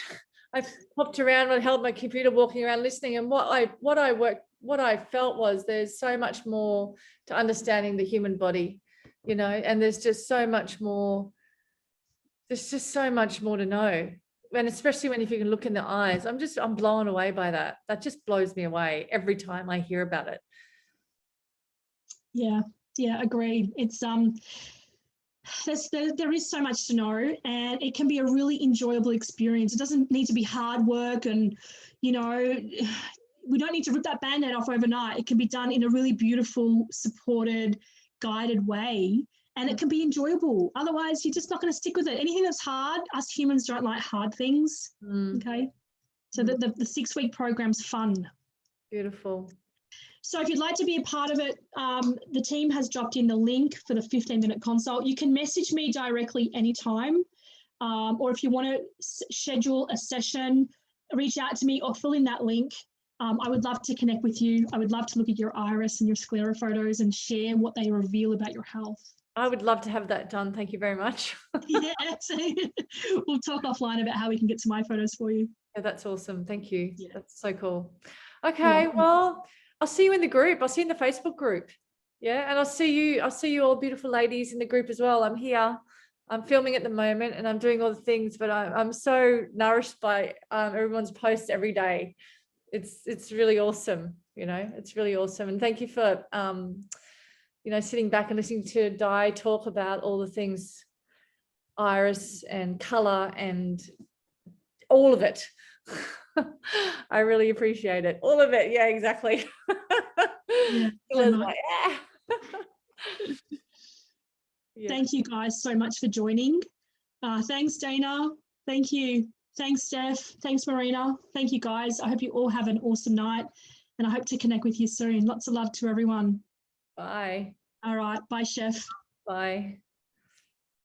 I popped around and held my computer, walking around listening, and what I felt was there's so much more to understanding the human body, you know, and there's just so much more to know. and especially when if you can look in the eyes, I'm blown away by that. That just blows me away every time I hear about it. Yeah, agreed. It's there is so much to know, and it can be a really enjoyable experience. It doesn't need to be hard work, and we don't need to rip that band-aid off overnight. It can be done in a really beautiful, supported, guided way, and it can be enjoyable. Otherwise, you're just not going to stick with it. Anything that's hard, us humans don't like hard things. Okay, so the 6-week program's fun. Beautiful. So if you'd like to be a part of it, the team has dropped in the link for the 15-minute consult. You can message me directly anytime, or if you want to schedule a session, reach out to me or fill in that link. I would love to connect with you. I would love to look at your iris and your sclera photos and share what they reveal about your health. I would love to have that done. Thank you very much. Yeah, so we'll talk offline about how we can get to my photos for you. Yeah, that's awesome. Thank you. Yeah. That's so cool. Okay, well, I'll see you in the group. I'll see you in the Facebook group. Yeah, and I'll see you all beautiful ladies in the group as well. I'm here. I'm filming at the moment and I'm doing all the things, but I'm so nourished by everyone's posts every day. It's really awesome. It's really awesome. And thank you for sitting back and listening to Di talk about all the things, iris and color and all of it. I really appreciate it. All of it. Yeah, exactly. Yeah, Yeah. Thank you guys so much for joining. Thanks, Dana. Thank you. Thanks, Steph. Thanks, Marina. Thank you, guys. I hope you all have an awesome night, and I hope to connect with you soon. Lots of love to everyone. Bye. All right. Bye, Chef. Bye.